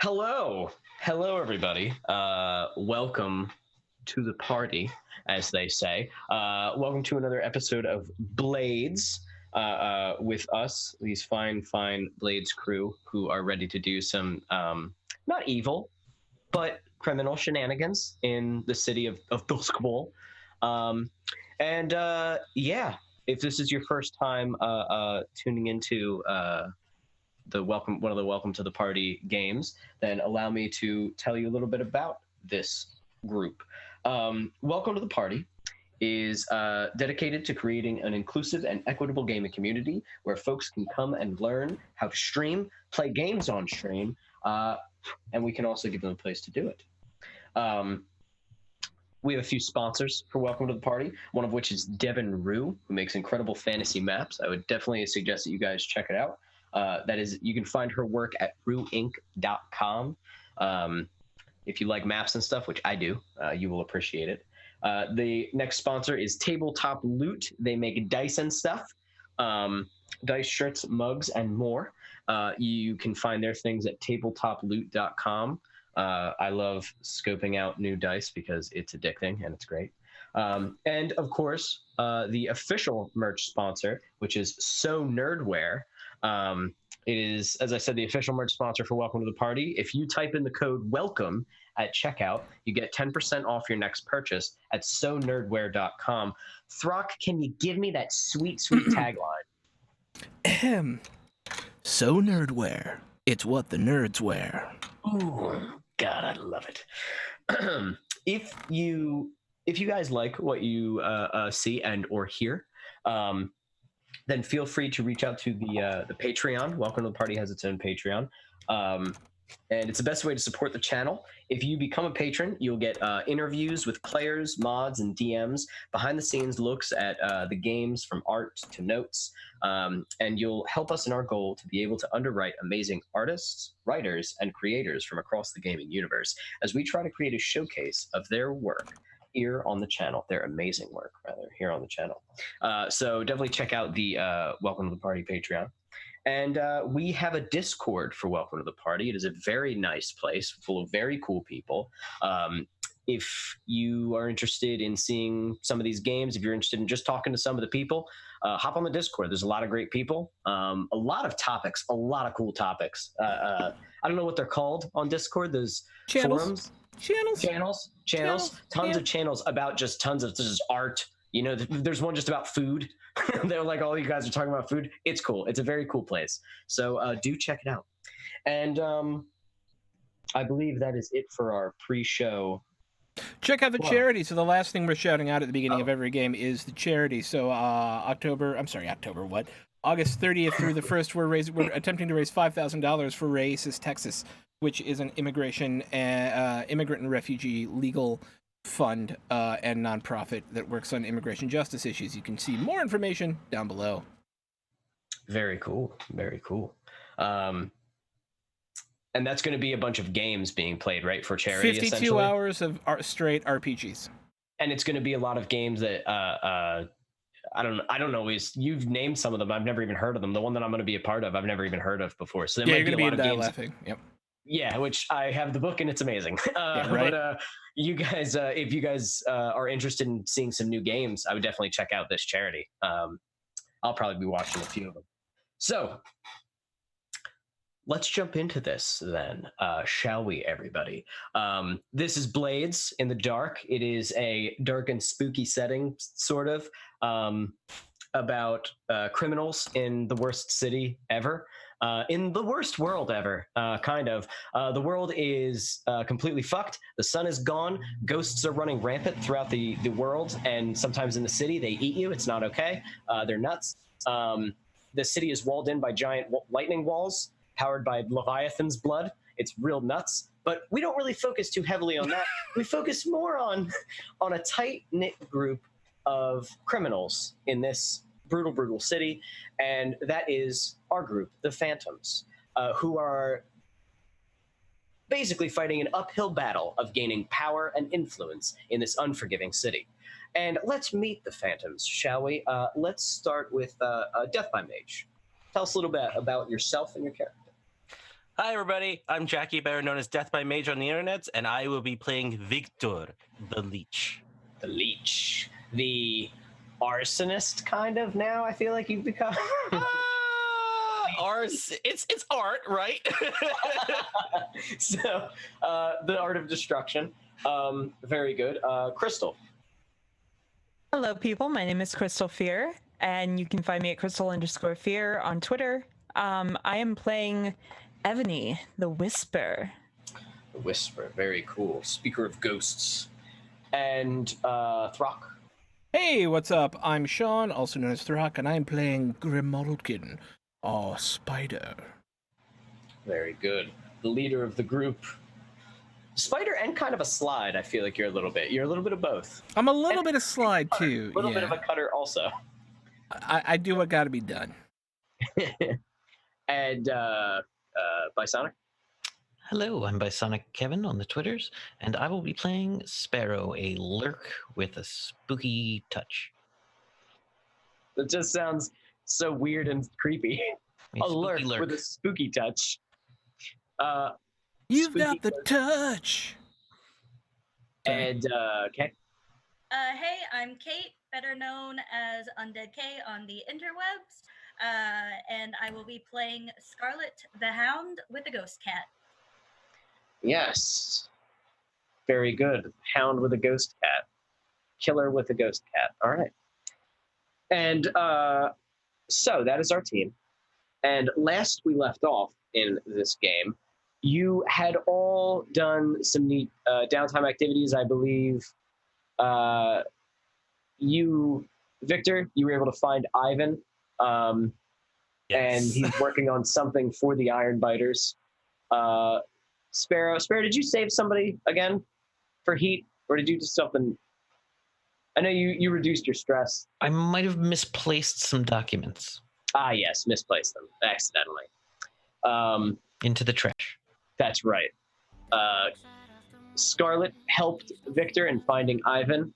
Hello, everybody. Welcome to the party, as they say. Welcome to another episode of Blades with us, these fine Blades crew who are ready to do some not evil, but criminal shenanigans in the city of Basketball. Um, and if this is your first time tuning into one of the welcome to the party games, then allow me to tell you a little bit about this group. Welcome to the party is dedicated to creating an inclusive and equitable gaming community where folks can come and learn how to stream, play games on stream, and we can also give them a place to do it. We have a few sponsors for Welcome to the Party, one of which is Devin Rue, who makes incredible fantasy maps. I would definitely suggest that you guys check it out. That is, you can find her work at rueinc.com. If you like maps and stuff, which I do, you will appreciate it. The next sponsor is Tabletop Loot. They make dice and stuff, dice, shirts, mugs, and more. You can find their things at tabletoploot.com. I love scoping out new dice because it's addicting and it's great. And of course, the official merch sponsor, which is So Nerdware. It is, as I said, the official merch sponsor for Welcome to the Party. If you type in the code WELCOME at checkout, you get 10% off your next purchase at sonerdware.com. Throck, can you give me that sweet tagline? Ahem. So Nerdware. It's what the nerds wear. Ooh, God, I love it. If you guys like what you see and or hear, then feel free to reach out to the Patreon. Welcome to the Party has its own Patreon, and it's the best way to support the channel. If you become a patron, you'll get interviews with players, mods, and DMs, behind the scenes looks at the games from art to notes, and you'll help us in our goal to be able to underwrite amazing artists, writers, and creators from across the gaming universe as we try to create a showcase of their work here on the channel, their amazing work, rather, here on the channel. So definitely check out the Welcome to the Party Patreon. And we have a Discord for Welcome to the Party. It is a very nice place full of very cool people. If you are interested in seeing some of these games, if you're interested in just talking to some of the people, hop on the Discord. There's a lot of great people, a lot of topics, a lot of cool topics. I don't know what they're called on Discord. There's forums. Channels, tons of channels about just tons of just art. You know, there's one just about food. They're like, all you guys are talking about food. It's cool. It's a very cool place. So do check it out. And I believe that is it for our pre-show. Check out the charity. So the last thing we're shouting out at the beginning of every game is the charity. So August 30th through the 1st, we're attempting to raise $5,000 for Races, Texas, which is an immigrant and refugee legal fund and nonprofit that works on immigration justice issues. You can see more information down below. Very cool. And that's going to be a bunch of games being played, right, for charity. 52 hours of straight RPGs. And it's going to be a lot of games that I don't know. You've named some of them. I've never even heard of them. The one that I'm going to be a part of, I've never even heard of before. So there might be a lot of games. Laughing. Yep. Yeah, which I have the book and it's amazing. Right? But you guys, if you guys are interested in seeing some new games, I would definitely check out this charity. I'll probably be watching a few of them. So let's jump into this then, shall we, everybody? This is Blades in the Dark. It is a dark and spooky setting, sort of, about criminals in the worst city ever. In the worst world ever, kind of. The world is completely fucked. The sun is gone. Ghosts are running rampant throughout the world, and sometimes in the city, they eat you. It's not okay. They're nuts. The city is walled in by giant lightning walls, powered by Leviathan's blood. It's real nuts. But we don't really focus too heavily on that. We focus more on a tight-knit group of criminals in this brutal city, and that is our group, the Phantoms, who are basically fighting an uphill battle of gaining power and influence in this unforgiving city. And let's meet the Phantoms, shall we? Let's start with Death by Mage. Tell us a little bit about yourself and your character. Hi, everybody. I'm Jackie, better known as Death by Mage on the internet, and I will be playing Victor, the Leech. The leech, the arsonist, kind of. Now I feel like you've become. It's art, right? So, the art of destruction. Very good. Crystal. Hello, people. My name is Crystal Fear, and you can find me at Crystal_Fear on Twitter. I am playing Evany, the Whisper. The Whisper. Very cool. Speaker of ghosts. And Throck. Hey, what's up? I'm Sean, also known as Throck, and I'm playing Grimalkin, or Spider. Very good. The leader of the group. Spider and kind of a slide. I feel like you're a little bit. You're a little bit of both. I'm a little bit of slide, too. A little bit of a cutter also. I do what gotta be done. And Bisonic. Hello, I'm Bisonic Kevin on the Twitters, and I will be playing Sparrow, a lurk with a spooky touch. It just sounds so weird and creepy. A lurk with a spooky touch. You've got the touch. And Kay. Hey, I'm Kate, better known as Undead Kay on the interwebs, and I will be playing Scarlet the Hound with a ghost cat. Yes. Very good. Hound with a ghost cat. Killer with a ghost cat. All right. And so that is our team. And last we left off in this game, you had all done some neat downtime activities, I believe. Victor, you were able to find Ivan, and he's working on something for the Iron Biters. Sparrow, did you save somebody again for heat, or did you do something? I know you reduced your stress. I might have misplaced some documents. Ah, yes, misplaced them accidentally. Into the trash. That's right. Scarlet helped Victor in finding Ivan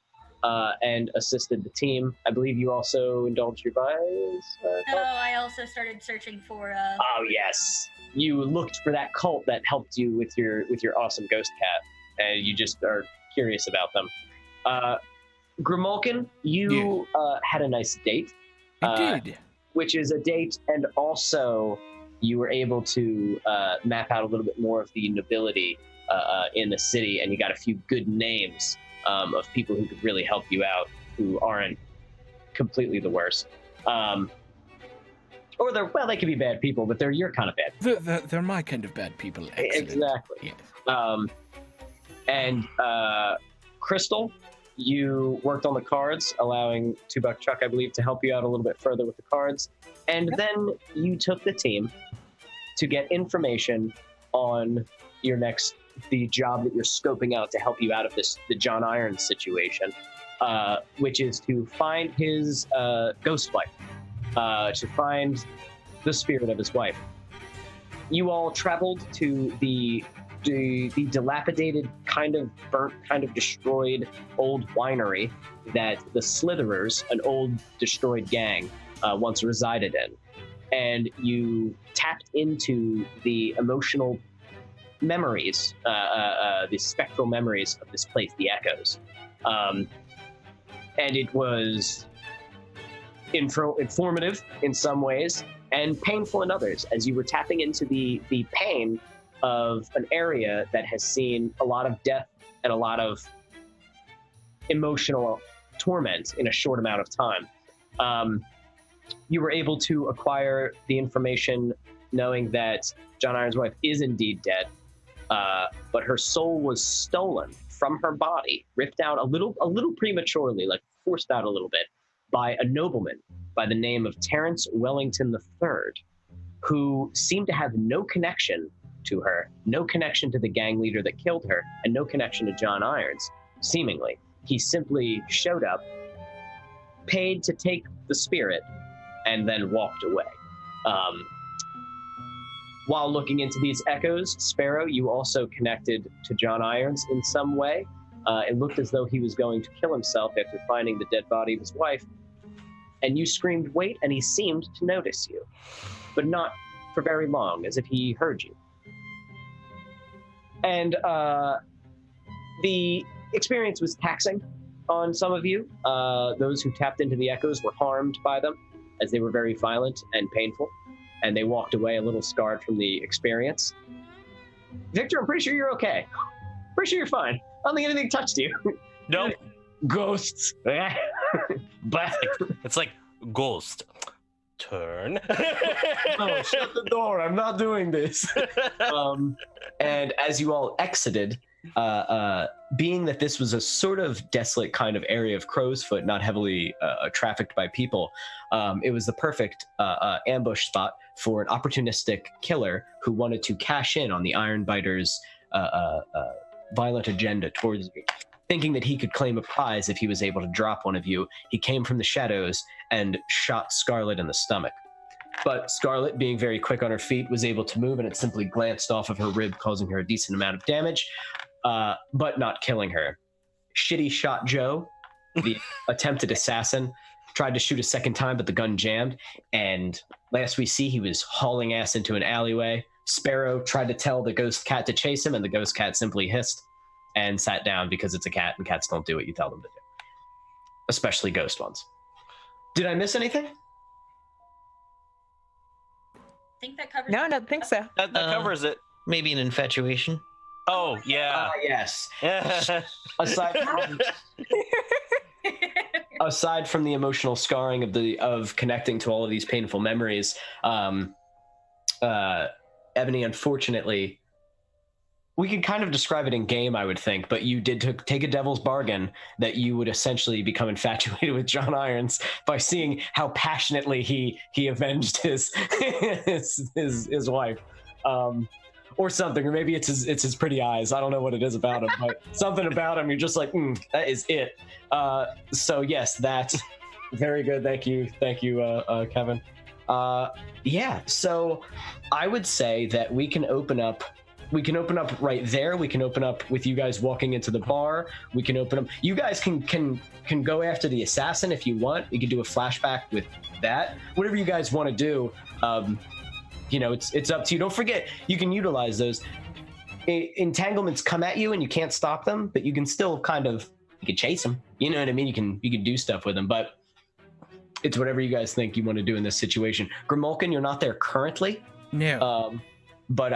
and assisted the team. I believe you also indulged your vice. No, I also started searching for. Oh yes, you looked for that cult that helped you with your awesome ghost cat, and you just are curious about them. Grimalkin, you had a nice date. I did. Which is a date, and also you were able to map out a little bit more of the nobility in the city, and you got a few good names of people who could really help you out, who aren't completely the worst. Or they could be bad people, but they're your kind of bad people. They're my kind of bad people. Excellent. Exactly. Yes. And Crystal, you worked on the cards, allowing $2 Chuck, I believe, to help you out a little bit further with the cards. And then you took the team to get information on the job that you're scoping out to help you out of the John Irons situation, which is to find his ghost wife, to find the spirit of his wife. You all traveled to the dilapidated, kind of burnt, kind of destroyed old winery that the Slitherers, an old destroyed gang, once resided in. And you tapped into the emotional memories, the spectral memories of this place, the echoes. And it was informative in some ways and painful in others, as you were tapping into the pain of an area that has seen a lot of death and a lot of emotional torment in a short amount of time. You were able to acquire the information knowing that John Irons' wife is indeed dead, but her soul was stolen from her body, ripped out a little prematurely, like forced out a little bit, by a nobleman by the name of Terrence Wellington III, who seemed to have no connection to her, no connection to the gang leader that killed her, and no connection to John Irons, seemingly. He simply showed up, paid to take the spirit, and then walked away. While looking into these echoes, Sparrow, you also connected to John Irons in some way. It looked as though he was going to kill himself after finding the dead body of his wife. And you screamed, "Wait," and he seemed to notice you, but not for very long, as if he heard you. And the experience was taxing on some of you. Those who tapped into the echoes were harmed by them, as they were very violent and painful, and they walked away a little scarred from the experience. Victor, I'm pretty sure you're okay. Pretty sure you're fine. I don't think anything touched you. Nope. Ghosts. But It's like ghost. Turn. no, shut the door. I'm not doing this. And as you all exited, being that this was a sort of desolate kind of area of Crow's Foot, not heavily trafficked by people, it was the perfect ambush spot for an opportunistic killer who wanted to cash in on the Ironbiter's violent agenda towards you. Thinking that he could claim a prize if he was able to drop one of you, he came from the shadows and shot Scarlet in the stomach. But Scarlet, being very quick on her feet, was able to move, and it simply glanced off of her rib, causing her a decent amount of damage, but not killing her. Shitty Shot Joe, the attempted assassin, tried to shoot a second time, but the gun jammed, and last we see, he was hauling ass into an alleyway. Sparrow tried to tell the ghost cat to chase him, and the ghost cat simply hissed and sat down because it's a cat, and cats don't do what you tell them to do, especially ghost ones. Did I miss anything? I think that covers. No, I don't think so. That covers it. Maybe an infatuation. Oh, yeah. Yes. Aside from the emotional scarring of connecting to all of these painful memories, Ebony, unfortunately, we could kind of describe it in game, I would think, but you did take a devil's bargain that you would essentially become infatuated with John Irons by seeing how passionately he avenged his wife, or something, or maybe it's his pretty eyes. I don't know what it is about him, but something about him, you're just like, that is it. So yes, that's very good. Thank you, Kevin. Yeah, so I would say that we can open up right there. We can open up with you guys walking into the bar. We can open up. You guys can go after the assassin if you want. You can do a flashback with that. Whatever you guys want to do. It's up to you. Don't forget, you can utilize those. Entanglements come at you and you can't stop them, but you can still you can chase them. You know what I mean? You can do stuff with them, but it's whatever you guys think you want to do in this situation. Grimulkin, you're not there currently. No. But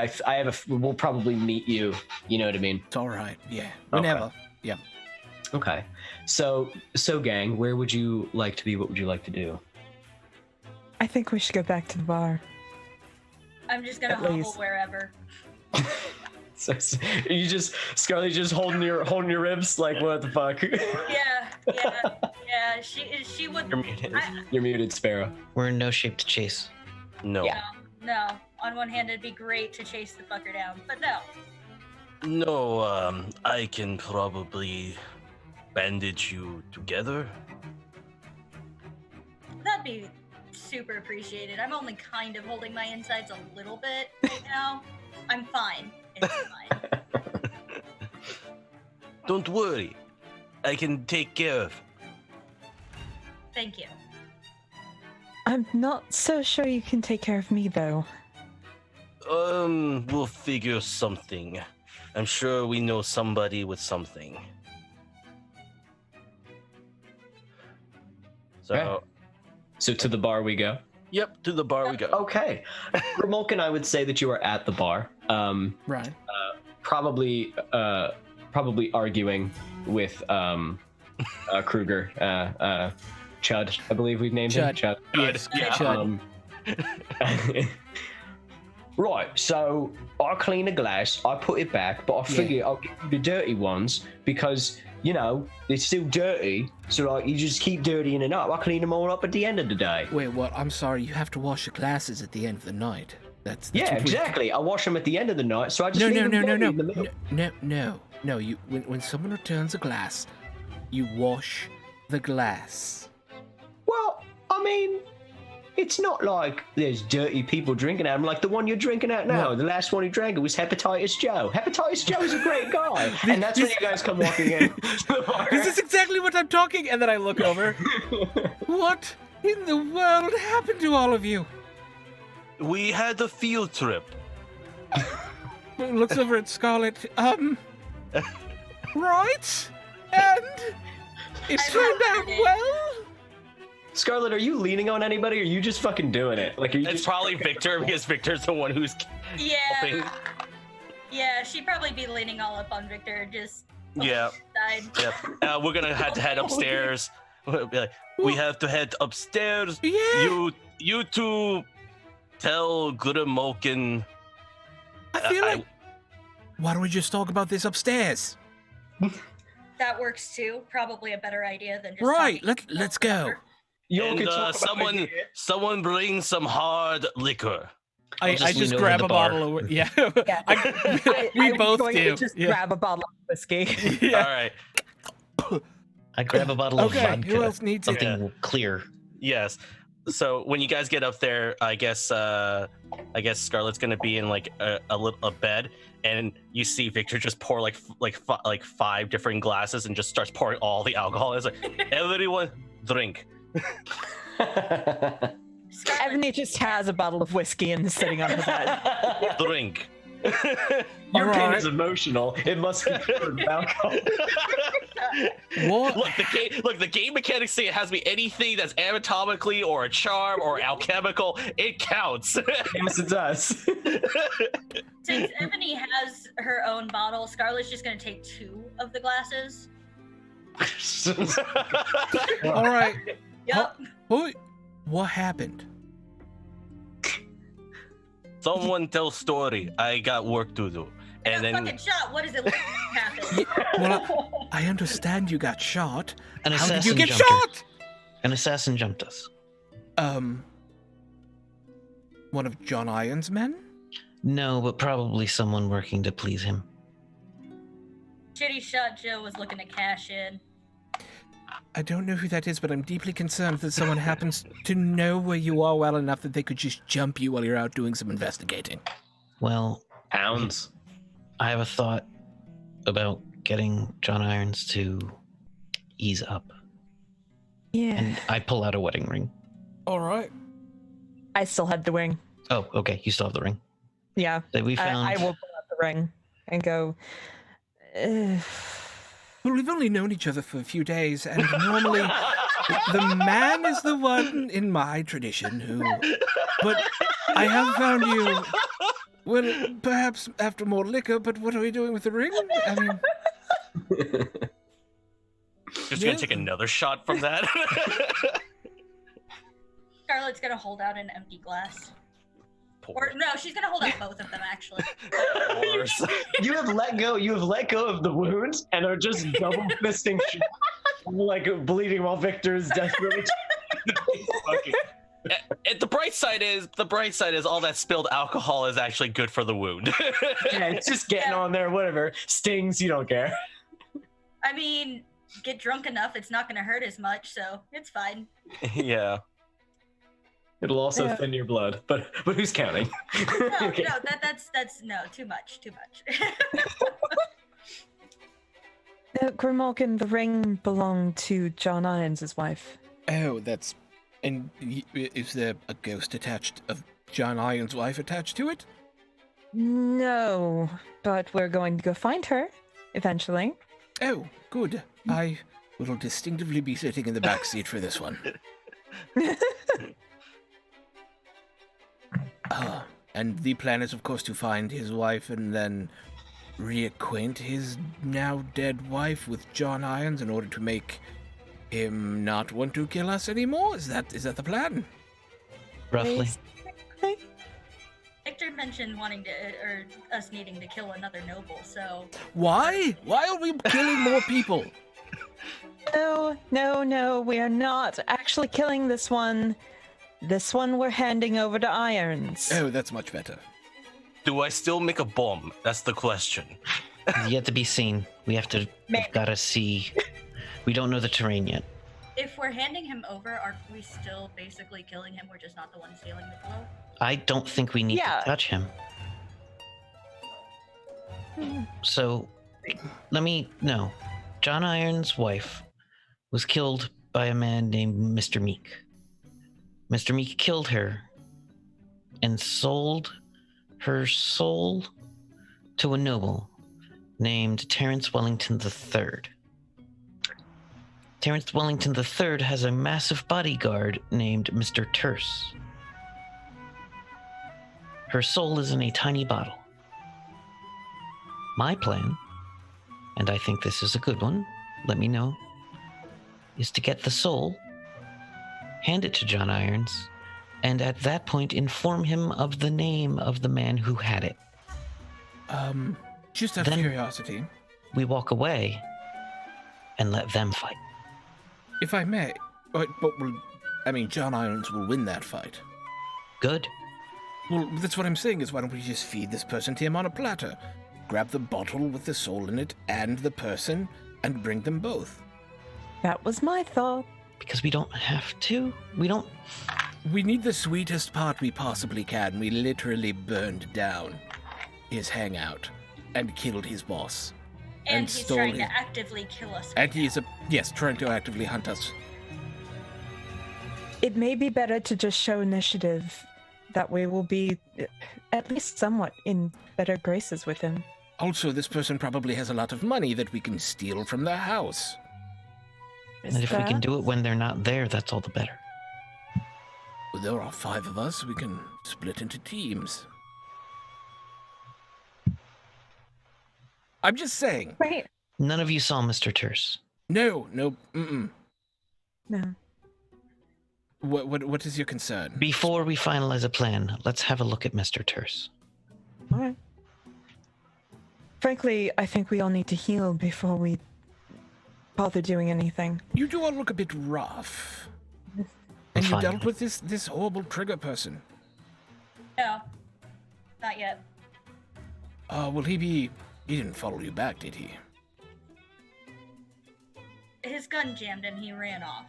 we'll probably meet you. You know what I mean? It's all right. Yeah. Whenever. Okay. Yeah. Okay. So gang, where would you like to be? What would you like to do? I think we should go back to the bar. I'm just gonna At hobble least. wherever. So you just, Scarlet, just holding your ribs, like, what the fuck? Yeah. She would. You're muted. You're muted, Sparrow. We're in no shape to chase. No. Yeah. No. On one hand, it'd be great to chase the fucker down, but no. No, I can probably bandage you together. That'd be super appreciated. I'm only kind of holding my insides a little bit right now. I'm fine. It's fine. Don't worry. I can take care of. Thank you. I'm not so sure you can take care of me, though. We'll figure something. I'm sure we know somebody with something. So, Right. So to the bar we go. Yep, to the bar we go. Okay. Grimulkin, I would say that you are at the bar. Right. Probably arguing with Kruger, Chud, I believe we've named him. Chud. Chud. Yes, Yeah. Chud. Right, so I clean a glass, I put it back, but I figure I'll give you the dirty ones because, they're still dirty. So you just keep dirtying it up. I clean them all up at the end of the day. Wait, what? I'm sorry. You have to wash your glasses at the end of the night. That's Yeah, what we- exactly. I wash them at the end of the night, so I just No. leave them dirty in the middle. No. You when someone returns a glass, you wash the glass. Well, I mean, it's not like there's dirty people drinking out. Like the one you're drinking out now. What? The last one who drank it was Hepatitis Joe. Hepatitis Joe is a great guy. And that's when you guys come walking in to the bar. This is exactly what I'm talking. And then I look over. What in the world happened to all of you? We had a field trip. looks over at Scarlet. Right? And it turned out well? Scarlet, are you leaning on anybody, or are you just fucking doing it? Like, are you It's just probably Victor because Victor's the one who's helping. Yeah. Yeah, she'd probably be leaning all up on Victor, just Yeah. side. Yep. We're gonna have to head upstairs. We'll be like, we have to head upstairs. Yeah. You two tell Grimalkin. I feel like. Why don't we just talk about this upstairs? That works too. Probably a better idea than just Right. talking. Let's go. Y'all can And talk about it. someone bring some hard liquor. I just just lean over grab the a bar. bottle of yeah. Yeah, we I'm both going do. To just Yeah. grab a bottle of whiskey. Yeah. All right. I grab a bottle of Okay. vodka. Who else needs it? Something clear. Yes. So when you guys get up there, I guess Scarlet's gonna be in like a bed, and you see Victor just pour like 5 different glasses and just starts pouring all the alcohol. It's like, everyone drink. Scarlet, Ebony just has a bottle of whiskey and is sitting on her bed. Drink. Your pain Alright. is emotional. It must be cured with alcohol. What? Look, the game mechanics say it has to be anything that's anatomically or a charm or alchemical. It counts. Yes, it does. since Ebony has her own bottle, Scarlet's just gonna take 2 of the glasses. All right. Yep. What happened? Someone tell story. I got work to do. I And got then fucking shot. What does it look like happened? Well, I understand you got shot. An How assassin did you get jumped her. shot? An assassin jumped us. One of John Iron's men? No, but probably someone working to please him. Shitty Shot Joe was looking to cash in. I don't know who that is, but I'm deeply concerned that someone happens to know where you are well enough that they could just jump you while you're out doing some investigating. Well, Pounds. I have a thought about getting John Irons to ease up. Yeah. And I pull out a wedding ring. All right. I still had the ring. Oh, okay. You still have the ring. Yeah. That we found. I will pull out the ring and go. Well, we've only known each other for a few days, and normally the man is the one in my tradition who. But I have found you. Well, perhaps after more liquor, but what are we doing with the ring? I mean, just Yeah. gonna take another shot from that. Scarlet's gonna hold out an empty glass. Or Poor no, she's gonna hold out both of them actually. horse. You have let go. You have let go of the wounds and are just double fisting, like bleeding while Victor is desperately. Fucking- And the bright side is all that spilled alcohol is actually good for the wound. Yeah, it's just getting on there. Whatever stings, you don't care. I mean, get drunk enough, it's not gonna hurt as much, so it's fine. Yeah. It'll also Yeah. thin your blood, but who's counting? No, Okay. no, that's no, too much. Grimalkin, the ring belonged to John Irons' wife. oh, that's. And is there a ghost attached of John Iron's wife attached to it? No, but we're going to go find her eventually. Oh, good. I will distinctively be sitting in the back seat for this one. And the plan is, of course, to find his wife and then reacquaint his now dead wife with John Irons in order to make him not want to kill us anymore. Is that the plan? Roughly. Victor mentioned wanting to, or us needing to kill another noble, so Why? Why are we killing more people? No, we are not actually killing this one. This one we're handing over to Irons. Oh, that's much better. Do I still make a bomb? That's the question. Yet to be seen. We've got to see. We don't know the terrain yet. if we're handing him over, are we still basically killing him? We're just not the ones dealing the blow? I don't think we need Yeah. to touch him. So, let me know. John Iron's wife was killed by a man named Mr. Meek. Mr. Meek killed her and sold her soul to a noble named Terrence Wellington III. Terrence Wellington III has a massive bodyguard named Mr. Terse. Her soul is in a tiny bottle. My plan, and I think this is a good one, let me know, is to get the soul, hand it to John Irons, and at that point inform him of the name of the man who had it. Just out of Then- curiosity, We walk away and let them fight. if I may, John Irons will win that fight. Good. Well, that's what I'm saying is why don't we just feed this person to him on a platter? Grab the bottle with the soul in it and the person and bring them both. That was my thought. Because we don't have to. We need the sweetest part we possibly can. We literally burned down his hangout and killed his boss. And And he's stole trying his- to actively kill us. And he is trying to actively hunt us. It may be better to just show initiative. That way we'll be at least somewhat in better graces with him. Also, this person probably has a lot of money that we can steal from their house. Is And if we can that- do it when they're not there, that's all the better. Well, there are 5 of us. We can split into teams. I'm just saying. Right. None of you saw Mr. Terse. No. No. What is your concern? Before we finalize a plan, let's have a look at Mr. Terse. All right. Frankly, I think we all need to heal before we bother doing anything. You do all look a bit rough. And you Fine. dealt with this horrible trigger person. No, not yet. Will he didn't follow you back, did he? His gun jammed and he ran off.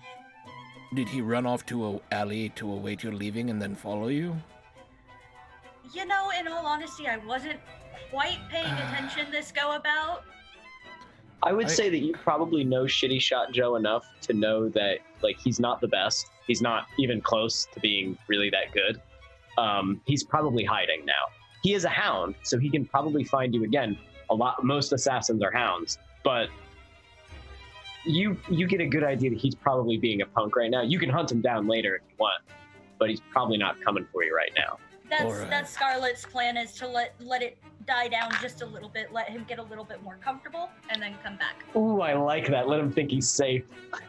Did he run off to an alley to await your leaving and then follow you? You know, in all honesty, I wasn't quite paying attention this go about. I would say that you probably know Shitty Shot Joe enough to know that like he's not the best. He's not even close to being really that good. He's probably hiding now. He is a hound, so he can probably find you again. Most assassins are hounds, but you get a good idea that he's probably being a punk right now. You can hunt him down later if you want, but he's probably not coming for you right now. That's Scarlett's plan, is to let it die down just a little bit, let him get a little bit more comfortable, and then come back. Ooh, I like that. Let him think he's safe.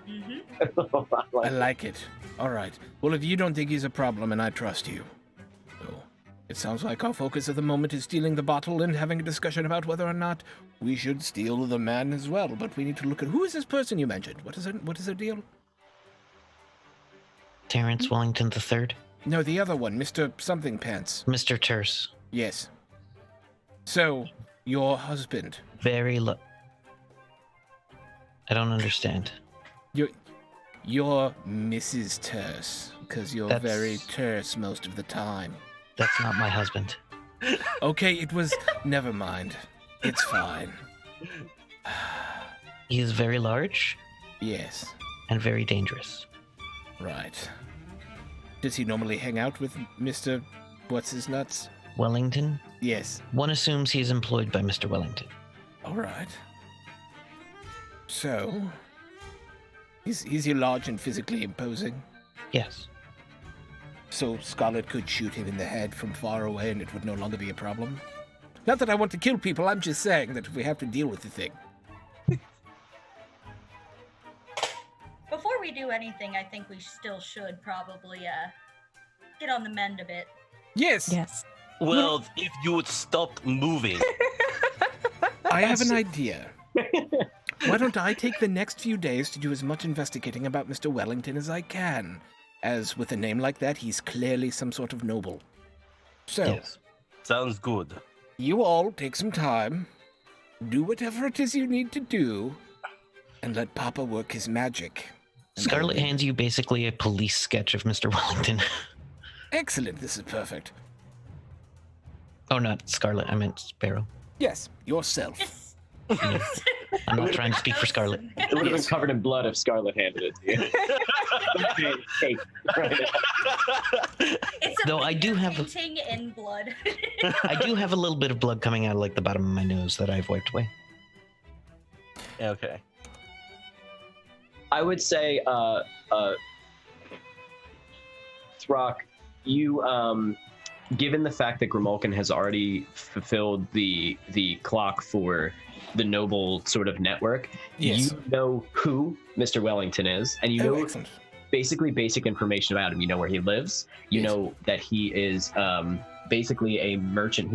Mm-hmm. I like it. All right. Well, if you don't think he's a problem, and I trust you. So, it sounds like our focus at the moment is stealing the bottle and having a discussion about whether or not we should steal the man as well. But we need to look at who is this person you mentioned? What is their deal? Terrence Wellington III. No, the other one, Mr. Something Pants. Mr. Terse. Yes. So, your husband. Very low. I don't understand. You're Mrs. Terse, because you're That's- very terse most of the time. That's not my husband. Okay, it was... Never mind. It's fine. He is very large Yes, and very dangerous. right. Does he normally hang out with Mr. What's-his-nuts? Wellington? Yes. One assumes he is employed by Mr. Wellington. All right. So... Is he large and physically imposing? Yes. So Scarlet could shoot him in the head from far away and it would no longer be a problem? Not that I want to kill people, I'm just saying that we have to deal with the thing. Before we do anything, I think we still should probably get on the mend a bit. Yes! Yes. Well, if you would stop moving. I have an idea. Why don't I take the next few days to do as much investigating about Mr. Wellington as I can? As with a name like that, he's clearly some sort of noble. So, Yes. Sounds good. you all take some time, do whatever it is you need to do, and let Papa work his magic. And Scarlet that'll be- hands you basically a police sketch of Mr. Wellington. Excellent, this is perfect. Oh, not Scarlet. I meant Sparrow. Yes, yourself. Just... I'm not trying to speak for Scarlet. It would have been covered in blood if Scarlet handed it to you. Cake right now. It's a Though I do have a- painting in blood. I do have a little bit of blood coming out of like the bottom of my nose that I've wiped away. Okay. I would say, Throck, you, given the fact that Grimalkin has already fulfilled the clock for the noble sort of network, Yes. you know who Mr. Wellington is, and you Oh, know excellent. basically basic information about him. You know where he lives. You Yes. know that he is basically a merchant.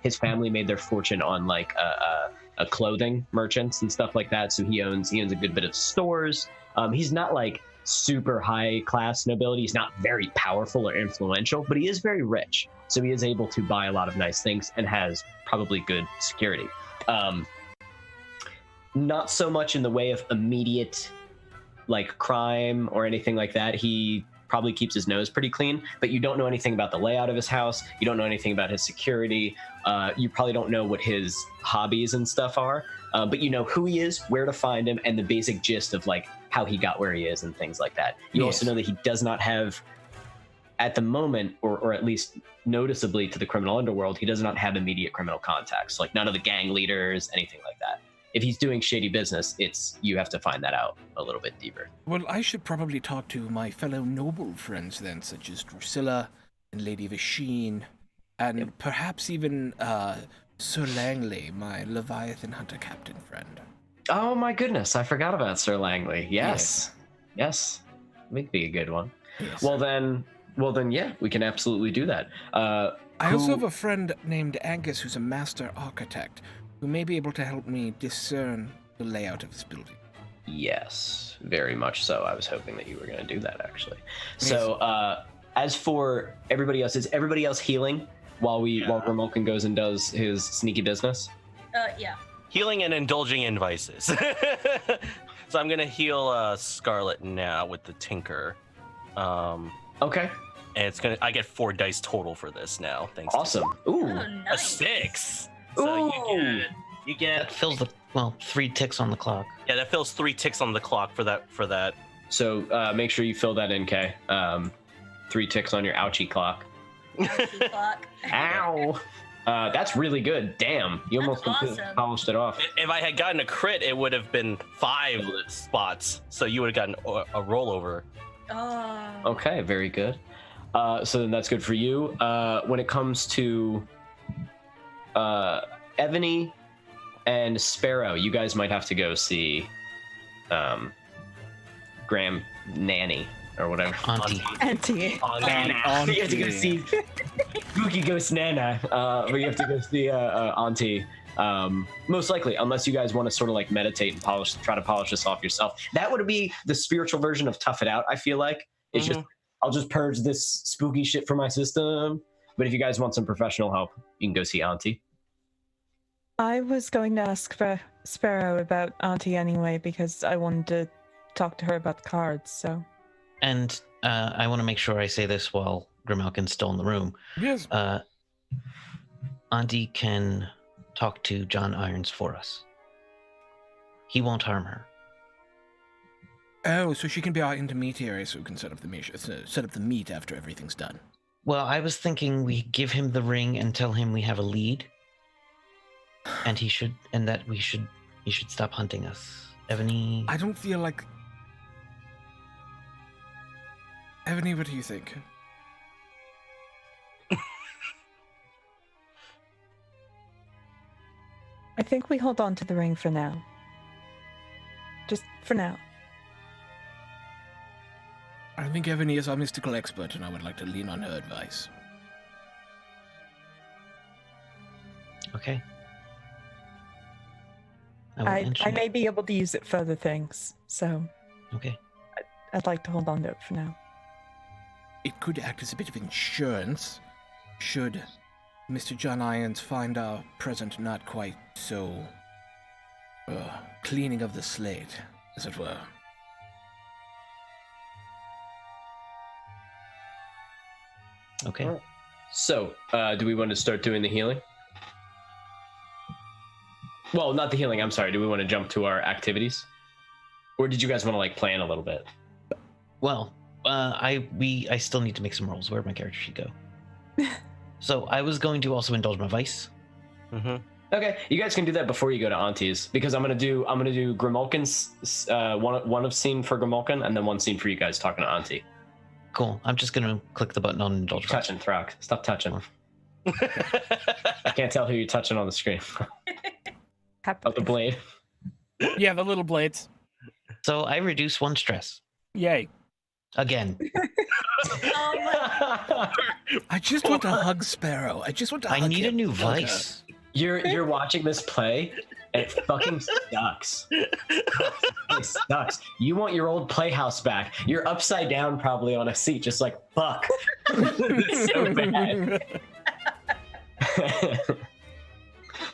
His family made their fortune on like a clothing merchants and stuff like that. So he owns a good bit of stores. He's not like super high class nobility. He's not very powerful or influential, but he is very rich. So he is able to buy a lot of nice things and has probably good security. Not so much in the way of immediate like crime or anything like that. He probably keeps his nose pretty clean, but you don't know anything about the layout of his house. You don't know anything about his security. You probably don't know what his hobbies and stuff are, but you know who he is, where to find him, and the basic gist of like how he got where he is and things like that. You also know that he does not have, at the moment, or at least noticeably to the criminal underworld, he does not have immediate criminal contacts, like none of the gang leaders, anything like that. If he's doing shady business, you have to find that out a little bit deeper. Well, I should probably talk to my fellow noble friends then, such as Drusilla and Lady Vasheen, and perhaps even Sir Langley, my Leviathan hunter captain friend. Oh my goodness, I forgot about Sir Langley. Yes. Would be a good one. Yes. Well then, yeah, we can absolutely do that. I also have a friend named Angus who's a master architect who may be able to help me discern the layout of this building. Yes, very much so. I was hoping that you were going to do that, actually. So, as for everybody else, is everybody else healing while Grimalkin goes and does his sneaky business? Yeah. Healing and indulging in vices. So I'm gonna heal Scarlet now with the Tinker. Okay. And I get 4 dice total for this now. Thanks. Awesome. Ooh. Oh, A nice. 6. So you get That fills the 3 ticks on the clock. yeah, that fills 3 ticks on the clock for that. So make sure you fill that in, Kay. 3 ticks on your ouchie clock. Ouchie clock. Ow. That's really good. Damn, you That's almost completely awesome. polished it off. If I had gotten a crit, it would have been 5 spots. So you would have gotten a rollover. Oh. Okay, very good. So then that's good for you. When it comes to Ebony and Sparrow, you guys might have to go see Graham Nanny or whatever. Auntie. Auntie. Nana. You have to go see Spooky Ghost Nana. But you have to go see Auntie. Most likely, unless you guys want to sort of like meditate and try to polish this off yourself. That would be the spiritual version of Tough It Out, I feel like. It's just, I'll just purge this spooky shit from my system. But if you guys want some professional help, you can go see Auntie. I was going to ask Sparrow about Auntie anyway because I wanted to talk to her about the cards. So. And I want to make sure I say this while Grimalkin's still in the room. Yes. Auntie can talk to John Irons for us. He won't harm her. Oh, so she can be our intermediary, so we can set up the meet after everything's done. Well, I was thinking we give him the ring and tell him we have a lead, and he should stop hunting us. Ebony. I don't feel like. Ebony, what do you think? I think we hold on to the ring for now. Just for now. I think Ebony is our mystical expert, and I would like to lean on her advice. Okay. will I mention may be able to use it for other things, so Okay. I'd like to hold on to it for now. It could act as a bit of insurance, should Mr. John Irons find our present not quite so cleaning of the slate, as it were. Okay. Alright. So, do we want to start doing the healing? Well, not the healing, I'm sorry. Do we want to jump to our activities? Or did you guys want to, like, plan a little bit? Well, I still need to make some rolls. Where'd my character sheet go? So I was going to also indulge my vice. Mm-hmm. Okay, you guys can do that before you go to Auntie's because I'm gonna do Grimalkin's one of scene for Grimalkin and then one scene for you guys talking to Auntie. Cool. I'm just gonna click the button on indulge vice. Touching, Throck. Stop touching. I can't tell who you're touching on the screen. Oh, the blade. Yeah, the little blades. So I reduce 1 stress. Yay. Again. I just want to hug Sparrow. I just want to hug I need a him. new vice. You're watching this play, and it fucking sucks. It sucks. You want your old playhouse back. You're upside down probably on a seat, just like fuck. It's so bad.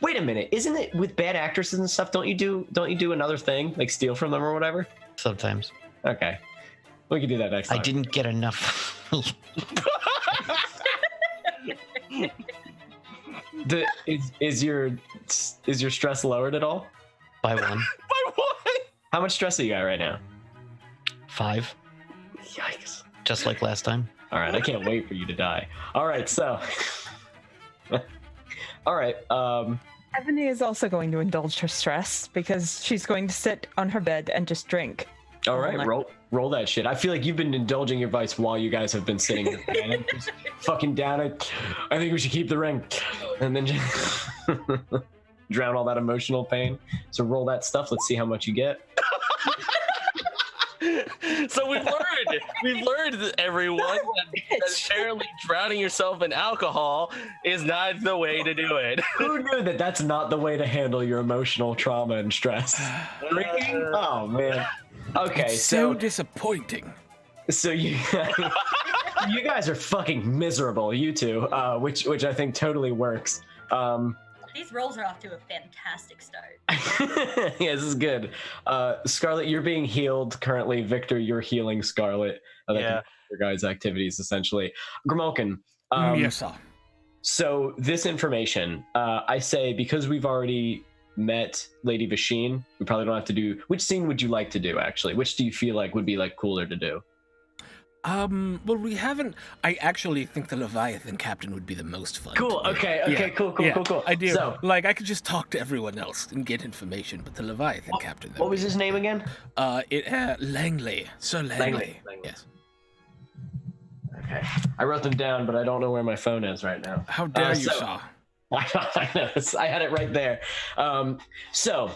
Wait a minute, isn't it with bad actresses and stuff? Don't you do another thing like steal from them or whatever? Sometimes. Okay, we can do that next time. I didn't get enough. Is your stress lowered at all? By 1. By what? How much stress are you got right now? 5. Yikes! Just like last time. All right, I can't wait for you to die. All right, so. All right. Ebony is also going to indulge her stress because she's going to sit on her bed and just drink. All right, roll that shit. I feel like you've been indulging your vice while you guys have been sitting here, man. Just fucking down. I think we should keep the ring, and then just drown all that emotional pain. So roll that stuff. Let's see how much you get. So we've learned everyone that apparently drowning yourself in alcohol is not the way to do it. Who knew that that's not the way to handle your emotional trauma and stress? Drinking? Oh man. Okay, It's so disappointing. So you guys are fucking miserable, you two, which I think totally works. These rolls are off to a fantastic start. Yeah, this is good. Scarlet, you're being healed currently. Victor, you're healing Scarlet. Yeah. Your guys' activities essentially. Grimalkin. Yes, sir. So this information, I say, because we've already met Lady Vasheen, we probably don't have to do. Which scene would you like to do? Actually, which do you feel like would be like cooler to do? Well, we haven't. I actually think the Leviathan captain would be the most fun. Cool. to do. Okay. Yeah, Cool. I do. So, Like, I could just talk to everyone else and get information, but the Leviathan captain. what was his name again? Langley. Sir Langley. Langley. Yes. Okay. I wrote them down, but I don't know where my phone is right now. How dare you, so- sir? I know. I had it right there. So,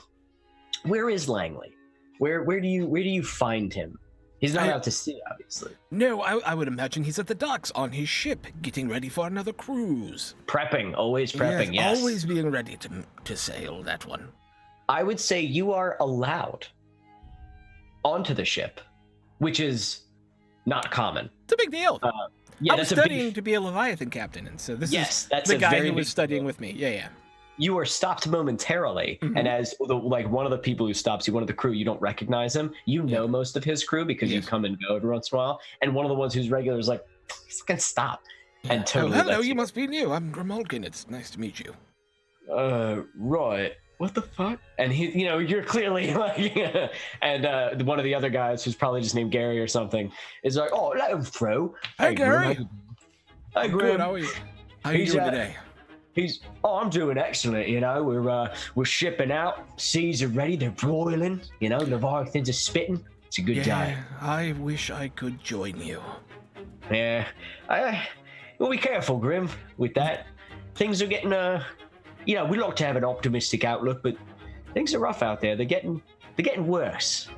where is Langley? Where do you find him? He's not out to sea, obviously. No, I would imagine he's at the docks on his ship, getting ready for another cruise. Prepping, always prepping. Yes. Always being ready to sail that one. I would say you are allowed onto the ship, which is not common. It's a big deal. Yeah, I was that's studying a big. to be a Leviathan captain, and so this Yes, is that's the a guy very who was big studying deal. with me. Yeah. You are stopped momentarily, and as one of the people who stops you, one of the crew, you don't recognize him. You know most of his crew because you come and go every once in a while. And one of the ones who's regular is like, "Fucking stop!" And totally. hello, lets you must be new. I'm Grimalkin. It's nice to meet you. Right. What the fuck? And he, you're clearly like, and one of the other guys who's probably just named Gary or something is like, "Oh, let him through." Hey, Gary. Hey, Good. Grim. How are you? How you doing today? I'm doing excellent. We're shipping out. Seas are ready. They're broiling. Leviathans are spitting. It's a good day. I wish I could join you. Yeah. We'll be careful, Grim, with that. Things are getting. We like to have an optimistic outlook, but things are rough out there. They're getting worse.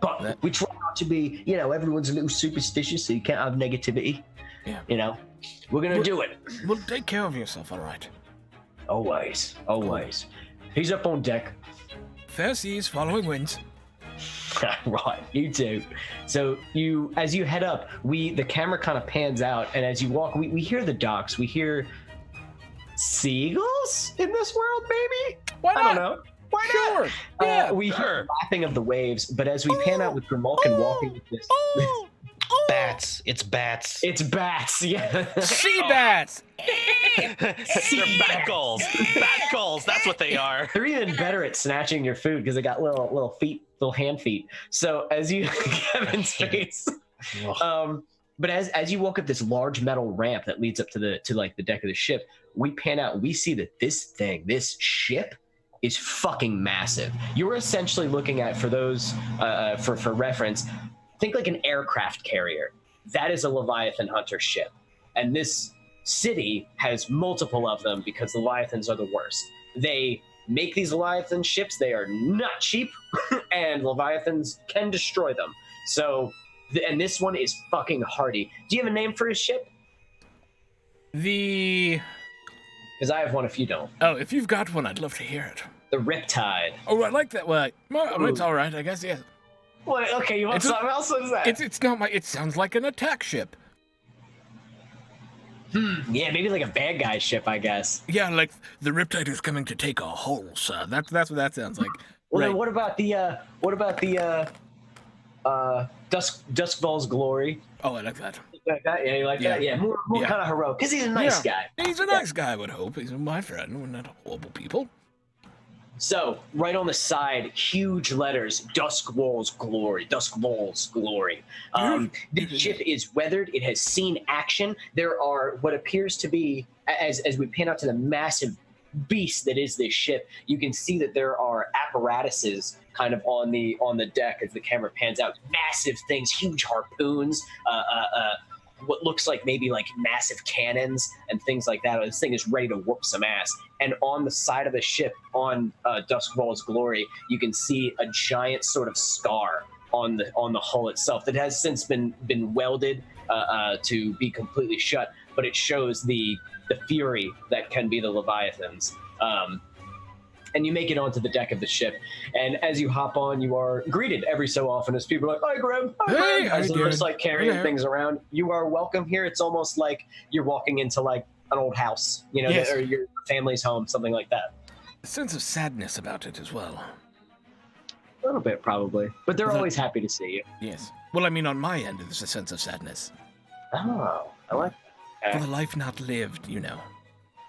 But we try not to be. Everyone's a little superstitious, so you can't have negativity. Yeah. We're gonna do it. Well, take care of yourself, all right? Always. He's up on deck. Fair seas, following winds. Right, you too. So as you head up, the camera kind of pans out, and as you walk, we hear the docks. We hear seagulls in this world, maybe? Why not? I don't know. Why not? Sure. Yeah. We hear lapping of the waves, but as we pan out with Grimalkin walking with this. Bats. It's bats. It's bats, yeah. Sea bats. They're bat gulls. Bat gulls. That's what they are. They're even better at snatching your food because they got little feet, little hand feet. So as you Kevin's face, But as you walk up this large metal ramp that leads up to the deck of the ship, we pan out and we see that this ship is fucking massive. You're essentially looking at, for those for reference, think like an aircraft carrier. That is a Leviathan hunter ship. And this city has multiple of them because Leviathans are the worst. They make these Leviathan ships. They are not cheap, and Leviathans can destroy them. So, and this one is fucking hardy. Do you have a name for his ship? Because I have one if you don't. Oh, if you've got one, I'd love to hear it. The Riptide. Oh, I like that. Well, it's all right, I guess, yeah. What? Okay, you want something else? What is that? It's not my... It sounds like an attack ship. Yeah, maybe like a bad guy ship, I guess. Yeah, like the Riptide is coming to take a hole, sir. That's what that sounds like. Well, right. Then what about the Duskfall's Glory? Oh, I like that. Like that? Yeah, you like that? Yeah, more kind of heroic, because he's a nice guy. He's a nice guy, I would hope. He's my friend. We're not horrible people. So, right on the side, huge letters, Duskfall's Glory, Duskfall's Glory. The ship is weathered. It has seen action. There are what appears to be, as we pan out to the massive beast that is this ship, you can see that there are apparatuses kind of on the deck as the camera pans out. Massive things, huge harpoons, what looks like maybe like massive cannons and things like that. This thing is ready to whoop some ass. And on the side of the ship, on Duskfall's Glory, you can see a giant sort of scar on the hull itself that has since been welded to be completely shut, but it shows the fury that can be the Leviathans. And you make it onto the deck of the ship. And as you hop on, you are greeted every so often as people are like, "Hi, Grim." Hey, as they're just like carrying Hello. things around. You are welcome here. It's almost like you're walking into like an old house, Yes. or your family's home, something like that. A sense of sadness about it as well. A little bit, probably. But they're Is that- always happy to see you. Yes. Well, I mean, on my end, there's a sense of sadness. Oh, I like that. For the life not lived, you know.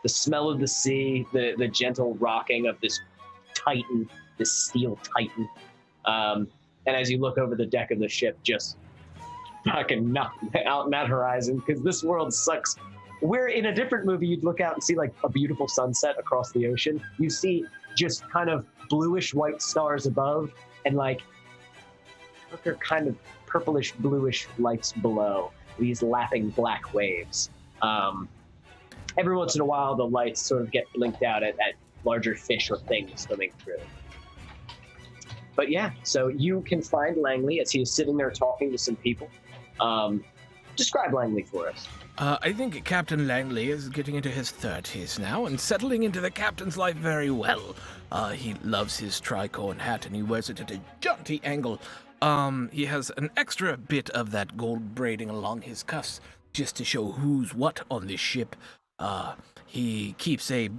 The smell of the sea, the gentle rocking of this titan, this steel titan. And as you look over the deck of the ship, just fucking knock out in that horizon, because this world sucks. Where in a different movie, you'd look out and see like a beautiful sunset across the ocean. You see just kind of bluish white stars above, and like other kind of purplish bluish lights below, these lapping black waves. Every once in a while, the lights sort of get blinked out at larger fish or things swimming through. But yeah, so you can find Langley as he is sitting there talking to some people. Describe Langley for us. I think Captain Langley is getting into his 30s now and settling into the captain's life very well. He loves his tricorn hat and he wears it at a jaunty angle. He has an extra bit of that gold braiding along his cuffs just to show who's what on this ship. He keeps a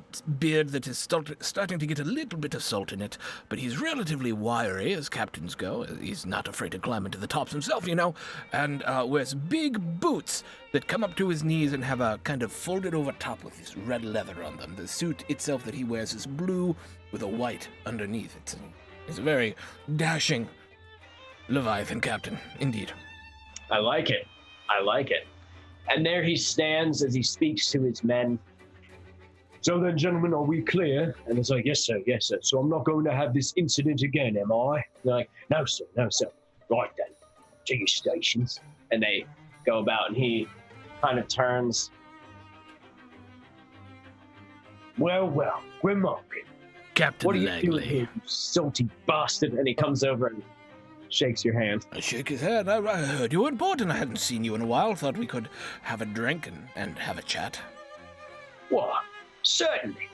beard that is starting to get a little bit of salt in it, but he's relatively wiry as captains go. He's not afraid to climb into the tops himself, you know, and wears big boots that come up to his knees and have a kind of folded over top with this red leather on them. The suit itself that he wears is blue with a white underneath. It's a very dashing Leviathan captain, indeed. I like it. I like it. And there he stands as he speaks to his men. So then, gentlemen, are we clear? And it's like, yes, sir, yes, sir. So I'm not going to have this incident again, am I? They're like, no, sir, no, sir. Right then, to your stations. And they go about, and he kind of turns. Well, Grim Market. Captain What are you Langley. doing here, you salty bastard? And he comes over and shakes your hand. I shake his hand. I heard you were important. I hadn't seen you in a while. Thought we could have a drink and have a chat. What? Certainly.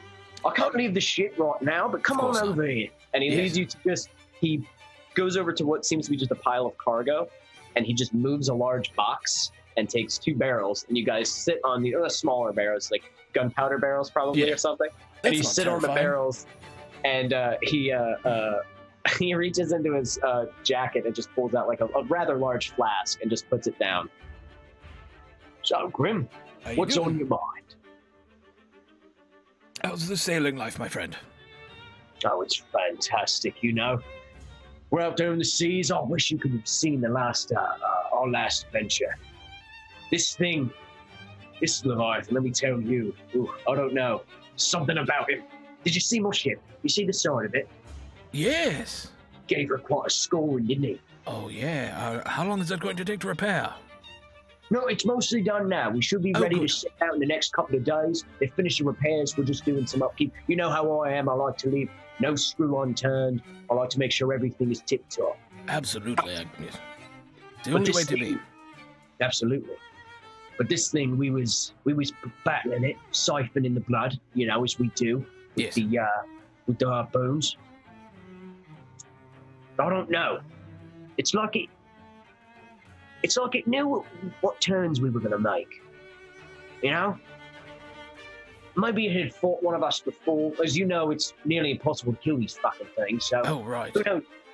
I can't leave the shit right now, but come on course over here. And he Yes. leads you to he goes over to what seems to be just a pile of cargo, and he just moves a large box and takes 2 barrels, and you guys sit on the smaller barrels, like gunpowder barrels probably Yeah. or something. That's And you not sit on the terrifying. barrels, and he reaches into his jacket and just pulls out like a rather large flask and just puts it down. So, Grim, How you what's doing? on your mind? How's the sailing life, my friend? Oh, it's fantastic, you know. We're out there in the seas. I wish you could have seen the last our last venture. This Leviathan, let me tell you, I don't know, something about him. Did you see my ship? You see the side of it? Yes. Gave her quite a scoring, didn't he? Oh, yeah. How long is that going to take to repair? No, it's mostly done now. We should be ready to set out in the next couple of days. They finished the repairs. We're just doing some upkeep. You know how I am. I like to leave no screw unturned. I like to make sure everything is tip-top. Absolutely. It's the only way to be. Absolutely. But this thing, we was battling it, siphoning the blood, as we do with with the harpoons. I don't know. It's like it knew what turns we were going to make. Maybe it had fought one of us before. As you know, it's nearly impossible to kill these fucking things. So,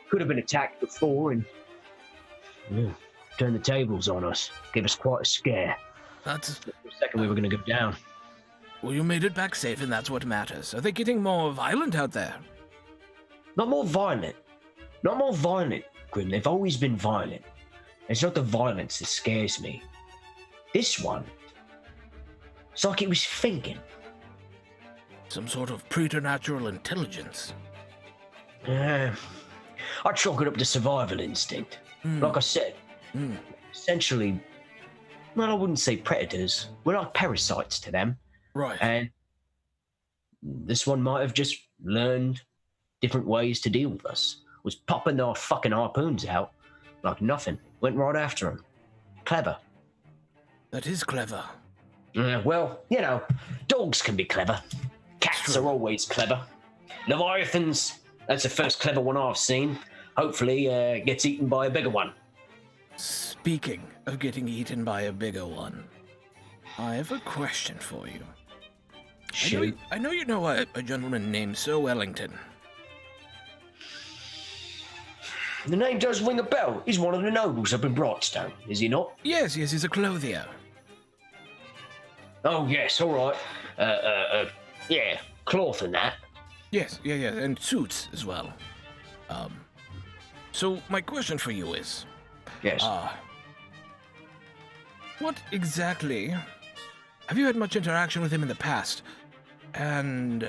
could have been attacked before and turned the tables on us. Gave us quite a scare. For a second, we were going to go down. Well, you made it back safe, and that's what matters. Are they getting more violent out there? Not more violent, Grim. They've always been violent. It's not the violence that scares me. This one, it's like it was thinking. Some sort of preternatural intelligence. I chalk it up to survival instinct. Like I said, essentially, well, I wouldn't say predators. We're like parasites to them. Right. And this one might have just learned different ways to deal with us. Was popping their fucking harpoons out like nothing. Went right after them. Clever. That is clever. Well, dogs can be clever. Cats are always clever. Leviathans, that's the first clever one I've seen. Hopefully gets eaten by a bigger one. Speaking of getting eaten by a bigger one, I have a question for you. Shoot. I know you know a gentleman named Sir Wellington. The name does ring a bell. He's one of the nobles up in Brightstone, is he not? Yes, he's a clothier. Oh, yes, all right. Yeah, cloth and that. Yes, and suits as well. So my question for you is... Yes. What exactly... Have you had much interaction with him in the past? And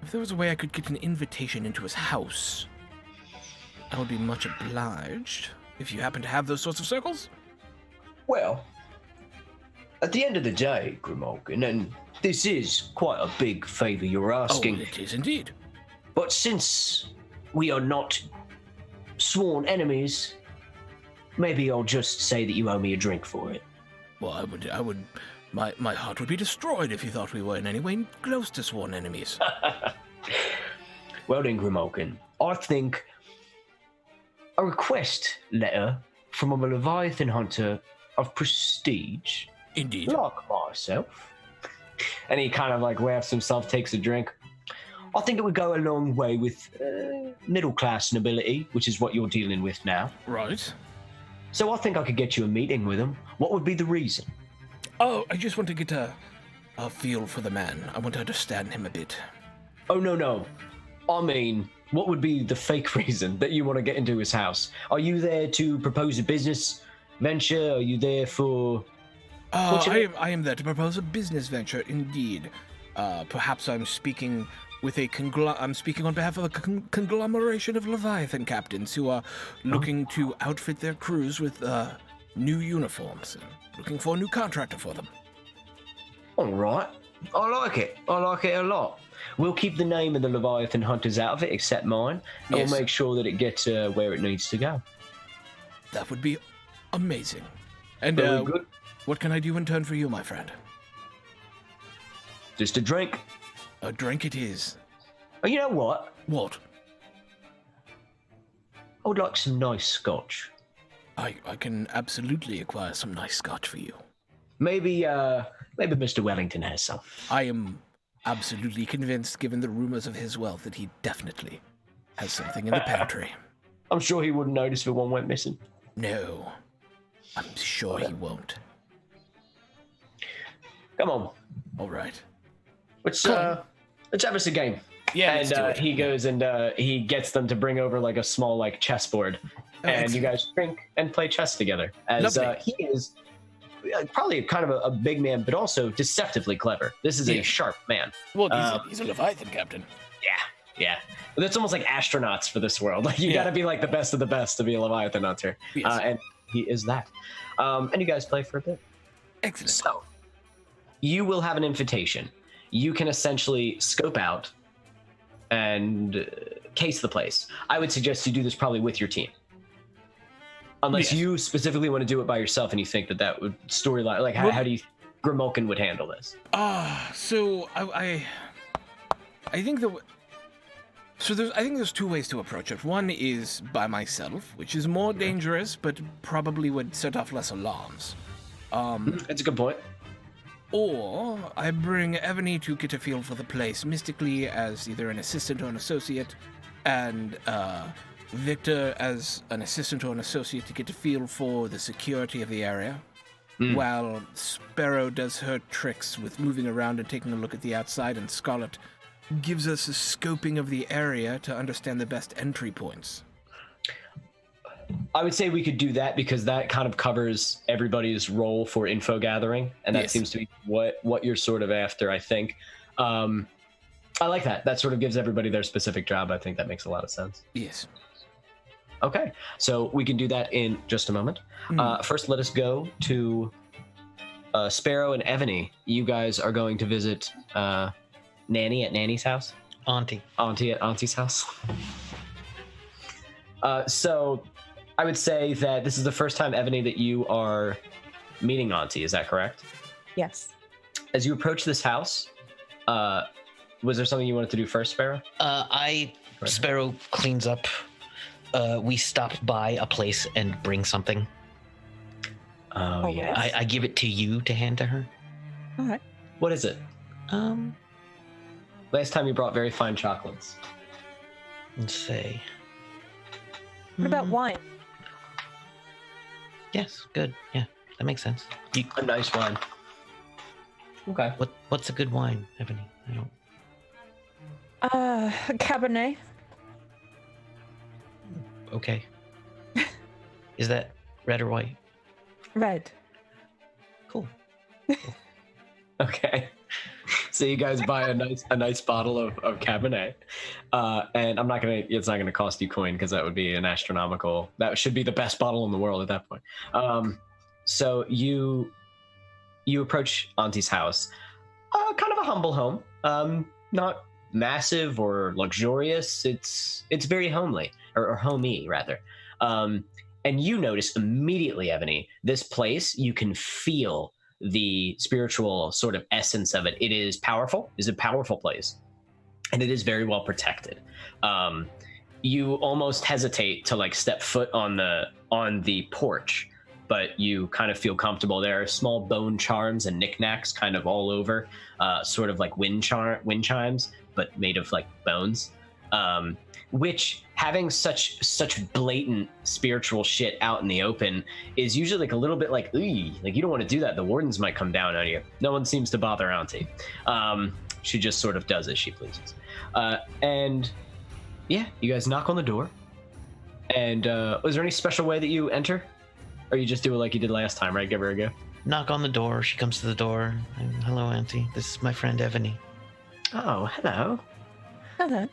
if there was a way I could get an invitation into his house, I would be much obliged if you happen to have those sorts of circles. Well, at the end of the day, Grimalkin, and this is quite a big favour you're asking. Oh, it is indeed. But since we are not sworn enemies, maybe I'll just say that you owe me a drink for it. Well, I would. My heart would be destroyed if you thought we were in any way close to sworn enemies. Well then, Grimalkin, I think a request letter from a Leviathan hunter of prestige, Indeed. like myself, and he kind of waves himself, takes a drink. I think it would go a long way with middle-class nobility, which is what you're dealing with now. Right. So I think I could get you a meeting with him. What would be the reason? Oh, I just want to get a feel for the man. I want to understand him a bit. Oh, no. I mean, what would be the fake reason that you want to get into his house? Are you there to propose a business venture? Are you there for... I am there to propose a business venture, indeed. Perhaps I'm speaking with I'm speaking on behalf of a conglomeration of Leviathan captains who are looking to outfit their crews with new uniforms, looking for a new contractor for them. All right. I like it a lot. We'll keep the name of the Leviathan hunters out of it, except mine, and Yes. we'll make sure that it gets where it needs to go. That would be amazing. And Very good. what can I do in turn for you, my friend? Just a drink. A drink it is. Oh, you know what? What? I would like some nice scotch. I can absolutely acquire some nice scotch for you. Maybe Mr. Wellington has some. I am absolutely convinced, given the rumors of his wealth, that he definitely has something in the pantry. I'm sure he wouldn't notice if one went missing. No, I'm sure he won't. Come on. All right. Let's have us a game. Yeah, And let's do it. he goes and he gets them to bring over a small chessboard. and you guys drink and play chess together. As Lovely. he is probably kind of a big man, but also deceptively clever. This is a sharp man. Well, he's a Leviathan captain. Yeah. That's almost like astronauts for this world. Like you got to be like the best of the best to be a Leviathan hunter. Yes. And he is that. And you guys play for a bit. Excellent. So you will have an invitation. You can essentially scope out and case the place. I would suggest you do this probably with your team. Unless you specifically want to do it by yourself and you think that would storyline, like how do you Grimulkin would handle this? So I think I think there's two ways to approach it. One is by myself, which is more dangerous, but probably would set off less alarms. That's a good point. Or I bring Ebony to get a feel for the place mystically as either an assistant or an associate, and Victor as an assistant or an associate to get a feel for the security of the area, while Sparrow does her tricks with moving around and taking a look at the outside, and Scarlet gives us a scoping of the area to understand the best entry points. I would say we could do that because that kind of covers everybody's role for info gathering, and that seems to be what you're sort of after, I think. I like that. That sort of gives everybody their specific job. I think that makes a lot of sense. Yes. Okay, so we can do that in just a moment. First, let us go to Sparrow and Ebony. You guys are going to visit Nanny at Nanny's house? Auntie at Auntie's house. So I would say that this is the first time, Ebony, that you are meeting Auntie. Is that correct? Yes. As you approach this house, was there something you wanted to do first, Sparrow? Sparrow cleans up. We stop by a place and bring something. Oh, yeah. I give it to you to hand to her. All right. What is it? Last time you brought very fine chocolates. Let's say. What about wine? Yes, good. Yeah, that makes sense. A nice wine. Okay. What's a good wine, Ebony? I don't. Cabernet. Okay. Is that red or white? Red. Cool. Okay. So you guys buy a nice bottle of Cabernet, and it's not gonna cost you coin because that would be an astronomical. That should be the best bottle in the world at that point. So you approach Auntie's house, kind of a humble home, not massive or luxurious. It's very homely or homey rather. And you notice immediately, Ebony, this place you can feel the spiritual sort of essence of it. It is powerful. It's a powerful place, and it is very well protected. You almost hesitate to like step foot on the porch, but you kind of feel comfortable. There are small bone charms and knickknacks kind of all over, sort of like wind chimes, but made of like bones. Which having such blatant spiritual shit out in the open is usually like a little bit like, ooh, like you don't want to do that. The wardens might come down on you. No one seems to bother Auntie. She just sort of does as she pleases. And yeah, you guys knock on the door. And was there any special way that you enter? Or you just do it like you did last time, right? Give her a go. Knock on the door. She comes to the door. Hello, Auntie. This is my friend Ebony. Oh, hello. Hello.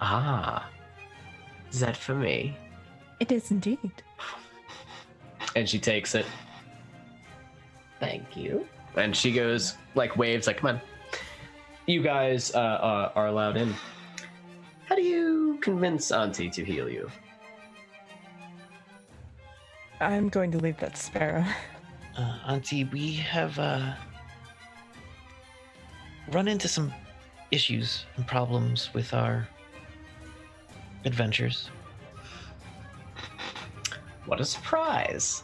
Ah, is that for me? It is indeed. And she takes it. Thank you. And she goes, like, waves, like, come on. You guys are allowed in. How do you convince Auntie to heal you? I'm going to leave that to Sparrow. Auntie, we have run into some issues and problems with our adventures. What a surprise.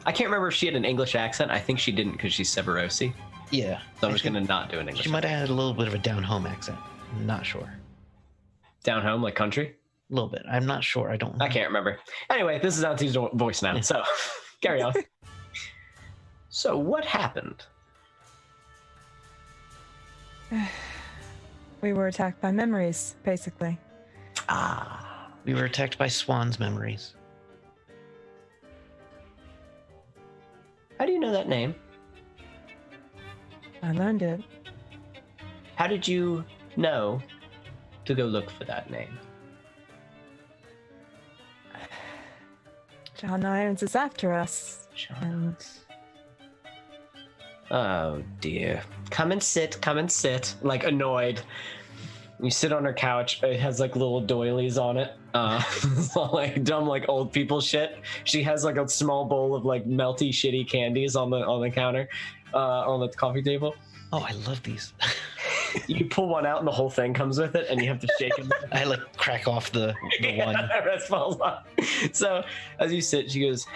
I can't remember if she had an English accent. I think she didn't because she's Severosi. Yeah. So I'm just going to not do an English She might have had a little bit of a down-home accent. I'm not sure. Down home, like country? A little bit. I'm not sure. I can't remember. Anyway, this is Auntie's voice now, so carry on. So what happened? We were attacked by memories, basically. Ah. We were attacked by Swan's memories. How do you know that name? I learned it. How did you know to go look for that name? John Irons is after us. And Oh dear. Come and sit. Like annoyed. You sit on her couch. It has like little doilies on it. Like dumb like old people shit. She has like a small bowl of like melty shitty candies on the counter, on the coffee table. Oh, I love these. You pull one out and the whole thing comes with it, and you have to shake it. I like crack off the one. The rest falls off. So as you sit, she goes,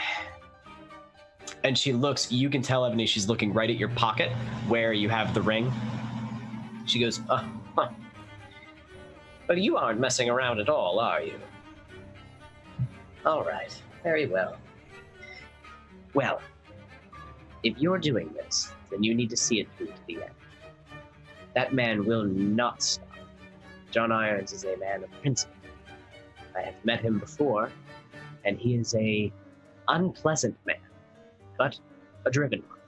and she looks. You can tell, Ebony, she's looking right at your pocket where you have the ring. She goes, huh. But you aren't messing around at all, are you? All right, very well. Well, if you're doing this, then you need to see it through to the end. That man will not stop. John Irons is a man of principle. I have met him before, and he is a unpleasant man, but a driven one.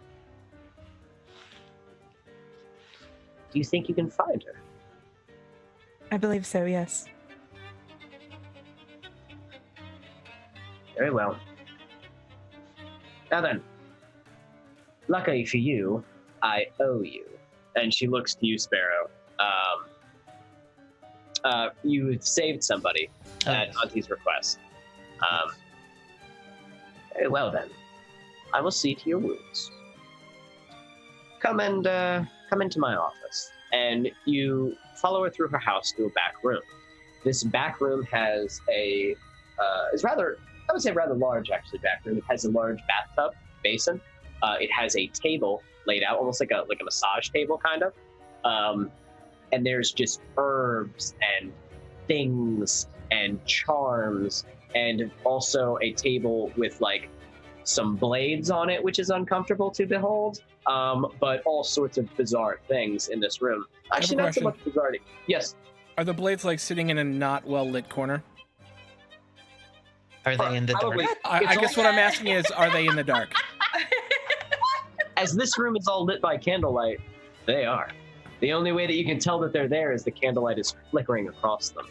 Do you think you can find her? I believe so, yes. Very well. Now then, luckily for you, I owe you. And she looks to you, Sparrow. You had saved somebody at Auntie's request. Very well then. I will see to your wounds. Come into my office. And you follow her through her house to a back room. This back room has is rather large actually back room. It has a large bathtub basin. It has a table laid out, almost like a massage table kind of. And there's just herbs and things and charms, and also a table with like some blades on it, which is uncomfortable to behold. But all sorts of bizarre things in this room. Actually, not so much bizarre. Yes. Are the blades like sitting in a not well lit corner? Are they in the dark? I guess what I'm asking is, are they in the dark? As this room is all lit by candlelight, they are. The only way that you can tell that they're there is the candlelight is flickering across them.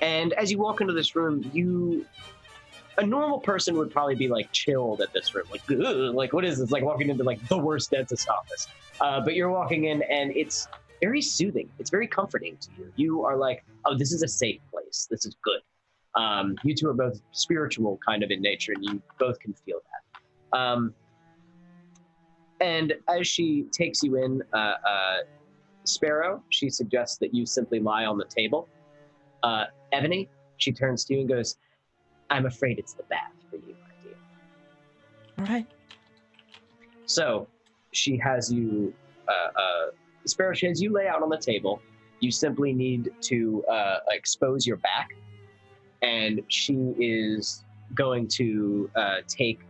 And as you walk into this room, a normal person would probably be like chilled at this room, like, ugh, like what is this? Like walking into like the worst dentist office. But you're walking in and it's very soothing. It's very comforting to you. You are like, oh, this is a safe place. This is good. You two are both spiritual kind of in nature, and you both can feel that. And as she takes you in, Sparrow, she suggests that you simply lie on the table. Ebony, she turns to you and goes, I'm afraid it's the bath for you, my dear. All right. So she has you, Sparrow, she has you lay out on the table. You simply need to expose your back. And she is going to take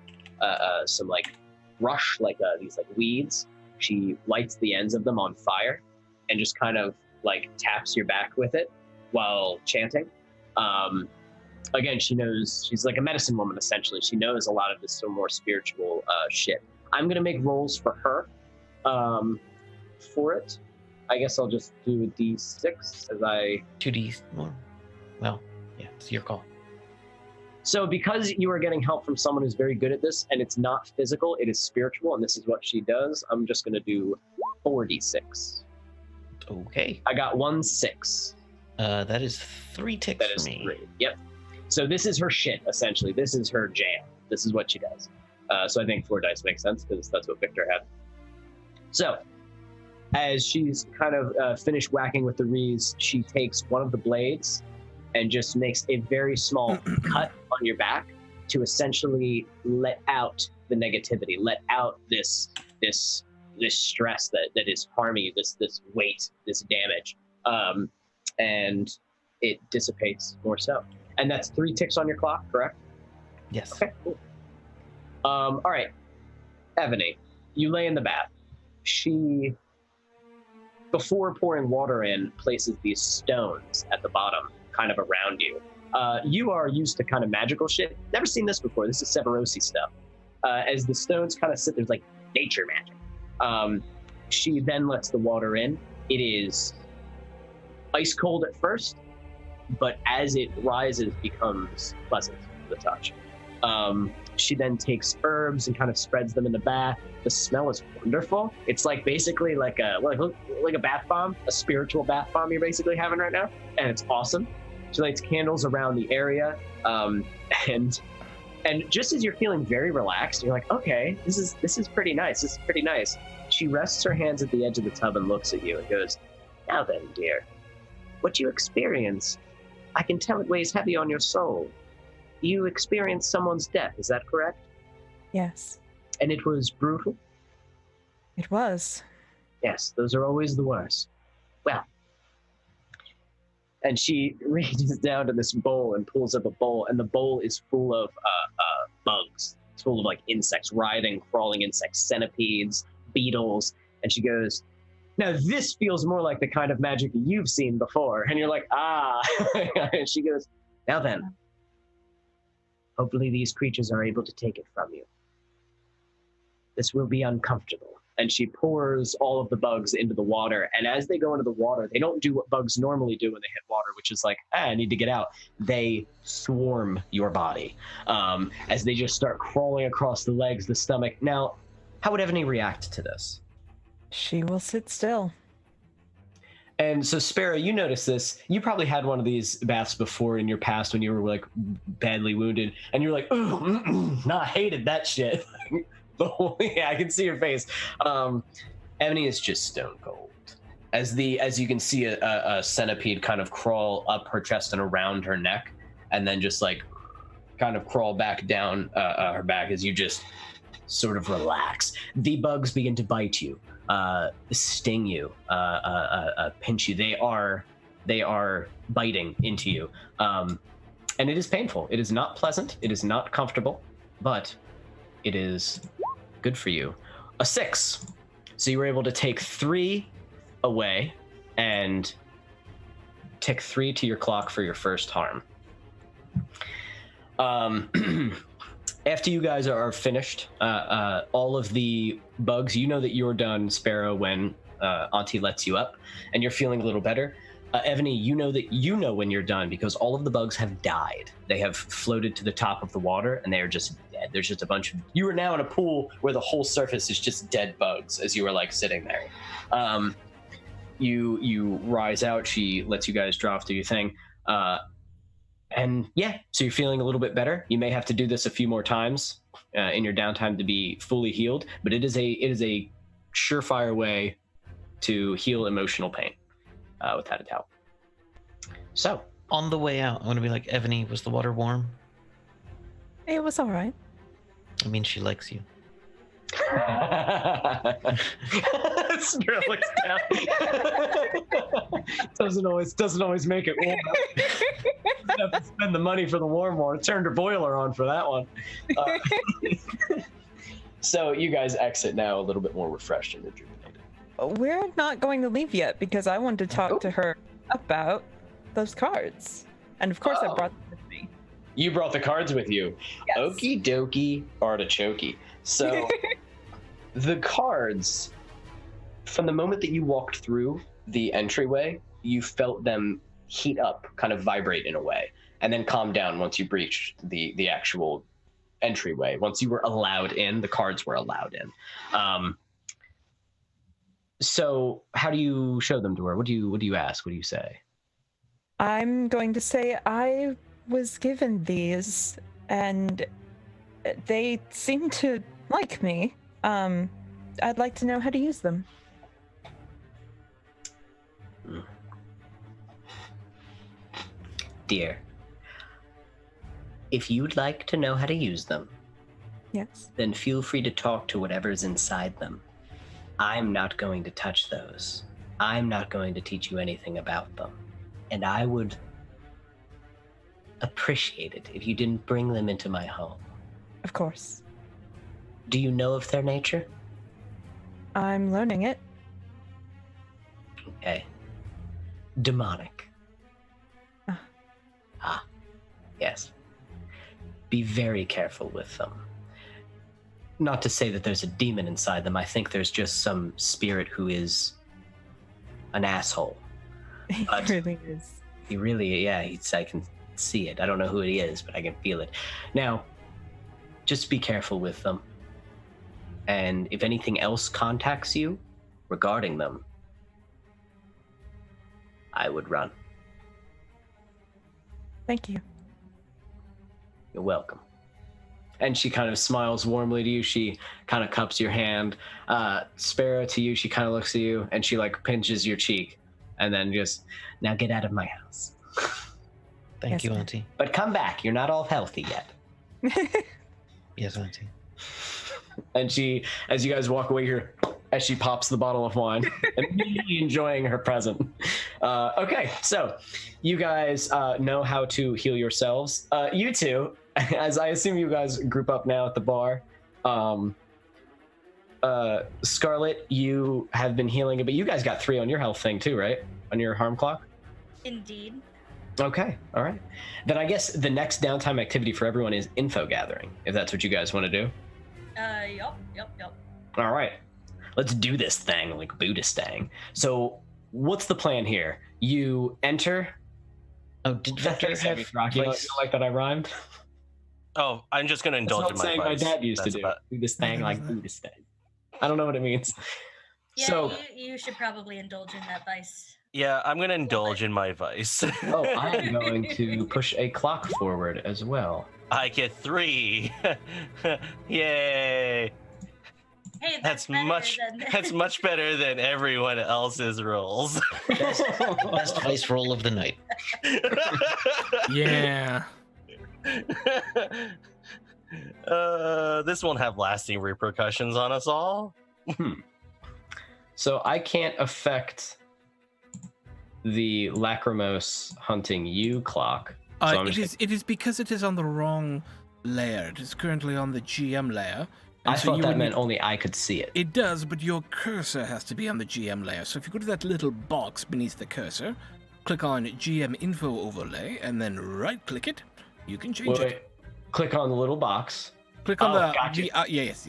some like brush, these like weeds. She lights the ends of them on fire and just kind of like taps your back with it while chanting. Again, she knows, she's like a medicine woman, essentially. She knows a lot of this more spiritual shit. I'm going to make rolls for her for it. I guess I'll just do a D6 as I... 2D. Well, yeah, it's your call. So because you are getting help from someone who's very good at this, and it's not physical, it is spiritual, and this is what she does, I'm just going to do 4D6. Okay. I got 1 6. That is 3 ticks That is for me. 3. Yep. So this is her shit, essentially. This is her jam. This is what she does. So I think 4 dice makes sense, because that's what Victor had. So, as she's kind of finished whacking with the reeds, she takes one of the blades and just makes a very small cut on your back to essentially let out the negativity, let out this stress that is harming you, this weight, this damage, and it dissipates more so. And that's 3 ticks on your clock, correct? Yes. Okay, cool. All right, Ebony, you lay in the bath. She, before pouring water in, places these stones at the bottom, kind of around you. You are used to kind of magical shit. Never seen this before. This is Severosi stuff. As the stones kind of sit there's like nature magic. She then lets the water in. It is ice cold at first, but as it rises, becomes pleasant to the touch. She then takes herbs and kind of spreads them in the bath. The smell is wonderful. It's like basically like a bath bomb, a spiritual bath bomb you're basically having right now, and it's awesome. She lights candles around the area, and just as you're feeling very relaxed, you're like, okay, this is pretty nice. This is pretty nice. She rests her hands at the edge of the tub and looks at you and goes, "Now then, dear, what you experience, I can tell it weighs heavy on your soul. You experienced someone's death, is that correct? Yes, And it was brutal? it was. Yes, those are always the worst. Well," and she reaches down to this bowl and pulls up a bowl, and the bowl is full of bugs. It's full of like insects, writhing, crawling insects, centipedes, beetles. And she goes, "Now this feels more like the kind of magic you've seen before." And you're like, ah. And she goes, "Now then, hopefully these creatures are able to take it from you. This will be uncomfortable." And she pours all of the bugs into the water. And as they go into the water, they don't do what bugs normally do when they hit water, which is like, I need to get out. They swarm your body as they just start crawling across the legs, the stomach. Now, how would Ebony react to this? She will sit still. And so, Sparrow, you notice this. You probably had one of these baths before in your past when you were like badly wounded, and you're like, "Ooh, nah, I hated that shit." Yeah, I can see your face. Ebony is just stone cold. As you can see a centipede kind of crawl up her chest and around her neck, and then just like kind of crawl back down her back as you just sort of relax. The bugs begin to bite you, sting you, pinch you. They are biting into you, and it is painful. It is not pleasant. It is not comfortable, but it is good for you. A 6. So you were able to take 3 away and tick 3 to your clock for your first harm. After you guys are finished, all of the bugs, you know that you're done, Sparrow, when Auntie lets you up, and you're feeling a little better. Ebony, you know that you know when you're done because all of the bugs have died. They have floated to the top of the water, and they are just dead. There's just a bunch of... You are now in a pool where the whole surface is just dead bugs as you are, like, sitting there. You rise out. She lets you guys draw off do your thing. And yeah, so you're feeling a little bit better. You may have to do this a few more times in your downtime to be fully healed, but it is a surefire way to heal emotional pain, without a doubt. So On the way out, I'm going to be like, "Ebony, was the water warm?" It was all right. I mean, she likes you. Spirit looks down. doesn't always make it warm. Doesn't have to spend the money for the warm one. Turned her boiler on for that one. So you guys exit now a little bit more refreshed and rejuvenated. We're not going to leave yet because I wanted to talk to her about those cards. And of course I brought them with me. You brought the cards with you. Yes. Okie dokie artichoke. So the cards, from the moment that you walked through the entryway, you felt them heat up, kind of vibrate in a way, and then calm down once you breached the actual entryway. Once you were allowed in, the cards were allowed in. So how do you show them to her? What do you ask? What do you say? I'm going to say I was given these and they seem to like me. I'd like to know how to use them. Dear, if you'd like to know how to use them, Yes. then feel free to talk to whatever's inside them. I'm not going to touch those. I'm not going to teach you anything about them. And I would appreciate it if you didn't bring them into my home. Of course. Do you know of their nature? I'm learning it. Okay. Demonic. Ah, yes. Be very careful with them. Not to say that there's a demon inside them. I think there's just some spirit who is an asshole. He But- really is. He really, yeah, I can see it. I don't know who it is, but I can feel it. Now, just be careful with them. And if anything else contacts you regarding them, I would run. Thank you. You're welcome. And she kind of smiles warmly to you. She kind of cups your hand. Sparrow, to you, she kind of looks at you and she like pinches your cheek and then just, now get out of my house. Thank Yes, you, ma'am. Auntie. But come back. You're not all healthy yet. Yes, Auntie. And she, as you guys walk away here, as she pops the bottle of wine, immediately enjoying her present. Okay, so you guys know how to heal yourselves. You two, as I assume you guys group up now at the bar. Scarlet, you have been healing it, but you guys got 3 on your health thing too, right? On your harm clock? Indeed. Okay, all right. Then I guess the next downtime activity for everyone is info gathering, if that's what you guys want to do. Yup. All right, let's do this thing like Buddhist-ang. So what's the plan here? You enter. Oh, did Victor have You don't like that I rhymed? Oh, I'm just gonna That's indulge what in I'm my saying my vice. dad used That's to do. about- Do this thing like Buddhist-ang. I don't know what it means. Yeah, So, you should probably indulge in that vice. Yeah, I'm gonna indulge in my vice. oh, I am going to push a clock forward as well. I get 3. Yay! Hey, That's better much. than- That's much better than everyone else's rolls. best vice roll of the night? Yeah. This won't have lasting repercussions on us all. So I can't affect the lacrimose hunting you clock. So I'm just It is because it is on the wrong layer. It is currently on the GM layer. I and so thought you that would meant need- only I could see it. It does, but your cursor has to be on the GM layer. So if you go to that little box beneath the cursor, click on GM info overlay, and then right-click it, you can change Wait, it. click on the little box. Click on Oh, the... gotcha. yes.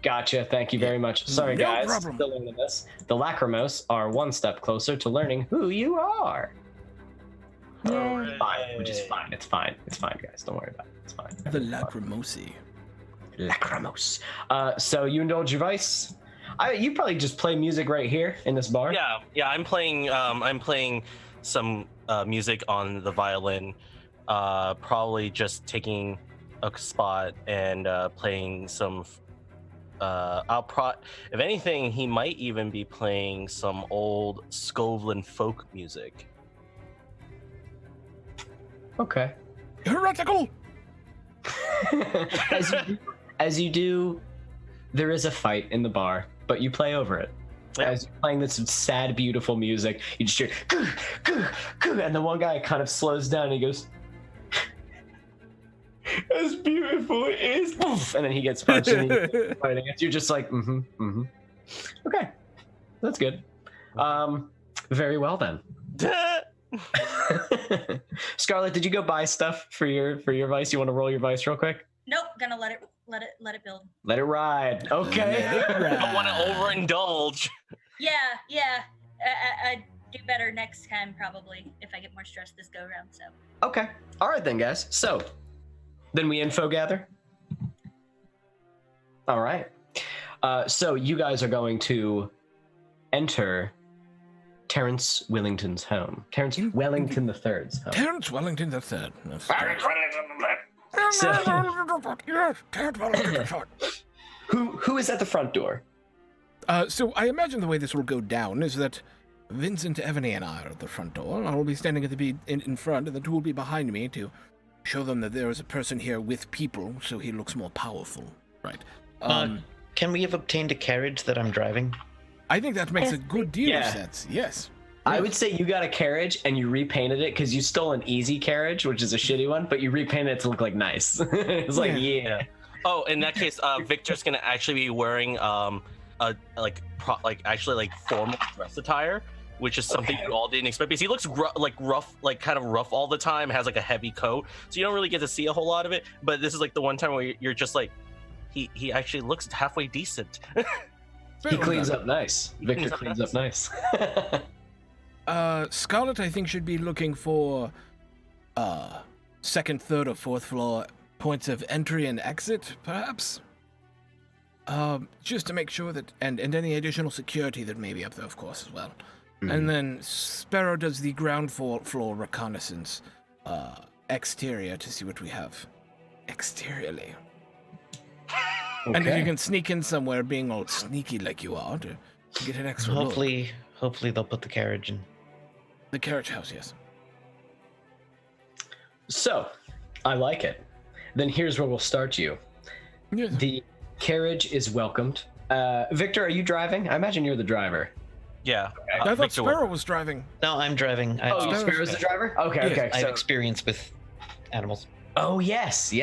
Gotcha. Thank you very much. Sorry, No guys. problem. Still learning this. The lacrimose are one step closer to learning who you are. Yay. Fine, which is fine. It's fine. It's fine, guys. Don't worry about it. It's fine. The Lacrimosi. Lacrimose. So you indulge your vice. You probably just play music right here in this bar. Yeah. I'm playing some music on the violin. Probably just taking a spot and playing some. If anything, he might even be playing some old Scovlin folk music. Okay. Heretical! as you do, there is a fight in the bar, but you play over it. Yeah. As you're playing this sad, beautiful music, you just hear, "Goo, goo, goo," and the one guy kind of slows down and he goes, "As beautiful it is," poof, and then he gets punched and he's fighting it. You're just like, okay, that's good. Very well then. Scarlett, did you go buy stuff for your vice? You want to roll your vice real quick? Nope, gonna let it build. Let it ride. Okay. I want to overindulge. Yeah. I do better next time probably if I get more stressed this go round. So Okay. All right then, guys. So then we info gather. All right. So you guys are going to enter Terrence Wellington's home. Terrence Wellington III's home. Terrence Wellington the Third. So, Yes, Terrence Wellington the Third. who is at the front door? So I imagine the way this will go down is that Vincent, Evany, and I are at the front door. I will be standing at the in front, and the two will be behind me to show them that there is a person here with people, so he looks more powerful. Right. Can we have obtained a carriage that I'm driving? I think that makes a good deal Yeah. of sense. Yes. I would say you got a carriage and you repainted it because you stole an easy carriage, which is a shitty one, but you repainted it to look like nice. It's like, yeah. Oh, in that case, Victor's gonna actually be wearing formal dress attire which is something you all didn't expect because he looks rough, like kind of rough all the time, has like a heavy coat, so you don't really get to see a whole lot of it. But this is like the one time where you're just like, he actually looks halfway decent. He cleans up nice. Victor cleans up nice. Scarlet, I think, should be looking for second, third, or fourth floor points of entry and exit, perhaps. Just to make sure that, and any additional security that may be up there, of course, as well. And then Sparrow does the ground floor reconnaissance, exterior, to see what we have exteriorly. Okay. And if you can sneak in somewhere, being all sneaky like you are, to get an extra look. Hopefully they'll put the carriage in. The carriage house, yes. So, I like it. Then here's where we'll start you. Yes. The carriage is welcomed. Victor, are you driving? I imagine you're the driver. Yeah. I thought Victor Sparrow was driving. No, I'm driving. Sparrow's the driver? Okay, Yes. okay. I have So, experience with animals. oh, yes.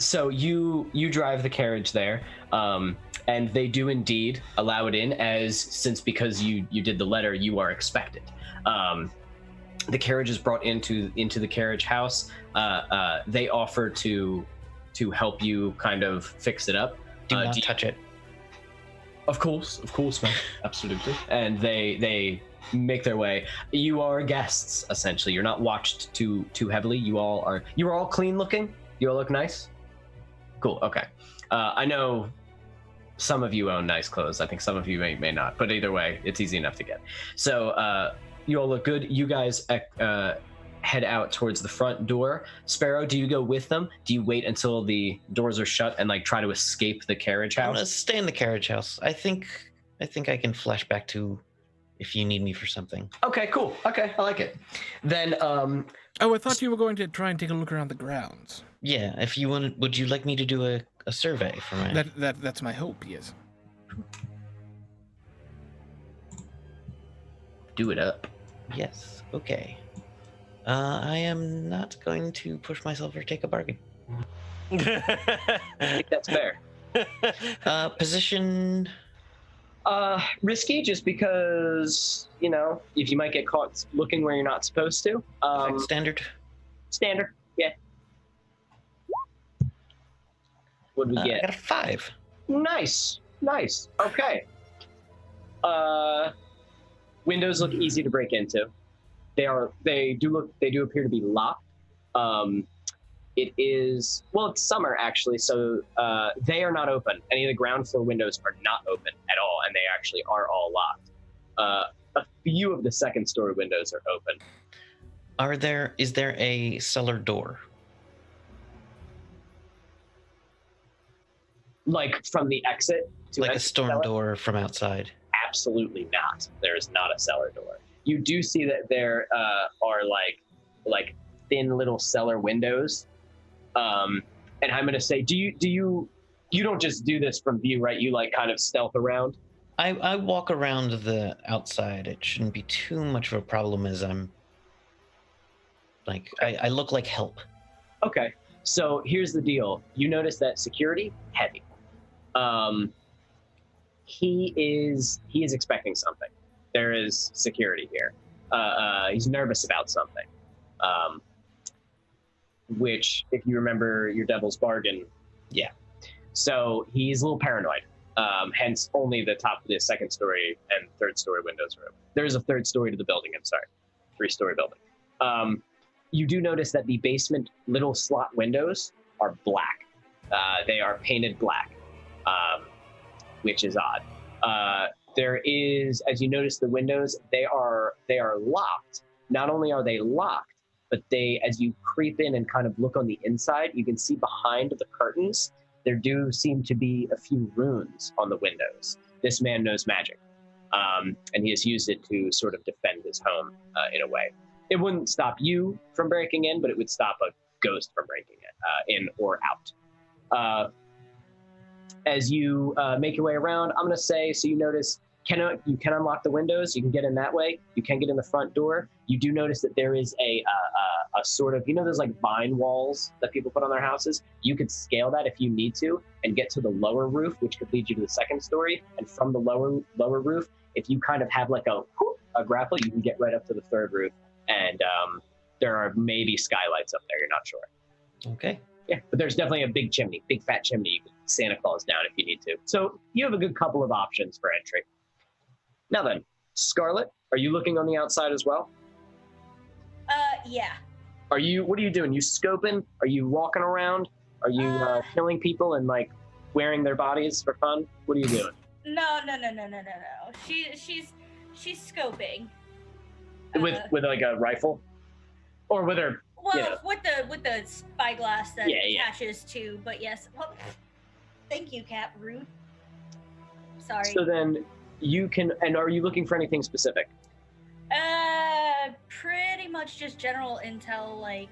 So you drive the carriage there, and they do indeed allow it in, because you did the letter, you are expected. The carriage is brought into the carriage house. They offer to help you kind of fix it up. Do not touch it. Of course, man. Absolutely. And they make their way. You are guests, essentially. You're not watched too heavily. You're all clean looking. You all look nice. Cool. Okay. I know some of you own nice clothes. I think some of you may not, but either way, it's easy enough to get. So you all look good. You guys head out towards the front door. Sparrow, do you go with them? Do you wait until the doors are shut and like try to escape the carriage I'm gonna house? stay in the carriage house. I think I can flash back to if you need me for something. Okay, cool. Okay, I like it. Then Oh, I thought you were going to try and take a look around the grounds. Yeah, if you want, would you like me to do a survey for my? That's my hope. Yes. do it up. Yes. Okay. I am not going to push myself or take a bargain. I think that's fair. Position. Risky, just because, you know, if you might get caught looking where you're not supposed to. Standard. Standard, yeah. What do we I get? got a 5. Nice. Okay. Windows look easy to break into. They do appear to be locked. It is, well, it's summer actually, so they are not open. Any of the ground floor windows are not open at all, and they actually are all locked. A few of the second story windows are open. Is there a cellar door? Like from the exit to Like a exit storm cellar? door from outside? Absolutely not. There is not a cellar door. You do see that there are like thin little cellar windows. And I'm gonna say, do you don't just do this from view, right? You like kind of stealth around. I walk around the outside. It shouldn't be too much of a problem as I'm like, I look like help. Okay, so here's the deal. You notice that security, heavy. He is expecting something. There is security here. He's nervous about something. Which, if you remember your devil's bargain, yeah. So he's a little paranoid. Hence, only the top of the second story and third story windows are open. There is a third story to the building, I'm sorry. 3-story building. You do notice that the basement little slot windows are black. They are painted black, which is odd. There is, as you notice the windows, they are locked. Not only are they locked, but they, as you creep in and kind of look on the inside, you can see behind the curtains, there do seem to be a few runes on the windows. This man knows magic, and he has used it to sort of defend his home in a way. It wouldn't stop you from breaking in, but it would stop a ghost from breaking it in or out. As you make your way around, I'm going to say, so you notice you can unlock the windows. You can get in that way. You can get in the front door. You do notice that there is a sort of, those like vine walls that people put on their houses. You could scale that if you need to and get to the lower roof, which could lead you to the second story. And from the lower roof, if you kind of have like a grapple, you can get right up to the third roof. And there are maybe skylights up there. You're not sure. Okay. Yeah, but there's definitely a big chimney, big fat chimney. You can Santa Claus down if you need to. So you have a good couple of options for entry. Now then, Scarlet, are you looking on the outside as well? Yeah. What are you doing? You scoping? Are you walking around? Are you killing people and like wearing their bodies for fun? What are you doing? No. She's scoping. With like a rifle? Or with her Well, with the spyglass that attaches to, but yes. Well, thank you, Cat. Rude. Sorry. So then you can, and are you looking for anything specific? Pretty much just general intel, like,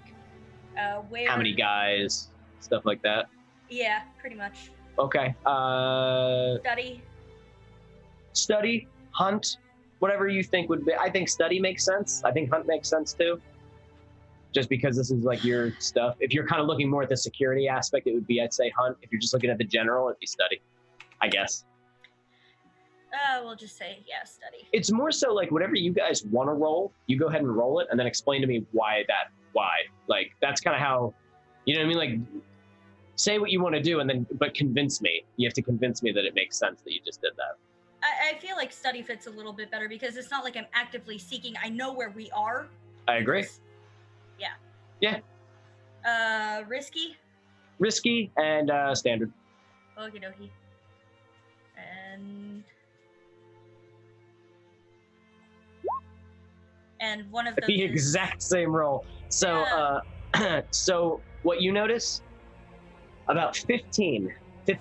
where. How many guys, stuff like that. Yeah, pretty much. Okay. Study, hunt, whatever you think would be. I think study makes sense. I think hunt makes sense too. Just because this is like your stuff. If you're kind of looking more at the security aspect, it would be, I'd say, hunt. If you're just looking at the general, it'd be study, I guess. We'll just say, yeah, study. It's more so like whatever you guys want to roll, you go ahead and roll it and then explain to me why. Like, that's kind of how, you know what I mean? Like, say what you want to do but convince me. You have to convince me that it makes sense that you just did that. I feel like study fits a little bit better because it's not like I'm actively seeking. I know where we are. I agree. Yeah. Risky and standard. Okie dokie. And one of those the exact same roll. So so what you notice, about 15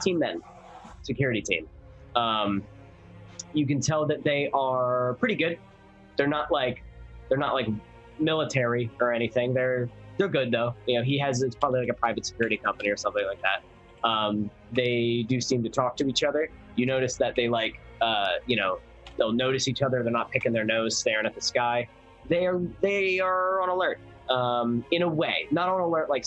men, security team. You can tell that they are pretty good. They're not like military or anything. They're good though. It's probably like a private security company or something like that. They do seem to talk to each other. You notice that they they'll notice each other. They're not picking their nose, staring at the sky. They are on alert, in a way. Not on alert like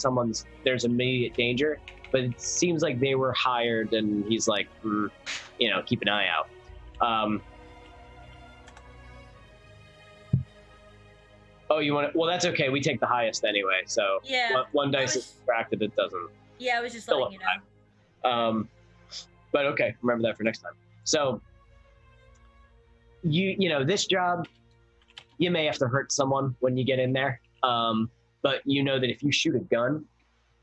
there's immediate danger, but it seems like they were hired and he's like, keep an eye out. Oh, you want to? Well, that's okay. We take the highest anyway. So yeah, one dice is subtracted. It doesn't. Yeah, I was just letting you know. But okay, remember that for next time. So this job, you may have to hurt someone when you get in there. But you know that if you shoot a gun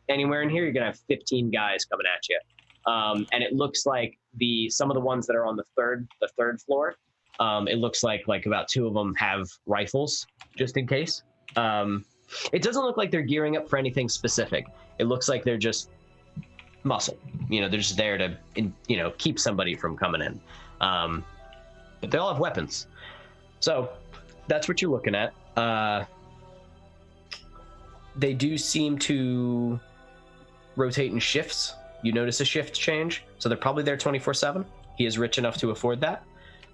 anywhere in here, you're gonna have 15 guys coming at you. And it looks like some of the ones that are on the third floor, it looks like about 2 of them have rifles just in case. It doesn't look like they're gearing up for anything specific. It looks like they're just muscle. They're just there to keep somebody from coming in. But they all have weapons. So that's what you're looking at. They do seem to rotate in shifts. You notice a shift change, so they're probably there 24/7. He is rich enough to afford that.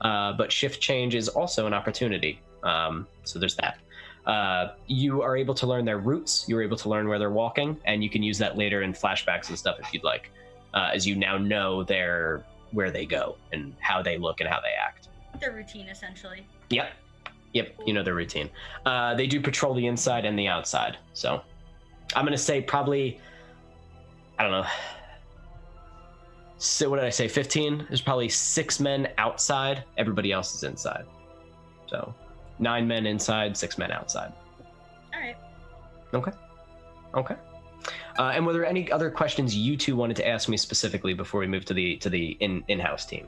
But shift change is also an opportunity. So there's that. You are able to learn their routes. You're able to learn where they're walking, and you can use that later in flashbacks and stuff if you'd like, as you now know where they go and how they look and how they act. Their routine, essentially. Yep. You know their routine. They do patrol the inside and the outside. So I'm going to say probably, I don't know. So what did I say? 15? There's probably 6 men outside. Everybody else is inside. So 9 men inside, 6 men outside. All right. Okay. And were there any other questions you two wanted to ask me specifically before we move to the in-house team?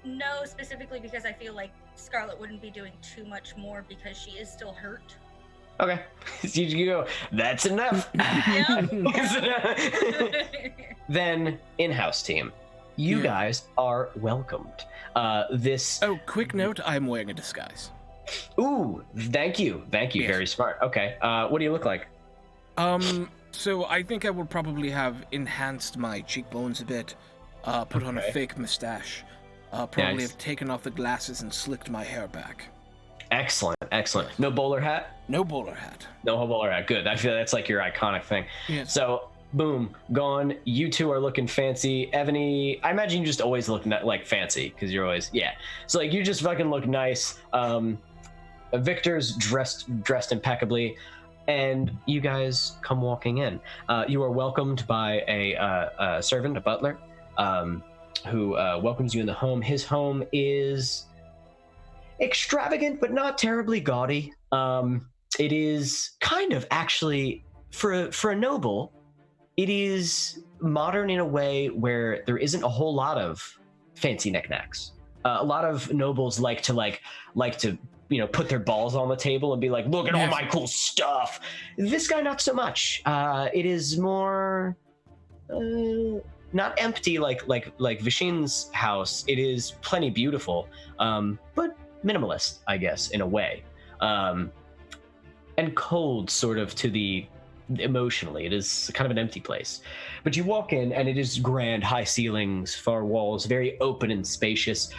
No, specifically because I feel like Scarlet wouldn't be doing too much more because she is still hurt. Okay. So you go, that's enough. Then in-house team, you guys are welcomed. Oh, quick note, I'm wearing a disguise. Ooh, thank you. Yes. Very smart. Okay. What do you look like? So I think I will probably have enhanced my cheekbones a bit, put on a fake mustache, probably Nice. have taken off the glasses and slicked my hair back. Excellent, excellent. No bowler hat? No bowler hat. No bowler hat. Good. I feel that's like your iconic thing. Yes. So, boom, gone. You two are looking fancy. Ebony, I imagine you just always look like fancy because you're always So like you just fucking look nice. Victor's dressed impeccably, and you guys come walking in. You are welcomed by a servant, a butler, who welcomes you in the home. His home is extravagant, but not terribly gaudy. It is kind of actually for a noble. It is modern in a way where there isn't a whole lot of fancy knickknacks. A lot of nobles like to put their balls on the table and be like, look at all my cool stuff. This guy, not so much. It is more not empty like Vishin's house. It is plenty beautiful, but minimalist, I guess, in a way, and cold sort of to the emotionally. It is kind of an empty place, but you walk in and it is grand, high ceilings, far walls, very open and spacious.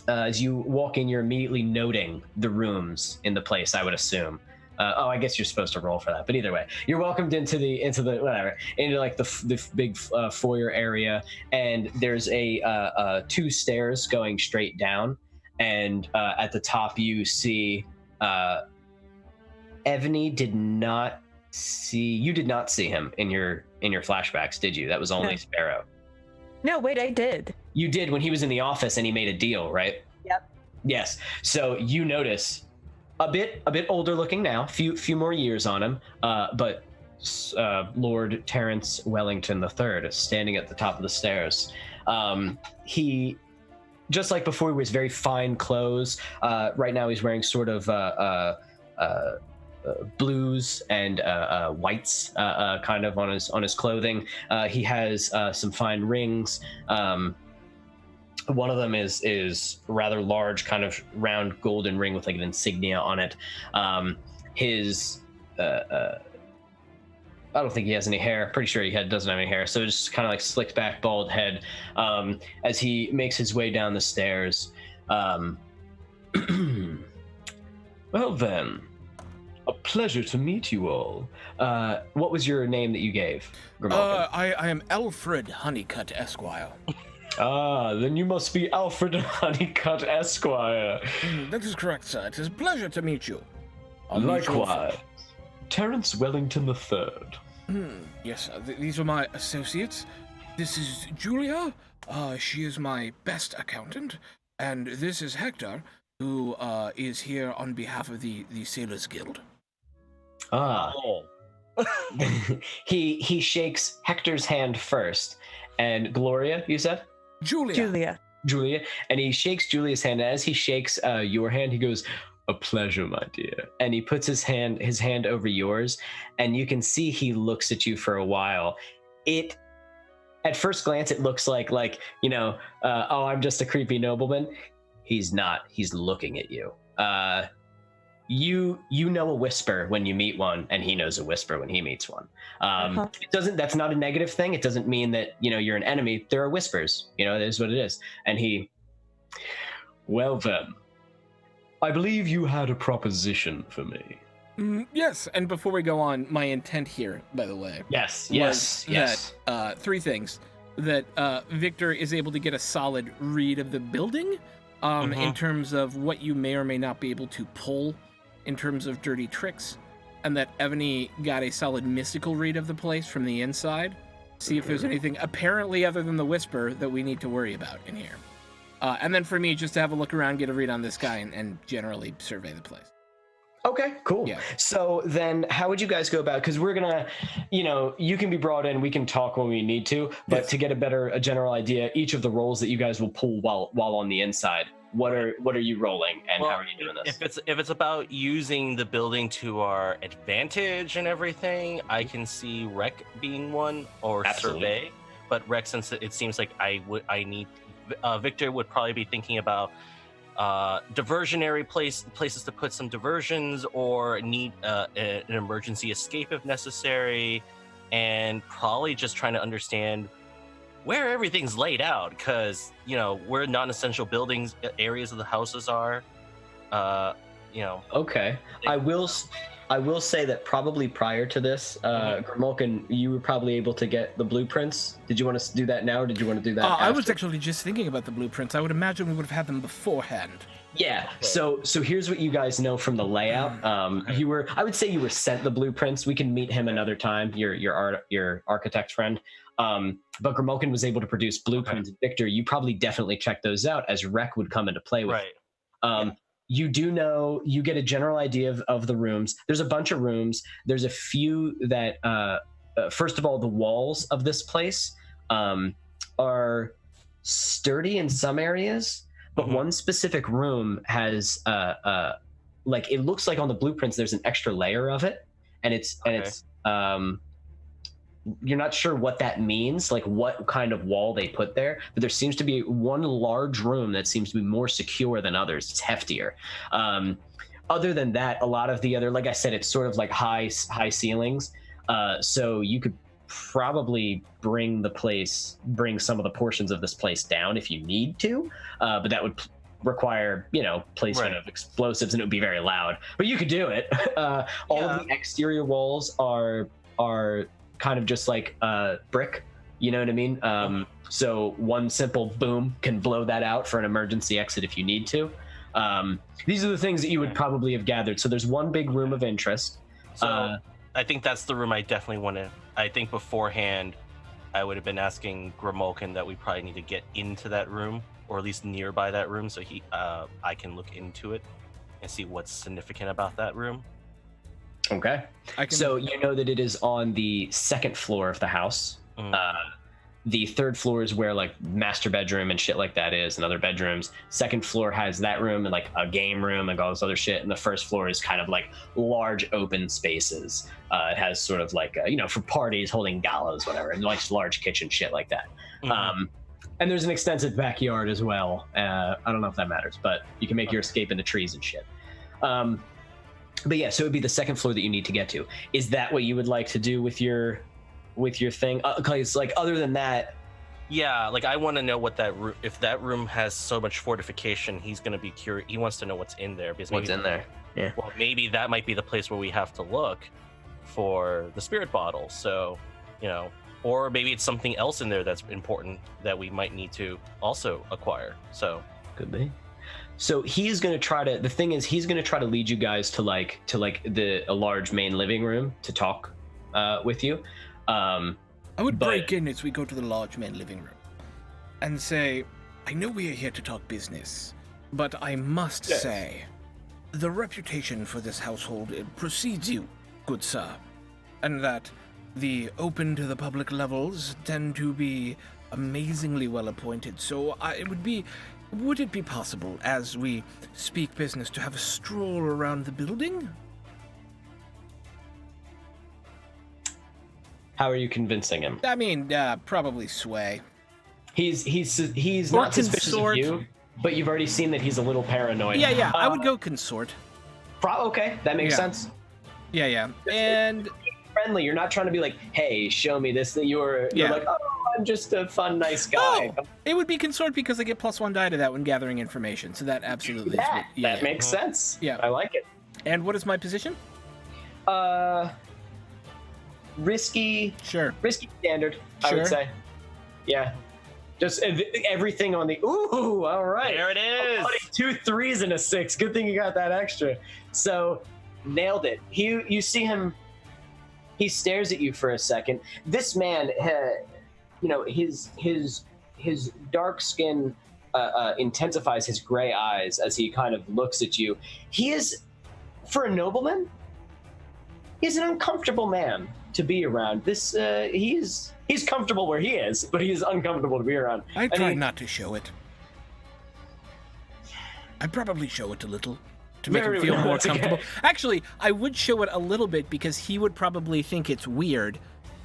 As you walk in, you're immediately noting the rooms in the place, I would assume. I guess you're supposed to roll for that, but either way, you're welcomed into like the big foyer area, and there's a 2 stairs going straight down, and at the top you see Evany did not see him in your flashbacks, did you? That was only Sparrow. No, wait, I did. You did when he was in the office and he made a deal, right? Yep. Yes. So you notice a bit older looking now, few more years on him, but Lord Terrence Wellington III is standing at the top of the stairs. He, just like before, he wears very fine clothes. Right now he's wearing sort of blues and whites kind of on his clothing. He has some fine rings. One of them is rather large, kind of round golden ring with like an insignia on it. His I don't think he has any hair. Pretty sure he doesn't have any hair. So it's just kind of like slicked back, bald head. As he makes his way down the stairs. Well then, a pleasure to meet you all. What was your name that you gave, Grimalkin? I am Alfred Honeycutt Esquire. Then you must be Alfred Honeycutt Esquire. That is correct, sir. It is a pleasure to meet you. Likewise. Terrence Wellington III. Yes, these are my associates. This is Julia. She is my best accountant. And this is Hector, who is here on behalf of the Sailors Guild. He shakes Hector's hand first. And Gloria, you said? Julia. And he shakes Julia's hand. And as he shakes your hand, he goes, "A pleasure, my dear." And he puts his hand over yours, and you can see he looks at you for a while. At first glance, it looks like I'm just a creepy nobleman. He's not. He's looking at you. You know a whisper when you meet one, and he knows a whisper when he meets one. That's not a negative thing. It doesn't mean that you're an enemy. There are whispers. It is what it is. And well then, I believe you had a proposition for me. Yes, and before we go on, my intent here, by the way. Yes. That 3 things. That Victor is able to get a solid read of the building, in terms of what you may or may not be able to pull in terms of dirty tricks, and that Evany got a solid mystical read of the place from the inside. See if there's anything apparently other than the whisper that we need to worry about in here. And then for me, just to have a look around, get a read on this guy, and generally survey the place. Okay, cool. Yeah. So then how would you guys go about, because we're gonna, you can be brought in, we can talk when we need to, but to get a general idea, each of the roles that you guys will pull while on the inside, what are you rolling, and how are you doing this? If it's about using the building to our advantage and everything, I can see Rec being one, or Absolutely. Survey. But Rec, since it seems like Victor would probably be thinking about diversionary places to put some diversions, or need an emergency escape if necessary, and probably just trying to understand where everything's laid out, because where non-essential buildings areas of the houses are, Okay. I will say that probably prior to this, Grimulkin, you were probably able to get the blueprints. Did you want to do that now, or did you want to do that after? I was actually just thinking about the blueprints. I would imagine we would have had them beforehand. Yeah. So here's what you guys know from the layout. I would say you were sent the blueprints. We can meet him another time. Your architect friend. But Grimulkin was able to produce blueprints. Okay. Victor, you probably definitely checked those out as Rec would come into play with. Right. You do know, you get a general idea of the rooms. There's a bunch of rooms. There's a few that, first of all, the walls of this place are sturdy in some areas, but one specific room has, like, it looks like on the blueprints there's an extra layer of it, and it's you're not sure what that means, like what kind of wall they put there, but there seems to be one large room that seems to be more secure than others. It's heftier. Other than that, a lot of the other, like I said, it's sort of like high ceilings. So you could probably bring some of the portions of this place down if you need to, but that would require, placement of explosives, and it would be very loud, but you could do it. All of the exterior walls are kind of just like brick, you know what I mean? So one simple boom can blow that out for an emergency exit if you need to. These are the things that you would probably have gathered. So there's one big room of interest. So I think that's the room I definitely want to. I think beforehand, I would have been asking Grimulkin that we probably need to get into that room, or at least nearby that room, so I can look into it and see what's significant about that room. Okay. So you know that it is on the second floor of the house. The third floor is where like master bedroom and shit like that is, and other bedrooms. Second floor has that room and like a game room and all this other shit. And the first floor is kind of like large open spaces. It has sort of like, for parties, holding galas, whatever, and like large kitchen shit like that. And there's an extensive backyard as well. I don't know if that matters, but you can make your escape into trees and shit. But yeah, so it would be the second floor that you need to get to. Is that what you would like to do with your thing? Because like other than that, yeah, like I want to know what that room. If that room has so much fortification, he's going to be curious. He wants to know what's in there, because what's in there? Yeah. Well, maybe that might be the place where we have to look for the spirit bottle. So, or maybe it's something else in there that's important that we might need to also acquire. So could be. So he's going to try to. The thing is, he's going to try to lead you guys to a large main living room to talk with you. I would break in as we go to the large main living room and say, I know we are here to talk business, but I must say, the reputation for this household precedes you, good sir, and that the open to the public levels tend to be amazingly well appointed. So would it be possible, as we speak business, to have a stroll around the building? How are you convincing him? I mean, probably sway. He's not suspicious of you, but you've already seen that he's a little paranoid. Yeah, I would go consort. Okay, that makes sense. Yeah, and friendly. You're not trying to be like, hey, show me this. That you're like, oh, I'm just a fun, nice guy. Oh, it would be consort because I get +1 die to that when gathering information. So that absolutely that makes sense. Yeah, I like it. And what is my position? Risky. Sure. Risky standard, I would say. Yeah. Just everything on the. Ooh, all right. There it is. 2 3s and a 6. Good thing you got that extra. So, nailed it. You see him. He stares at you for a second. This man, his dark skin intensifies his gray eyes as he kind of looks at you. He is, for a nobleman, he's an uncomfortable man to be around. He's comfortable where he is, but he is uncomfortable to be around. I try not to show it. I probably show it a little to make him feel more comfortable. Okay. Actually, I would show it a little bit because he would probably think it's weird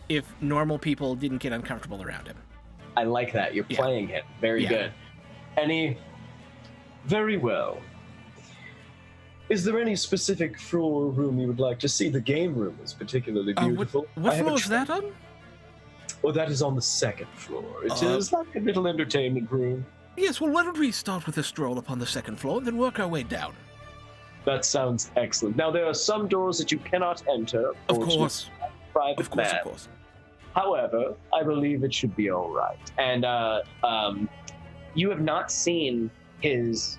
if normal people didn't get uncomfortable around him. I like that. You're playing it. Very good. Very well. Is there any specific floor or room you would like to see? The game room is particularly beautiful. What floor is that on? Oh, that is on the second floor. It is like a little entertainment room. Yes, well, why don't we start with a stroll upon the second floor and then work our way down? That sounds excellent. Now, there are some doors that you cannot enter. Of course. Private Of course, man. of course. However, I believe it should be all right. And you have not seen his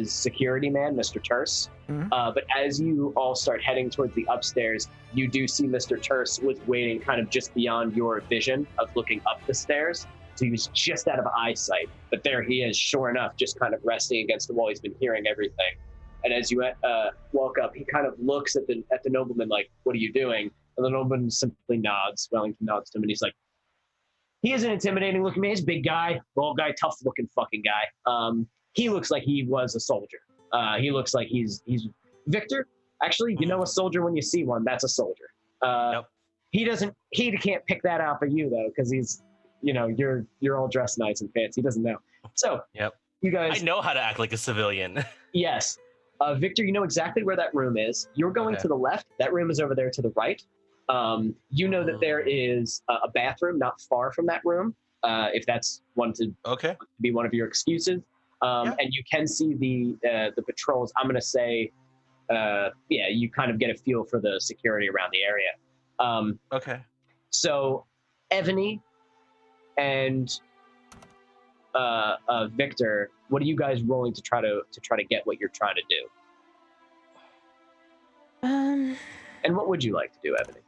security man, Mr. Terse. Mhm. But as you all start heading towards the upstairs, you do see Mr. Terse was waiting kind of just beyond your vision of looking up the stairs. So he was just out of eyesight. But there he is, sure enough, just kind of resting against the wall. He's been hearing everything. And as you walk up, he kind of looks at the nobleman like, "What are you doing?" And the nobleman simply nods. Wellington nods to him, and he's like, "He is an intimidating looking man. He's a big guy, bald guy, tough looking fucking guy. He looks like he was a soldier. He looks like he's Victor. Actually, you know a soldier when you see one. That's a soldier. Yep. He can't pick that out for you though, because he's, you're all dressed nice and fancy. He doesn't know. So Yep. you guys, I know how to act like a civilian. yes. Victor, you know exactly where that room is. You're going Okay. to the left. That room is over there to the right. You know that there is a bathroom not far from that room, if that's one to Okay. be one of your excuses. Yeah. And you can see the patrols. I'm going to say, you kind of get a feel for the security around the area. Okay. So, Evany and Victor, what are you guys rolling to try to get what you're trying to do? And what would you like to do, Evany?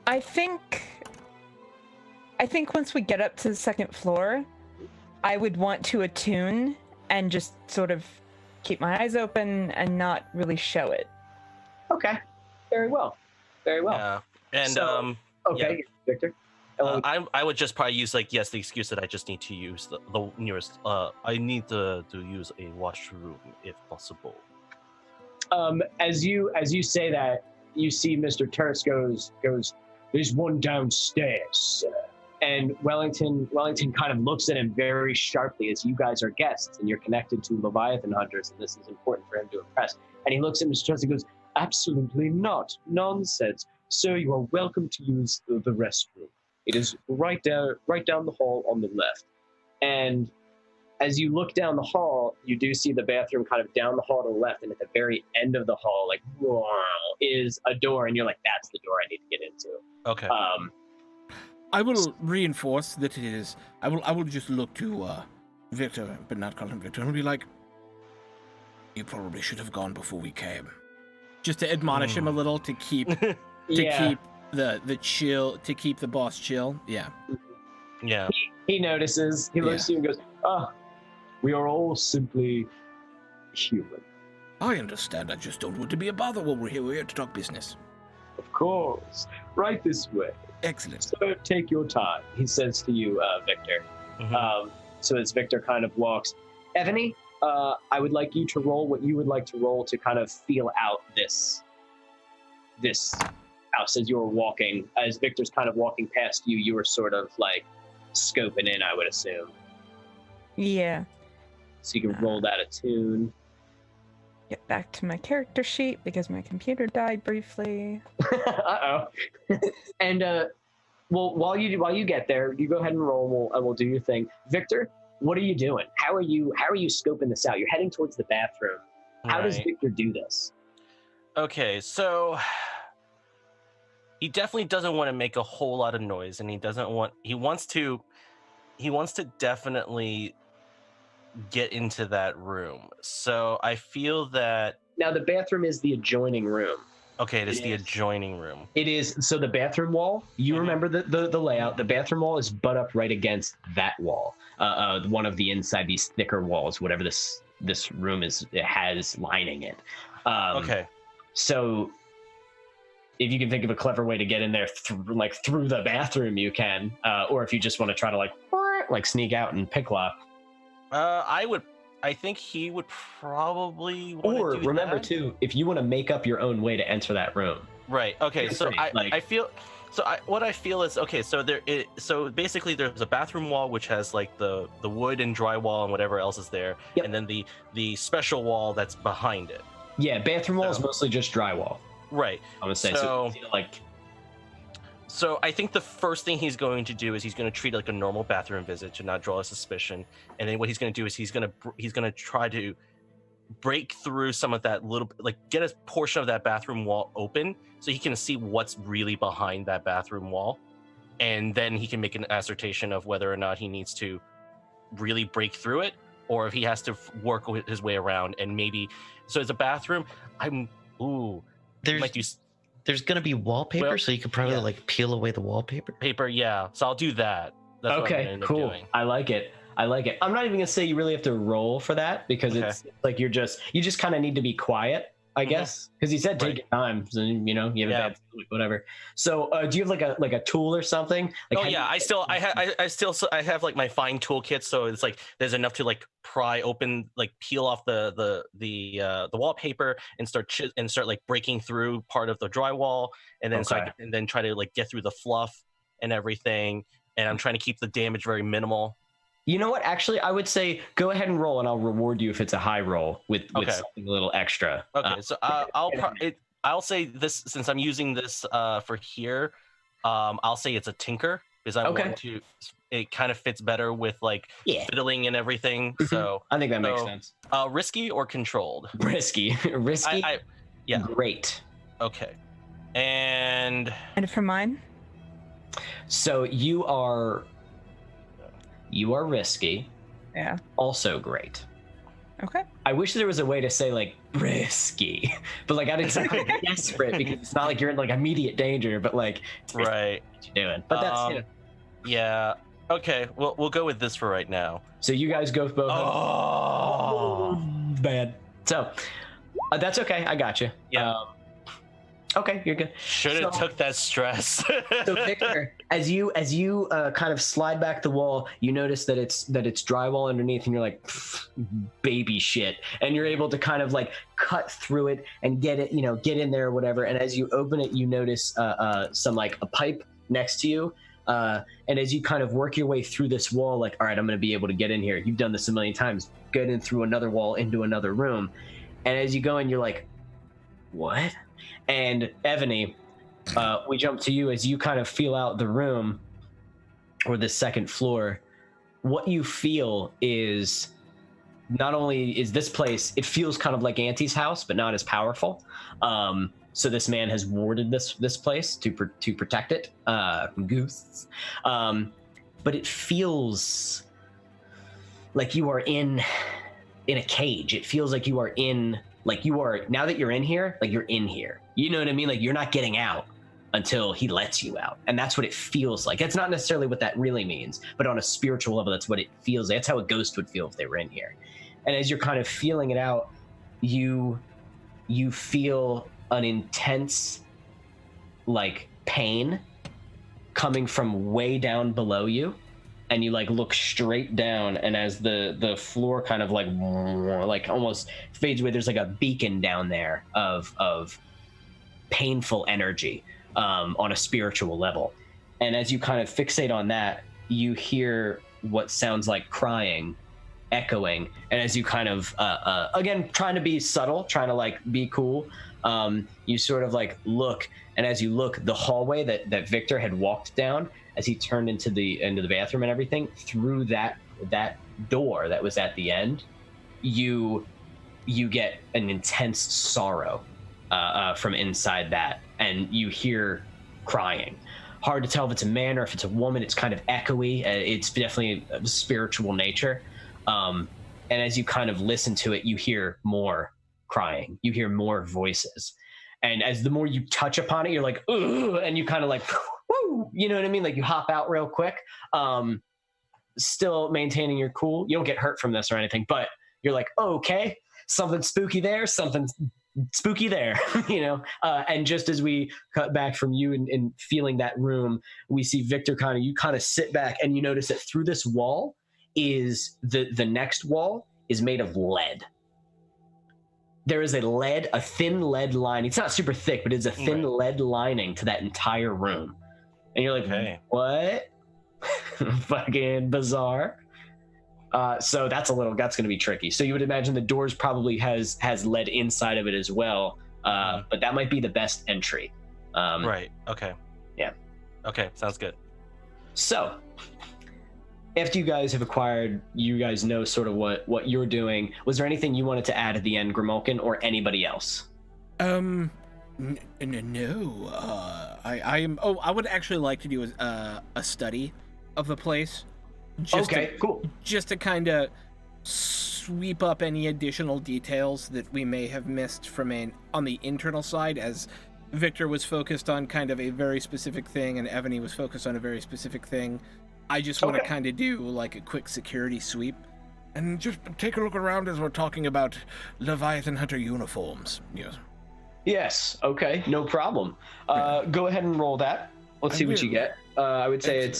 I think once we get up to the second floor, I would want to attune and just sort of keep my eyes open and not really show it. Okay. Very well. Very well. Yeah. And So- Okay, Victor. I would just probably use the excuse that I just need to use the nearest. I need to use a washroom if possible. As you say that, you see Mr. Terse goes, "There's one downstairs, sir." And Wellington kind of looks at him very sharply, as you guys are guests and you're connected to Leviathan hunters, and this is important for him to impress. And he looks at Mr. Terse and goes, "Absolutely not. Nonsense. Sir, you are welcome to use the restroom. It is right down the hall on the left." And as you look down the hall, you do see the bathroom kind of down the hall to the left, and at the very end of the hall, is a door, and you're like, "That's the door I need to get into." Okay. I will reinforce that it is. I will just look to Victor, but not call him Victor. I'll be like, "You probably should have gone before we came," just to admonish him a little to keep keep the chill, to keep the boss chill. Yeah. Yeah. He notices. He looks at you and goes, "We are all simply human." I understand. I just don't want to be a bother while we're here. We're here to talk business. "Of course. Right this way. Excellent. So take your time," he says to you, Victor. Mhm. So as Victor kind of walks, Evany, I would like you to roll what you would like to roll to kind of feel out this house as you're walking. As Victor's kind of walking past you, you were sort of like scoping in, I would assume. Yeah. So you can roll that attune. Get back to my character sheet because my computer died briefly. Uh-oh. And well, while you get there, you go ahead and roll, and we'll do your thing. Victor, what are you doing? How are you scoping this out? You're heading towards the bathroom. How does Right. Victor do this? Okay, so he definitely doesn't want to make a whole lot of noise, and he wants to definitely get into that room. So I feel that Now, the bathroom is the adjoining room. okay, it is It the is. adjoining room. It is, so the bathroom wall, you Mhm. remember the layout, the bathroom wall is butt up right against that wall. One of the inside these thicker walls, whatever this room has lining it. Okay. So if you can think of a clever way to get in there through the bathroom, you can. Or if you just want to try to sneak out and pick lock. I think he would probably want Or to do remember that. too, if you want to make up your own way to enter that room. Right. Okay. So Right, I feel. So what I feel is okay. So basically, there's a bathroom wall which has like the wood and drywall and whatever else is there, Yep. and then the special wall that's behind it. Yeah, bathroom wall is So- mostly just drywall. Right. I'm gonna say So- like So I think the first thing he's going to do is he's going to treat it like a normal bathroom visit to not draw a suspicion, and then what he's going to do is he's going to try to break through some of that little, like get a portion of that bathroom wall open so he can see what's really behind that bathroom wall, and then he can make an assertion of whether or not he needs to really break through it, or if he has to work his way around. And maybe, so it's a bathroom. There's gonna be wallpaper, so you could probably like peel away the wallpaper. Yeah. So I'll do that. That's what I'm gonna end up cool. doing. I like it. I'm not even gonna say you really have to roll for that, because it's like you just kind of need to be quiet, I guess, because he said take your time, so you have a bad whatever. So do you have like a tool or something? Like, I have like my fine toolkit, so it's like there's enough to like pry open, like peel off the wallpaper and start like breaking through part of the drywall, and then and then try to like get through the fluff and everything. And I'm trying to keep the damage very minimal. You know what? Actually, I would say go ahead and roll, and I'll reward you if it's a high roll with something a little extra. Okay, so I'll say this, since I'm using this for here. I'll say it's a tinker, because I want to. It kind of fits better with like fiddling and everything. So I think that makes sense. Risky or controlled? Risky. Yeah. Great. Okay. And for mine. So you are risky. Yeah. Also great. Okay. I wish there was a way to say like risky, but like I didn't say like desperate, because it's not like you're in like immediate danger, but like right. What you're doing. But that's yeah. Okay. Well, we'll go with this for right now. So you guys go both. Oh, bad. So that's okay. I got you. Yeah. Okay, you're good. Should have took that stress. So Victor, as you kind of slide back the wall, you notice that it's drywall underneath, and you're like, baby shit, and you're able to kind of like cut through it and get it, get in there or whatever. And as you open it, you notice some like a pipe next to you. And as you kind of work your way through this wall, like, all right, I'm going to be able to get in here. You've done this a million times. Get in through another wall into another room. And as you go in, you're like, what? And Ebony, we jump to you as you kind of feel out the room, or the second floor. What you feel is, not only is this place, it feels kind of like Auntie's house, but not as powerful. So this man has warded this place to protect it from ghosts. But it feels like you are in a cage. It feels like you are in. Like you are, now that you're in here, like you're in here. You know what I mean? Like you're not getting out until he lets you out. And that's what it feels like. That's not necessarily what that really means, but on a spiritual level, that's what it feels like. That's how a ghost would feel if they were in here. And as you're kind of feeling it out, you feel an intense like pain coming from way down below you. And you like look straight down, and as the floor kind of like almost fades away, there's like a beacon down there of painful energy on a spiritual level. And as you kind of fixate on that, you hear what sounds like crying echoing. And as you kind of again, trying to be subtle, trying to like be cool, you sort of like look, and as you look, the hallway that Victor had walked down, as he turned into the bathroom and everything, through that door that was at the end, you get an intense sorrow from inside that, and you hear crying. Hard to tell if it's a man or if it's a woman. It's kind of echoey. It's definitely a spiritual nature. And as you kind of listen to it, you hear more crying. You hear more voices. And as the more you touch upon it, you're like, ooh, and you kind of like, woo, you know what I mean? Like you hop out real quick, still maintaining your cool. You don't get hurt from this or anything, but you're like, oh, okay, something spooky there, something spooky there, and just as we cut back from you and feeling that room, we see Victor you kind of sit back, and you notice that through this wall is the next wall is made of lead. There is a thin lead lining. It's not super thick, but it's a thin lead lining to that entire room. And you're like, okay, what? Fucking bizarre. So that's going to be tricky. So you would imagine the doors probably has lead inside of it as well. But that might be the best entry. Right. Okay. Yeah. Okay. Sounds good. So after you guys have acquired, you guys know sort of what you're doing. Was there anything you wanted to add at the end, Grimalkin, or anybody else? No. I am. Oh, I would actually like to do a study of the place. Cool. Just to kind of sweep up any additional details that we may have missed on the internal side, as Victor was focused on kind of a very specific thing, and Ebony was focused on a very specific thing. I just want to kind of do like a quick security sweep and just take a look around as we're talking about Leviathan Hunter uniforms. Yes. Yes. Okay. No problem. Go ahead and roll that. Let's see what you get. I would say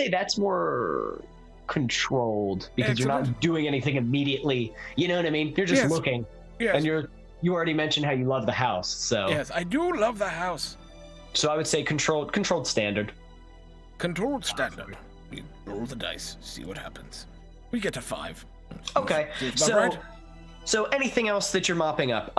that's more controlled because you're not doing anything immediately. You know what I mean? You're just looking. Yes. And you already mentioned how you love the house. So yes, I do love the house. So I would say controlled standard. Controlled standard. We roll the dice, see what happens. We get a 5. Okay. So anything else that you're mopping up?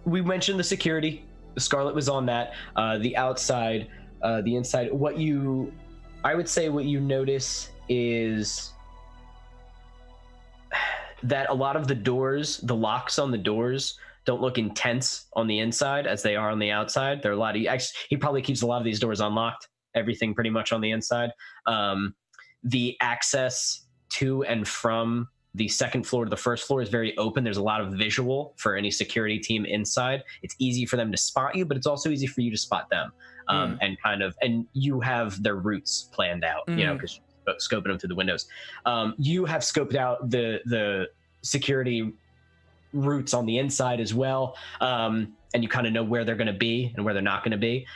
We mentioned the security. The Scarlet was on that. The outside, the inside. I would say what you notice is that a lot of the doors, the locks on the doors, don't look intense on the inside as they are on the outside. They're a lot. He probably keeps a lot of these doors unlocked. Everything pretty much on the inside. The access to and from the second floor to the first floor is very open. There's a lot of visual for any security team inside. It's easy for them to spot you, but it's also easy for you to spot them. And you have their routes planned out, because scoping them through the windows. You have scoped out the security routes on the inside as well. And you kind of know where they're going to be and where they're not going to be.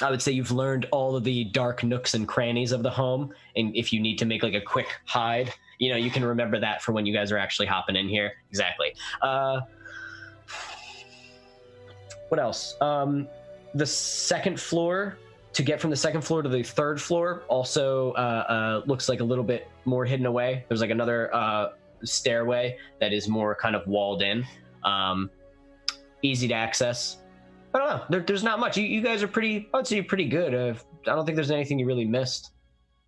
I would say you've learned all of the dark nooks and crannies of the home. And if you need to make like a quick hide, you can remember that for when you guys are actually hopping in here. Exactly. What else? The second floor, to get from the second floor to the third floor also looks like a little bit more hidden away. There's like another stairway that is more kind of walled in, easy to access. I don't know. There's not much. You guys are I would say you're pretty good. I don't think there's anything you really missed.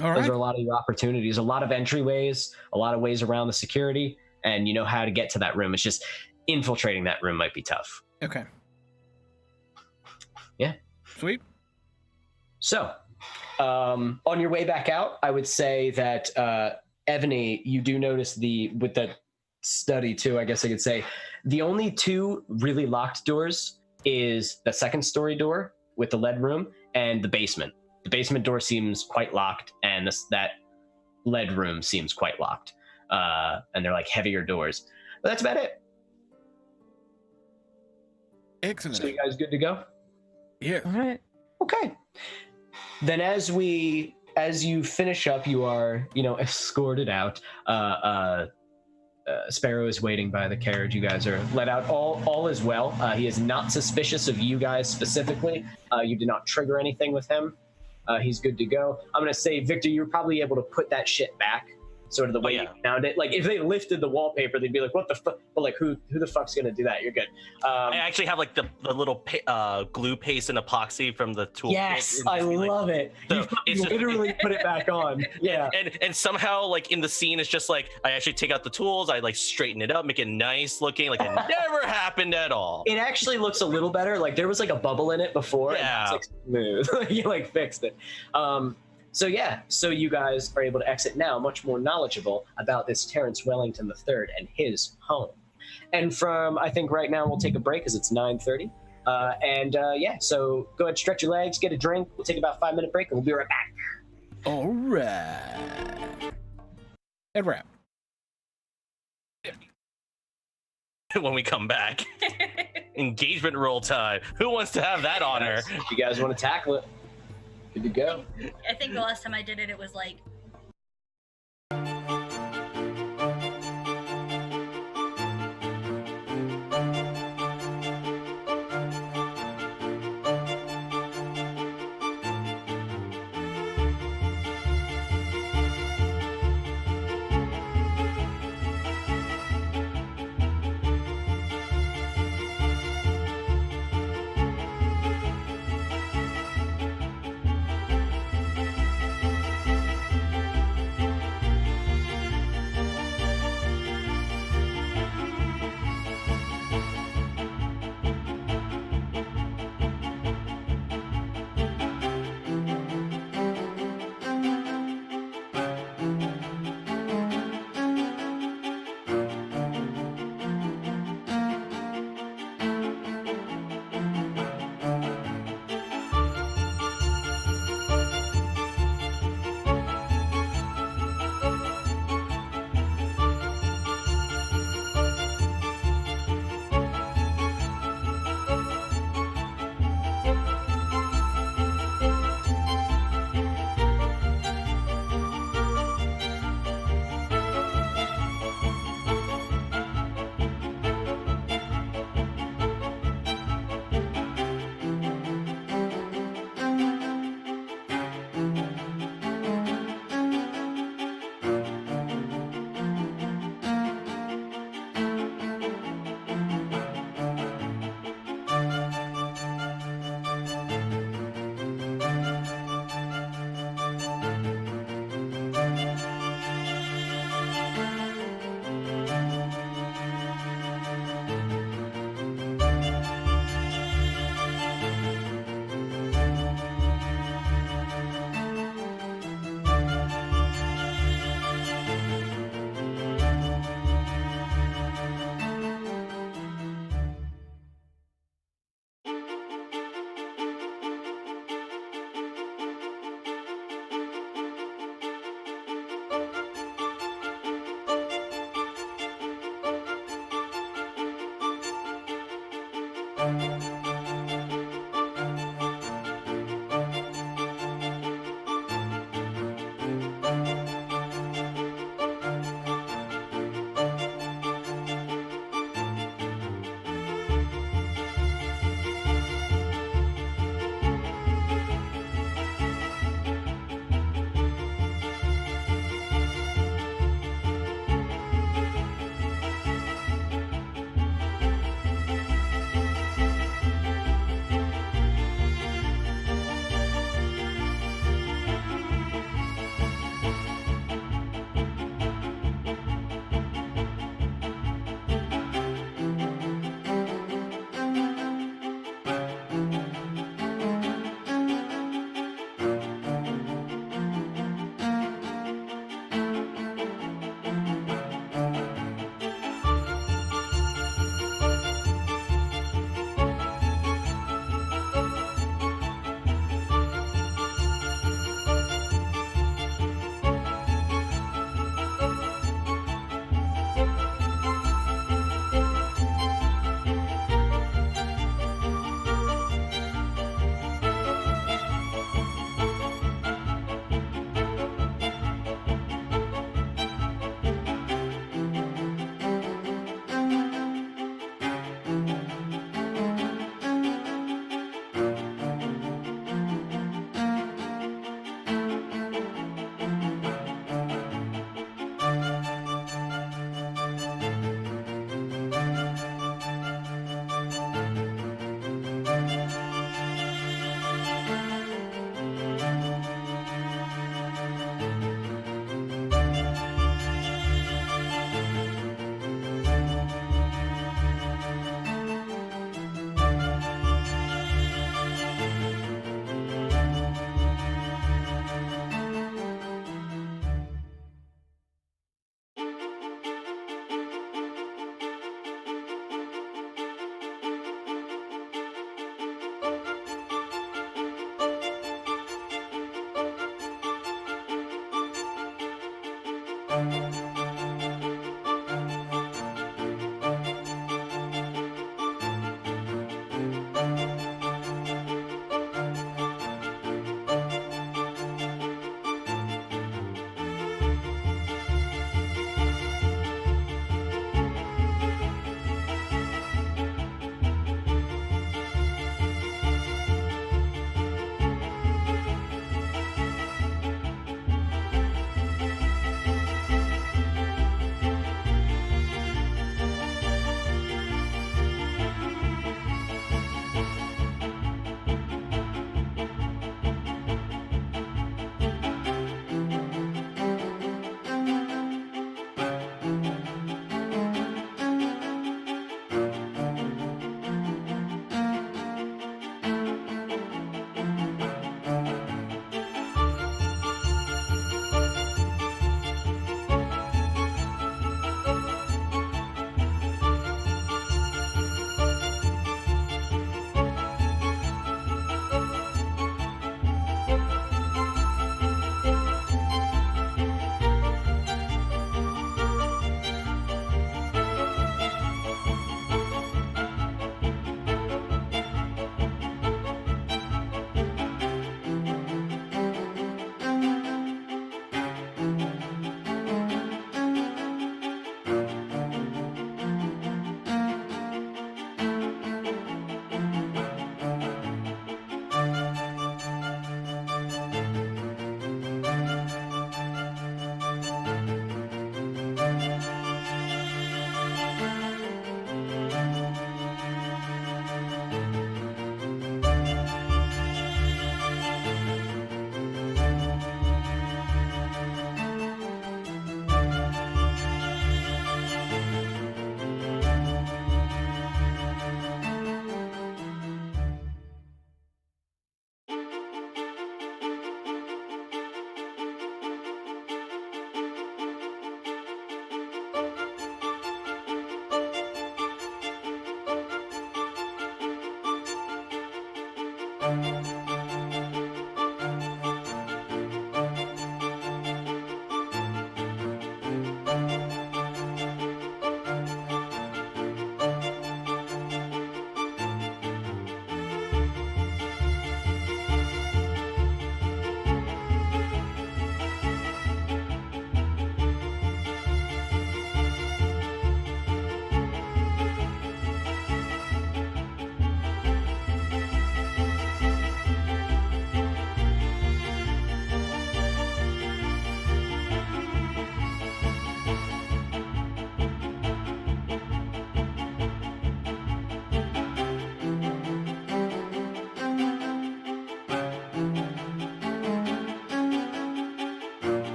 All right. Those are a lot of your opportunities, a lot of entryways, a lot of ways around the security, and you know how to get to that room. It's just infiltrating that room might be tough. Okay. Yeah. Sweet. So, on your way back out, I would say that Ebony, you do notice with that study too, I guess I could say, the only two really locked doors is the second story door with the lead room and the basement. The basement door seems quite locked, and that lead room seems quite locked. And they're like heavier doors. But that's about it. Excellent. So you guys good to go? Yeah. All right. Okay. Then as you finish up, you are, escorted out. Sparrow is waiting by the carriage. You guys are let out. All is well. He is not suspicious of you guys specifically. You did not trigger anything with him. He's good to go. I'm going to say, Victor, you're probably able to put that shit back sort of the way you found it. Like, if they lifted the wallpaper, they'd be like, what the fuck? But, like, who the fuck's going to do that? You're good. I actually have, like, the little glue paste and epoxy from the tool. Yes, I love it. So you literally put it back on. Yeah. And somehow, like, in the scene, it's just, like, I actually take out the tools, I, like, straighten it up, make it nice looking, like, it never happened at all. It actually looks a little better. Like, there was, like, a bubble in it before. Yeah. And it's, like, smooth. You, like, fixed it. So you guys are able to exit now, much more knowledgeable about this Terrence Wellington III and his home. And I think right now we'll take a break because it's 9:30. So go ahead, stretch your legs, get a drink. We'll take about a 5-minute break and we'll be right back. All right. And wrap. When we come back, engagement roll time. Who wants to have that honor? If you guys want to tackle it, good to go. I think the last time I did it, it was like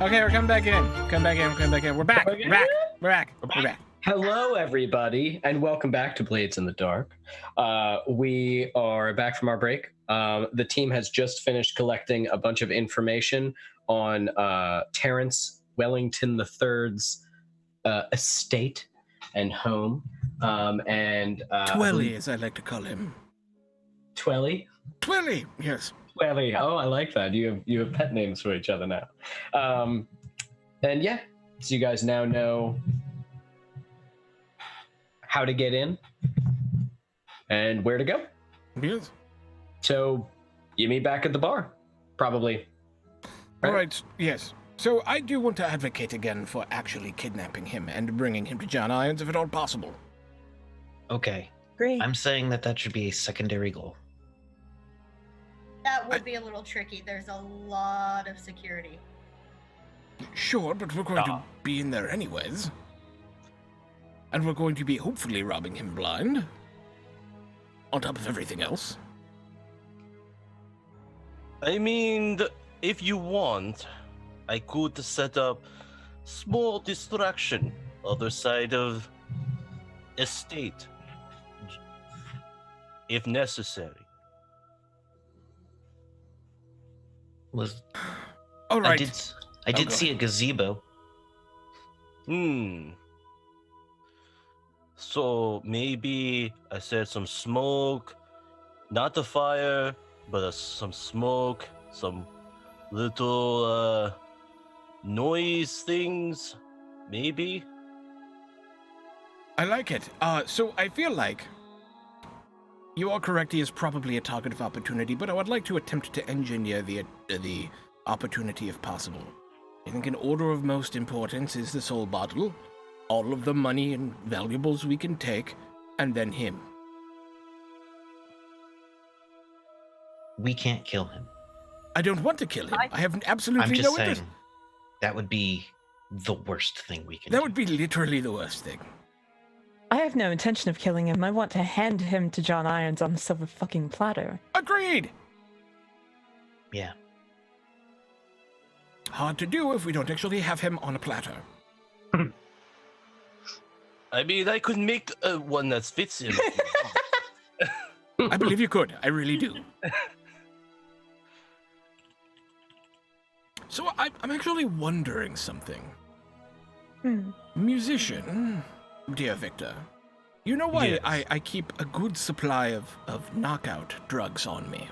Okay, we're coming back in. Come back in. We're coming back in. We're back. Okay. We're back. We're back. We're back. Hello, everybody, and welcome back to Blades in the Dark. We are back from our break. The team has just finished collecting a bunch of information on Terrence Wellington III's estate and home. Twelly, as I like to call him. Twelly? Twelly, yes. Twelly. Oh, I like that. You have pet names for each other now. And yeah, so you guys now know how to get in and where to go. Yes. So you meet back at the bar, probably. All right, yes. So I do want to advocate again for actually kidnapping him and bringing him to John Irons if at all possible. Okay. Great. I'm saying that should be a secondary goal. That would be a little tricky. There's a lot of security. Sure, but we're going to be in there anyways. And we're going to be hopefully robbing him blind. On top of everything else. I mean, if you want, I could set up small distraction other side of estate, if necessary. Was All right. I did go see a gazebo. So maybe I said some smoke, not the fire, but some smoke, some little noise things, maybe. I like it. So I feel like you are correct. He is probably a target of opportunity, but I would like to attempt to engineer the opportunity if possible. I think in order of most importance is the soul bottle, all of the money and valuables we can take, and then him. We can't kill him. I don't want to kill him. I have I'm absolutely just no saying interest. that would be the worst thing we can That do. would be literally the worst thing. I have no intention of killing him. I want to hand him to John Irons on a silver fucking platter. Agreed! Yeah. Hard to do if we don't actually have him on a platter. I mean, I could make one that fits him. I believe you could. I really do. So I'm actually wondering something. Musician, dear Victor, you know why Yes. I keep a good supply of knockout drugs on me?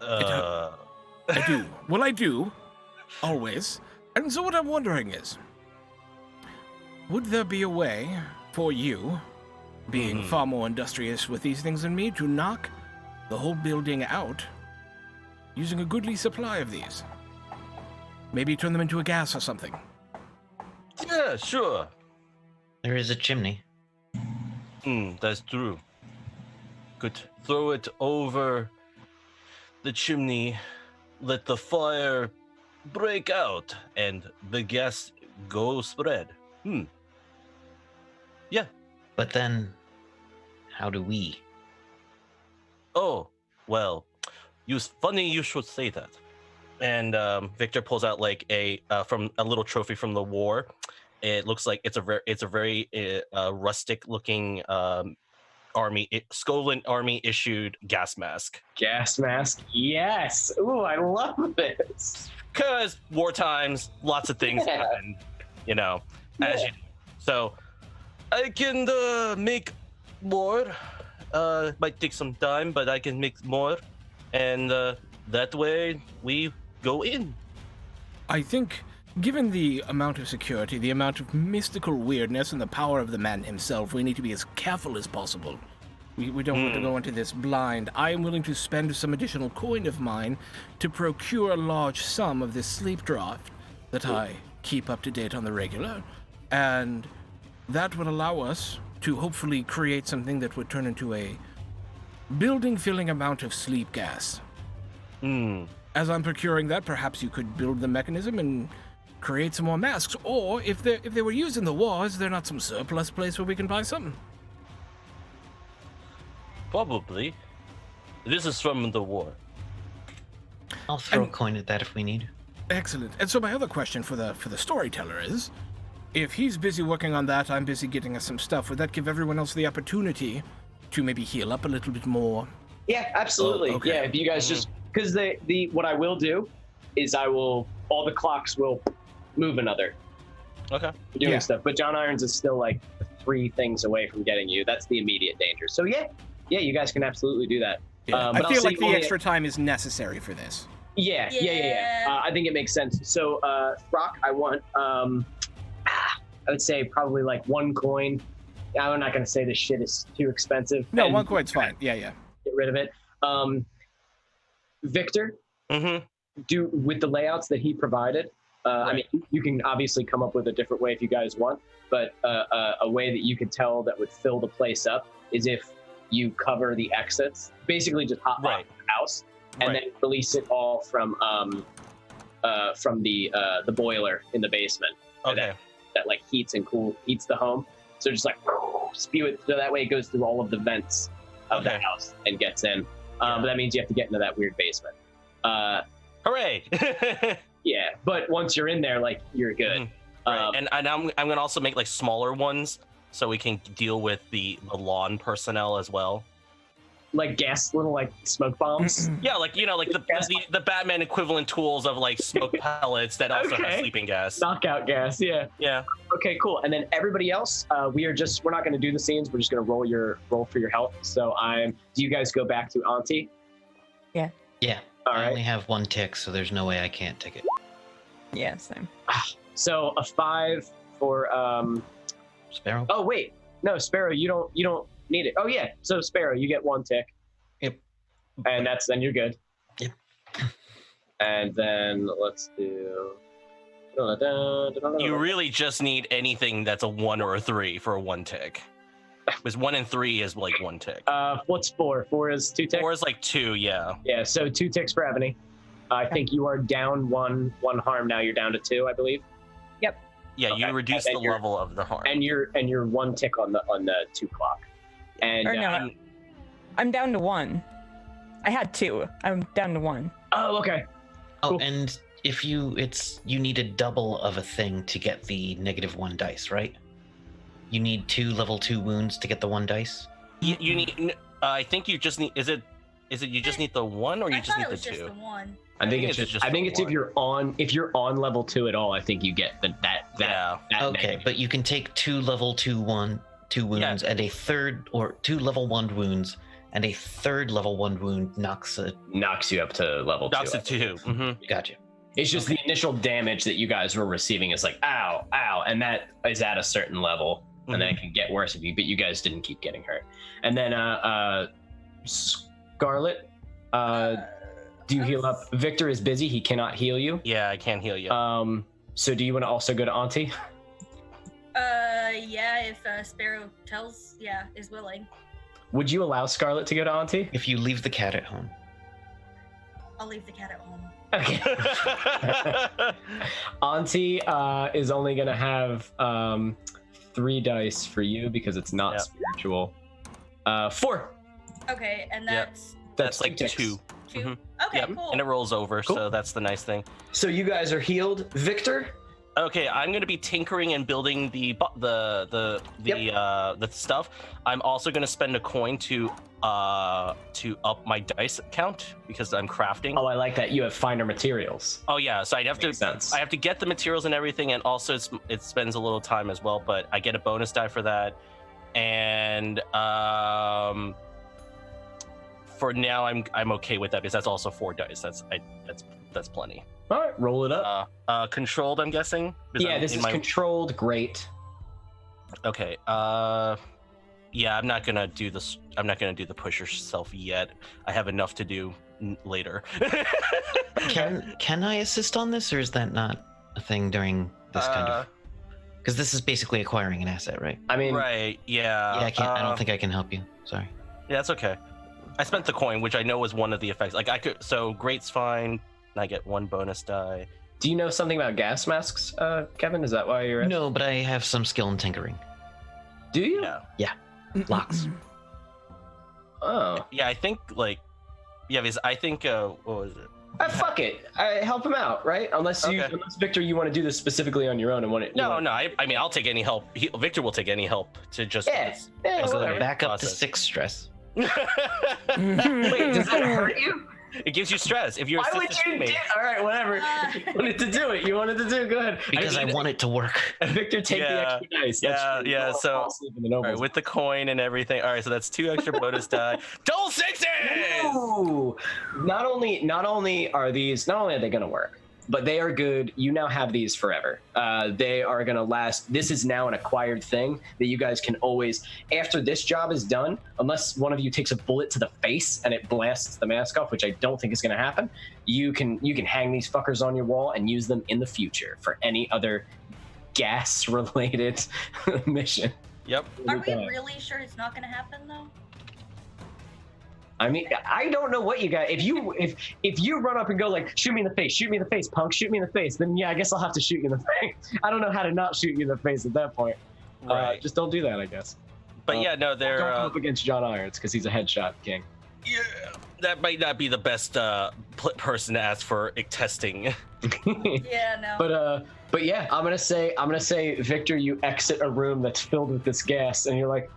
I do. Well, I do. Always. And so what I'm wondering is, would there be a way for you, being far more industrious with these things than me, to knock the whole building out using a goodly supply of these? Maybe turn them into a gas or something. Yeah, sure. There is a chimney. That's true. Could throw it over the chimney, let the fire break out, and the gas go spread. Yeah. But then, how do we? Oh, well, funny you should say that. And Victor pulls out like a little trophy from the war. It looks like it's a very rustic looking Scotland Army issued gas mask. Gas mask. Yes. Ooh, I love this. Cause war times, lots of things happen, as you do. So I can make more. Might take some time, but I can make more, and that way we go in. I think, given the amount of security, the amount of mystical weirdness, and the power of the man himself, we need to be as careful as possible. We don't want to go into this blind. I am willing to spend some additional coin of mine to procure a large sum of this sleep draft that I keep up to date on the regular, and that would allow us to hopefully create something that would turn into a building-filling amount of sleep gas. As I'm procuring that, perhaps you could build the mechanism and create some more masks, or if they were used in the war, is there not some surplus place where we can buy something? Probably. This is from the war. I'll throw a And- coin at that if we need. Excellent. And so my other question for the storyteller is, if he's busy working on that, I'm busy getting us some stuff. Would that give everyone else the opportunity to maybe heal up a little bit more? Yeah, absolutely. Oh, okay. Yeah, if you guys just because the what I will do is all the clocks will move another. Okay. Doing stuff, but John Irons is still like 3 things away from getting you. That's the immediate danger. So yeah, you guys can absolutely do that. Yeah. But I feel like the extra time is necessary for this. Yeah. I think it makes sense. So, Rock, I want, I would say probably like 1 coin. I'm not going to say this shit is too expensive. No, 1 coin's fine. Yeah. Get rid of it. Victor, do with the layouts that he provided. I mean, you can obviously come up with a different way if you guys want, but a way that you could tell that would fill the place up is if you cover the exits, basically just hot box the house, and then release it all from the boiler in the basement. Okay. That like heats the home. So just like spew it, so that way it goes through all of the vents of the house and gets in. But that means you have to get into that weird basement. Hooray! Yeah, but once you're in there, like you're good. And I'm gonna also make like smaller ones so we can deal with the lawn personnel as well. Like little like smoke bombs. Yeah, like like the Batman equivalent tools of like smoke pellets that also have sleeping gas. Knockout gas. Yeah. Yeah. Okay, cool. And then everybody else, we're not going to do the scenes. We're just going to roll for your health. So do you guys go back to Auntie? Yeah. Yeah. All right. I only have 1 tick, so there's no way I can't tick it. Yeah, same. So a 5 for Sparrow. Oh wait, no, Sparrow. You don't need it. Oh yeah. So Sparrow, you get 1 tick. Yep. And then you're good. Yep. And then let's do. You really just need anything that's a 1 or a 3 for a 1 tick. Because 1 and 3 is like 1 tick. What's 4? 4 is 2 ticks. 4 is like 2, yeah. Yeah. So 2 ticks for Ebony. I think you are down one harm now. You're down to 2, I believe. Yep. Yeah, you reduce the level of the harm. And you're 1 tick on the 2 clock. And Or no, I'm down to 1. I had 2. I'm down to 1. Oh, okay. Oh, Cool. and if you need a double of a thing to get the -1 dice, right? You need 2 level 2 wounds to get the 1 dice. You need. I think you just need. Is it? You just need the 1, or you just need the 2? Just the 1. I think it's just. I think it's the if you're on level 2 at all. I think you get that. Yeah. Okay, negative. but you can take 2 level 2 wounds and a third, or 2 level 1 wounds and a third level 1 wound knocks you up to level 2. Knocks it 2. Mm-hmm. Gotcha. It's just the initial damage that you guys were receiving is like ow, and that is at a certain level, and then it can get worse if you guys didn't keep getting hurt. And then Scarlet, do you heal up? Victor is busy; he cannot heal you. Yeah, I can't heal you. So do you want to also go to Auntie? Yeah, if Sparrow is willing. Would you allow Scarlet to go to Auntie? If you leave the cat at home. I'll leave the cat at home. Okay. Auntie is only gonna have 3 dice for you because it's not spiritual. 4. Okay, and that's That's like 2. 2. Mhm. Okay, cool. And it rolls over, Cool. so that's the nice thing. So you guys are healed. Victor? Okay, I'm gonna be tinkering and building the stuff. I'm also gonna spend a coin to up my dice count because I'm crafting. Oh, I like that. You have finer materials. Oh yeah, so Makes sense. I have to get the materials and everything, and also it spends a little time as well. But I get a bonus die for that, and for now I'm okay with that because that's also 4 dice. That's plenty. All right, roll it up. Controlled, I'm guessing. Yeah, this is controlled. Great. Okay. Yeah, I'm not gonna do this. I'm not gonna do the push yourself yet. I have enough to do later. Can I assist on this, or is that not a thing during this kind of? Because this is basically acquiring an asset, right? I mean, right? Yeah. Yeah, I can't. I don't think I can help you. Sorry. Yeah, that's okay. I spent the coin, which I know was one of the effects. Like I could. So great's fine. And I get 1 bonus die. do you know something about gas masks, Kevin? Is that why you're? No, but I have some skill in tinkering. Do you? Yeah. Locks. Oh. Yeah, I think like. Yeah, because I think what was it? Fuck it. Help him out, right? Unless Victor, you want to do this specifically on your own and want it. No. I mean, I'll take any help. Victor will take any help to just whatever. Back up to 6 stress. Wait, does that hurt you? It gives you stress if you're. Why would you do? All right, whatever. You wanted to do it. You wanted to do it. Go ahead. Because I want it to work. Victor, take the extra dice. Yeah. So all right, with the coin and everything. All right, so that's 2 extra bonus die. Double 6s. Ooh. Not only are they gonna work, but they are good. You now have these forever. They are gonna last. This is now an acquired thing that you guys can always, after this job is done, unless one of you takes a bullet to the face and it blasts the mask off, which I don't think is gonna happen. You can hang these fuckers on your wall and use them in the future for any other gas-related mission. Yep. Are we really sure it's not going to happen though? I mean, I don't know what you got. If you run up and go like, shoot me in the face, punk, shoot me in the face, then yeah, I guess I'll have to shoot you in the face. I don't know how to not shoot you in the face at that point. Right. Just don't do that, I guess. But yeah, no, they're don't come up against John Irons because he's a headshot king. Yeah, that might not be the best person to ask for testing. Yeah, no. But yeah, I'm gonna say, Victor, you exit a room that's filled with this gas, and you're like.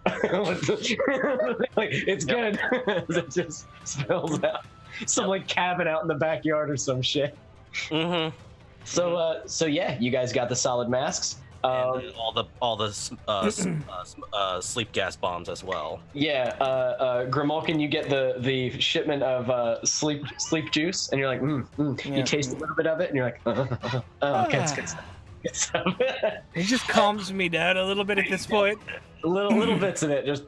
Like, it's good. It just spills out. Some like cabin out in the backyard or some shit. Mm-hmm. So yeah, you guys got the solid masks. And all the sleep gas bombs as well. Yeah, Grimulkin, you get the shipment of sleep juice, and you're like, You taste a little bit of it, and you're like, okay, it's good stuff. It just calms me down a little bit at this point. little bits of it, just.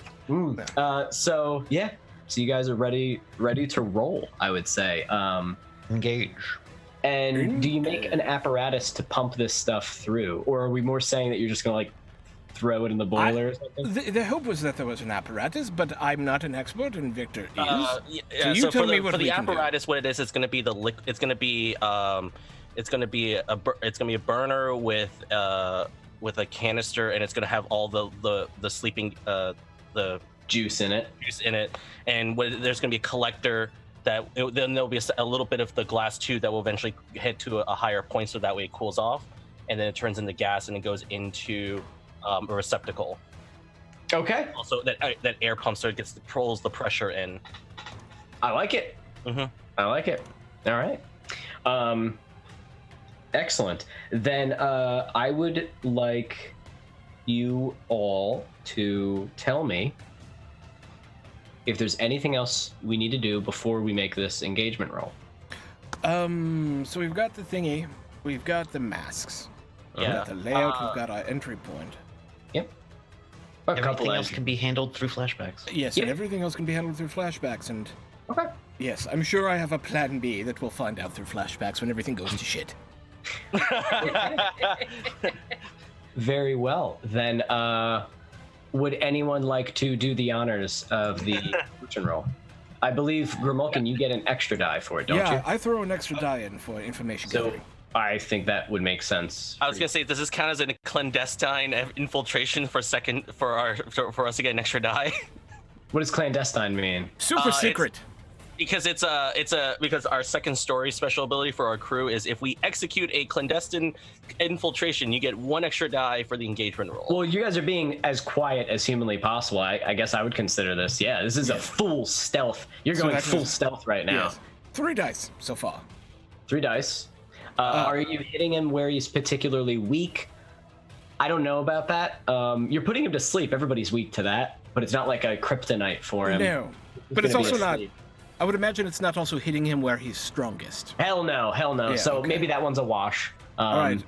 So yeah, so you guys are ready to roll, I would say. Engage. And do you make an apparatus to pump this stuff through, or are we more saying that you're just gonna like throw it in the boiler or something? The hope was that there was an apparatus, but I'm not an expert, and Victor is. So you tell me what for we the can do. apparatus, what it is, it's going to be it's going to be a burner with a canister, and it's going to have all the sleeping the juice in it. And there's going to be a collector then there'll be a little bit of the glass tube that will eventually head to a higher point, so that way it cools off, and then it turns into gas and it goes into a receptacle. Okay. Also, that air pump so it pulls the pressure in. I like it. Mm-hmm. I like it. All right. Excellent. Then I would like you all to tell me if there's anything else we need to do before we make this engagement roll. So we've got the thingy, we've got the masks, we've got the layout, we've got our entry point. Yep. Everything else can be handled through flashbacks. Yes, and everything else can be handled through flashbacks, and okay. Yes, I'm sure I have a plan B that we'll find out through flashbacks when everything goes to shit. Very well. Then would anyone like to do the honors of the fortune roll? I believe, Grimulkin, you get an extra die for it, don't you? Yeah, I throw an extra die in for information gathering. I think that would make sense. I was gonna say, does this count as a clandestine infiltration for us to get an extra die? What does clandestine mean? Super secret. Because because our second story special ability for our crew is if we execute a clandestine infiltration, you get 1 extra die for the engagement roll. Well, you guys are being as quiet as humanly possible. I guess I would consider this. Yeah, this is a full stealth. You're going full stealth right now. Yes. 3 dice so far. 3 dice. Are you hitting him where he's particularly weak? I don't know about that. You're putting him to sleep. Everybody's weak to that, but it's not like a kryptonite for him. No, but it's also not. I would imagine it's not also hitting him where he's strongest. Hell no. Yeah, so maybe that one's a wash. All right.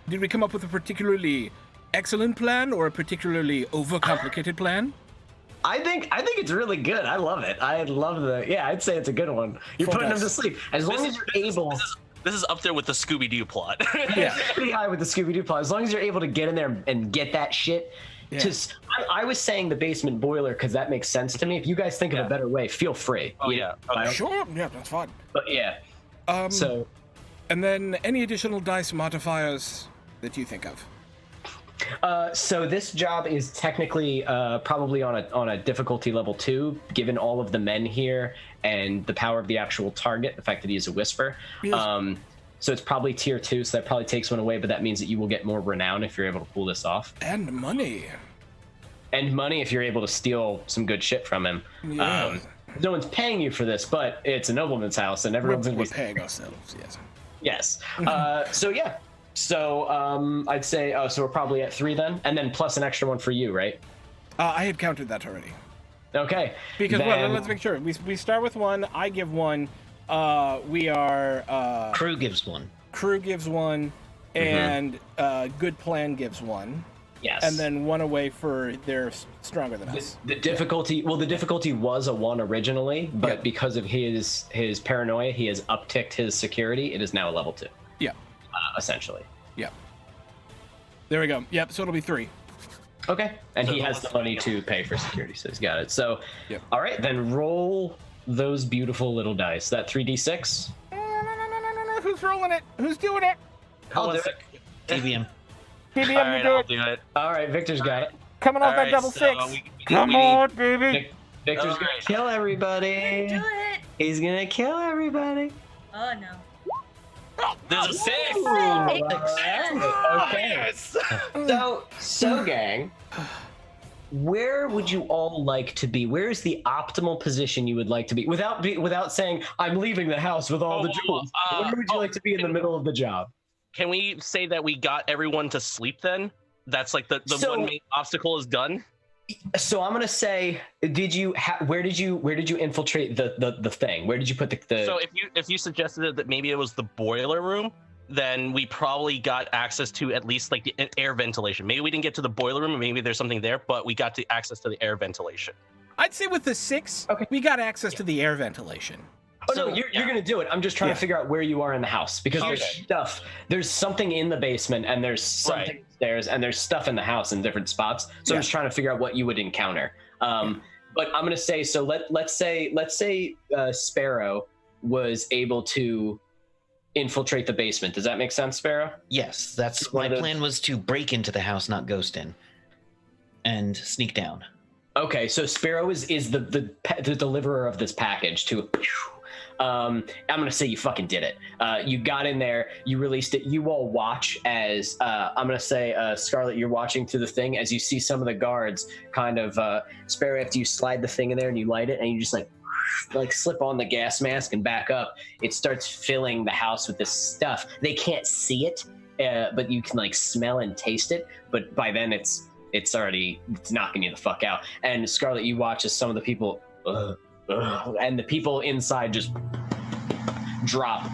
Did we come up with a particularly excellent plan or a particularly overcomplicated plan? I think it's really good. I love it. I'd say it's a good one. You're putting him to sleep. As long as you're able. This is up there with the Scooby-Doo plot. Yeah, pretty high with the Scooby-Doo plot. As long as you're able to get in there and get that shit. Yeah. I was saying the basement boiler because that makes sense to me. If you guys think of a better way, feel free. Oh yeah. Okay. Sure. Yeah, that's fine. But yeah. And then any additional dice modifiers that you think of? So this job is technically probably on a difficulty level 2, given all of the men here and the power of the actual target, the fact that he is a whisper. Yes. So it's probably tier 2, so that probably takes one away, but that means that you will get more renown if you're able to pull this off. And money. And money if you're able to steal some good shit from him. Yeah. No one's paying you for this, but it's a nobleman's house, and everyone's We're going to be paying ourselves, yes. Yes. So yeah. So I'd say so we're probably at 3 then, and then plus an extra one for you, right? I had counted that already. Okay. Because then... well, let's make sure. We start with 1. I give 1. We are Crew gives 1. Crew gives 1, and Good Plan gives 1. Yes. And then 1 away for they're stronger than us. The difficulty. Well, the difficulty was a 1 originally, but because of his paranoia, he has upticked his security. It is now a level 2. Yeah. Essentially. Yeah. There we go. Yep. So it'll be 3. Okay. And he has the money to pay for security, so he's got it. So, Yep. All right, then roll those beautiful little dice. That 3d6. No. Who's rolling it? Who's doing it? I'll do it. TBM. TBM, All you right, do I'll it. do it. All right, Victor's got it. Coming off All that right, double so 6. we Come need- on, baby. Victor's All gonna right. kill everybody. Do it. He's gonna kill everybody. Oh no. There's a 6. Okay. So gang, where would you all like to be? Where is the optimal position you would like to be without saying I'm leaving the house with all the jewels? Where would you like to be in the middle of the job? Can we say that we got everyone to sleep then? That's like the So- one main obstacle is done. So I'm gonna say, where did you infiltrate the thing? Where did you put the? So if you suggested that maybe it was the boiler room, then we probably got access to at least like the air ventilation. Maybe we didn't get to the boiler room, maybe there's something there, but we got access to the air ventilation. I'd say with the 6, we got access to the air ventilation. Oh So, no, you're gonna do it. I'm just trying to figure out where you are in the house because there's Okay. stuff. There's something in the basement and there's something upstairs and there's stuff in the house in different spots. So I'm just trying to figure out what you would encounter. But I'm gonna say so. Let's say Sparrow was able to infiltrate the basement. Does that make sense, Sparrow? Yes, that's my plan was to break into the house, not ghost in, and sneak down. Okay, so Sparrow is the deliverer of this package to. I'm gonna say you fucking did it. You got in there, you released it. You all watch as I'm gonna say Scarlet, you're watching through the thing as you see some of the guards kind of Sparrow after you slide the thing in there and you light it and you just like slip on the gas mask and back up. It starts filling the house with this stuff. They can't see it, but you can like smell and taste it. But by then it's knocking you the fuck out. And Scarlet, you watch as some of the people. And the people inside just drop.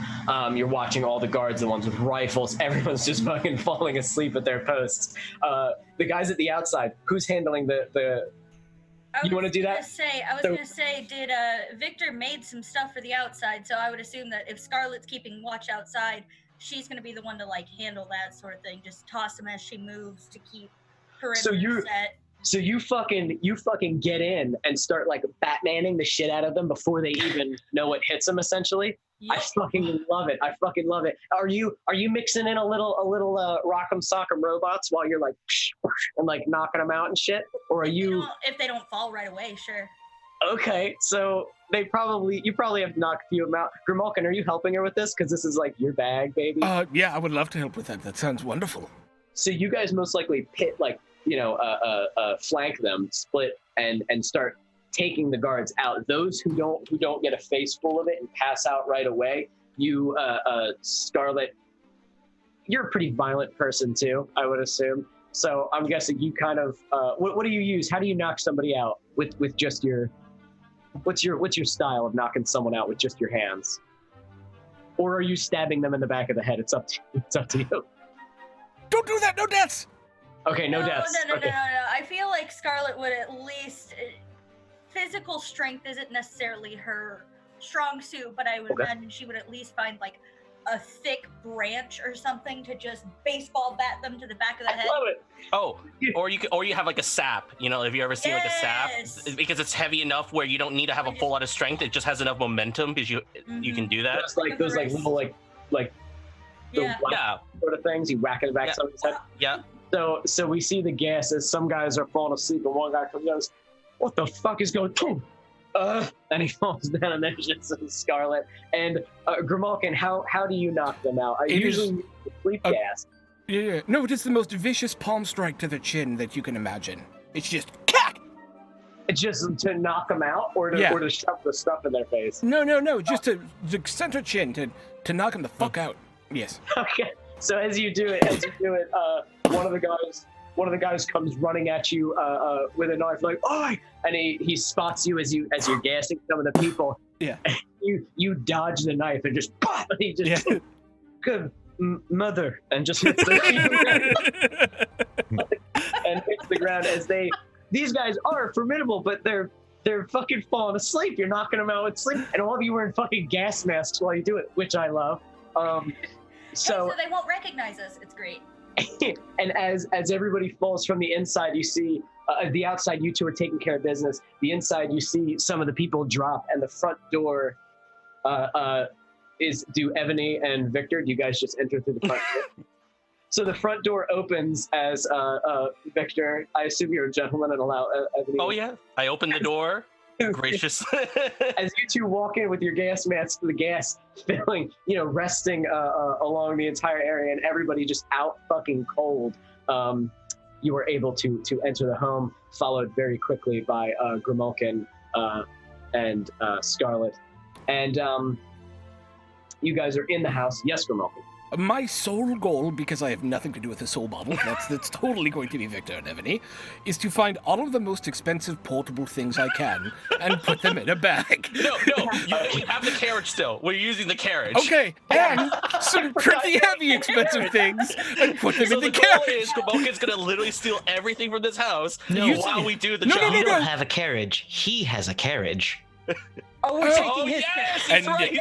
You're watching all the guards, the ones with rifles, everyone's just fucking falling asleep at their posts. The guys at the outside, who's handling the you want to do that? I was gonna say, did Victor made some stuff for the outside, so I would assume that if Scarlet's keeping watch outside, she's gonna be the one to like handle that sort of thing. Just toss them as she moves to keep perimeter set. So you fucking get in and start like Batmaning the shit out of them before they even know what hits them. Essentially, Yep. I fucking love it. Are you mixing in a little Rock'em Sock'em Robots while you're like and like knocking them out and shit, or are you? If they don't fall right away, sure. Okay, so you probably have knocked a few of them out. Grimalkin, are you helping her with this? Because this is like your bag, baby. Yeah, I would love to help with that. That sounds wonderful. So you guys most likely flank them, split, and start taking the guards out. Those who don't get a face full of it and pass out right away. You, Scarlet, you're a pretty violent person too, I would assume. So I'm guessing you kind of what do you use? How do you knock somebody out with just your? What's your style of knocking someone out with just your hands? Or are you stabbing them in the back of the head? It's up to you. Don't do that. No deaths. Okay, no deaths. No. Okay. I feel like Scarlet would at least. Physical strength isn't necessarily her strong suit, but I would imagine she would at least find like a thick branch or something to just baseball bat them to the back of the head. I love it. Oh, or you have like a sap. You know, if you ever seen like a sap, because it's heavy enough where you don't need to have a full lot of strength. It just has enough momentum because you can do that. Just those little Yeah. sort of things. You whack in the back of somebody's head. Yeah. So we see the gas as some guys are falling asleep, and one guy comes and goes, "What the fuck is going on?" And he falls down, and there's just some Scarlet. And Grimalkin, how do you knock them out? I usually use the sleep gas. Yeah, no, it is the most vicious palm strike to the chin that you can imagine. It's just cack. It's just to knock them out, or to shove the stuff in their face. No, just to the center chin to knock them the fuck out. Yes. Okay. So as you do it, one of the guys comes running at you with a knife, like, "Oi!" And he spots you as you're gassing some of the people. Yeah. And you dodge the knife and just pop, and he just good mother, and just hits the and hits the ground as these guys are formidable, but they're fucking falling asleep. You're knocking them out with sleep, and all of you wearing fucking gas masks while you do it, which I love. So they won't recognize us. It's great. And as everybody falls from the inside, you see the outside. You two are taking care of business. The inside, you see some of the people drop, and the front door do Ebony and Victor? Do you guys just enter through the front door? So the front door opens as Victor. I assume you're a gentleman and allow Ebony. Oh yeah, I open the door. Gracious. As you two walk in with your gas mask, the gas filling, resting along the entire area, and everybody just out fucking cold, you are able to enter the home, followed very quickly by Grimalkin and Scarlet. And you guys are in the house. Yes, Grimalkin. My sole goal, because I have nothing to do with the soul bottle, that's totally going to be Victor and Ebony, is to find all of the most expensive portable things I can and put them in a bag. No, we have the carriage still. We're using the carriage. Okay, and some pretty heavy expensive things and put them in the carriage. Grimalkin's gonna literally steal everything from this house while we do the job. You don't have a carriage. He has a carriage. Oh, we're taking his yes, and, right.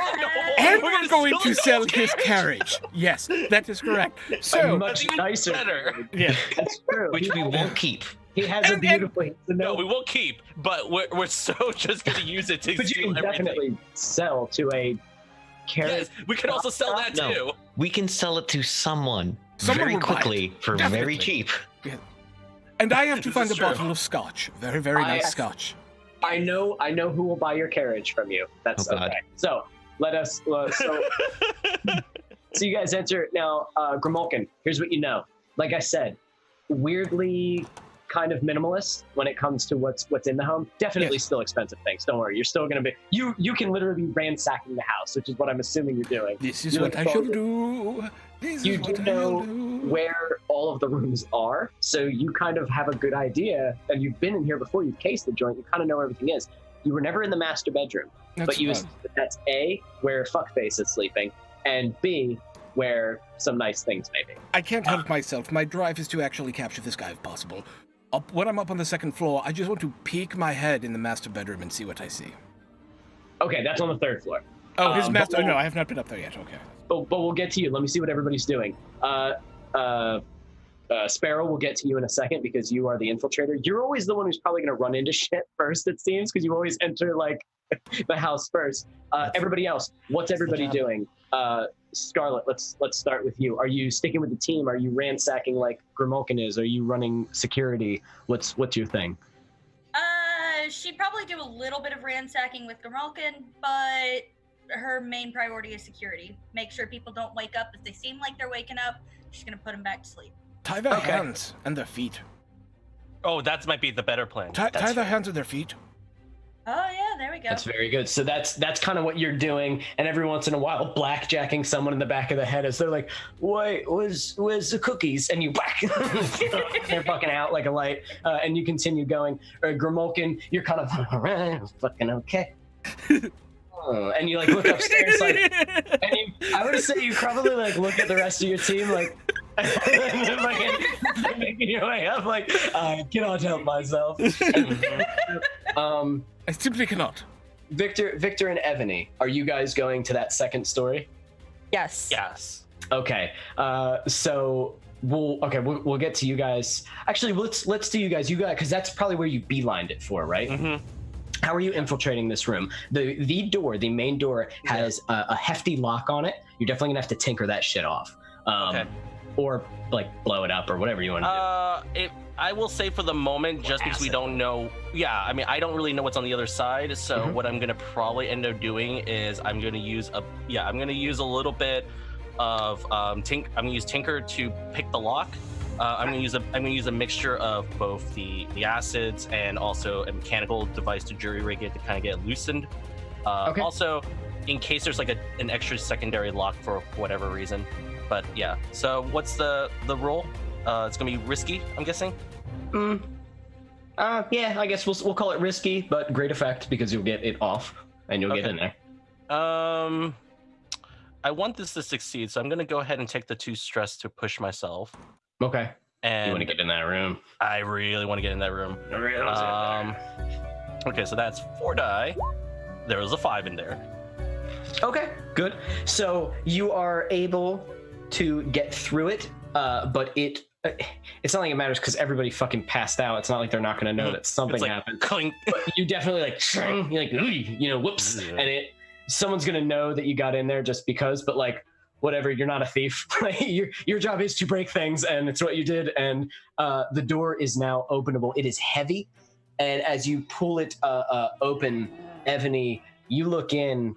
And we're going to sell his carriage. Yes, that is correct. So much nicer. Better. Yeah, that's true. Which we won't keep. He has a beautiful. No, we won't keep, but we're so just gonna use it to but steal you can everything. definitely sell to a carriage. Yes, we can also sell that too. No, we can sell it to someone Someone very will buy quickly it. for Definitely. very cheap. Yeah. And I have to find a is true. bottle of scotch. Very, very nice scotch. I know who will buy your carriage from you. That's Oh, God. okay. So let us. So you guys enter now. Grimalkin, here's what you know. Like I said, weirdly kind of minimalist when it comes to what's in the home. Definitely still expensive things. Don't worry, you're still gonna be. You can literally be ransacking the house, which is what I'm assuming you're doing. This is You're what I looking shall forward- do. This You is do what I know shall do. where all of the rooms are, so you kind of have a good idea, and you've been in here before, you've cased the joint, you kind of know where everything is. You were never in the master bedroom, but you fine. that's A, where Fuckface is sleeping, and B, where some nice things may be. I can't help myself. My drive is to actually capture this guy if possible. When I'm up on the second floor, I just want to peek my head in the master bedroom and see what I see. Okay, that's on the third floor. Oh, his but master. we'll- No, I have not been up there yet. Okay. But we'll get to you. Let me see what everybody's doing. Sparrow will get to you in a second because you are the infiltrator. You're always the one who's probably going to run into shit first, it seems, because you always enter like the house first. Everybody else, what's everybody doing? Scarlet, let's start with you. Are you sticking with the team? Are you ransacking like Grimalkin is? Are you running security? What's your thing? She'd probably do a little bit of ransacking with Grimalkin, but her main priority is security. Make sure people don't wake up. If they seem like they're waking up, she's gonna put them back to sleep. Tie their hands and their feet. Oh, that might be the better plan. Tie their hands and their feet. Oh yeah, there we go. That's very good. So that's kind of what you're doing, and every once in a while, blackjacking someone in the back of the head as they're like, "Wait, where's the cookies?" And you whack, they're fucking out like a light, and you continue going. Or Grimalkin, you're kind of fucking okay. And you like look upstairs, like, and I would say you probably like look at the rest of your team, like, making your way up, like, I cannot help myself. I simply cannot. Victor and Ebony, are you guys going to that second story? Yes. Yes. Okay. So we'll get to you guys. Actually, let's do you guys. You guys, because that's probably where you beelined it for, right? Mm-hmm. How are you infiltrating this room? The door, the main door, has a hefty lock on it. You're definitely gonna have to tinker that shit off. Okay. or like blow it up or whatever you want to do. I will say for the moment, just because we don't know. Yeah, I mean, I don't really know what's on the other side. So what I'm gonna probably end up doing is I'm gonna use a little bit of I'm gonna use Tinker to pick the lock. I'm gonna use a mixture of both the acids and also a mechanical device to jury rig it to kind of get it loosened. Okay. Also, in case there's like an extra secondary lock for whatever reason. But yeah, so what's the roll? It's gonna be risky, I'm guessing. Yeah, I guess we'll call it risky, but great effect because you'll get it off and you'll get in there. I want this to succeed, so I'm gonna go ahead and take the 2 stress to push myself. Okay. And you want to get in that room? I really want to get in that room. Okay, so that's 4 die. There was a 5 in there. Okay, good. So you are able to get through it, but it's not like it matters because everybody fucking passed out. It's not like they're not going to know that something happened. Clink. But you definitely like, you're like, whoops, and someone's going to know that you got in there just because. But like, whatever, you're not a thief. Your job is to break things, and it's what you did. And the door is now openable. It is heavy, and as you pull it open, Evany, you look in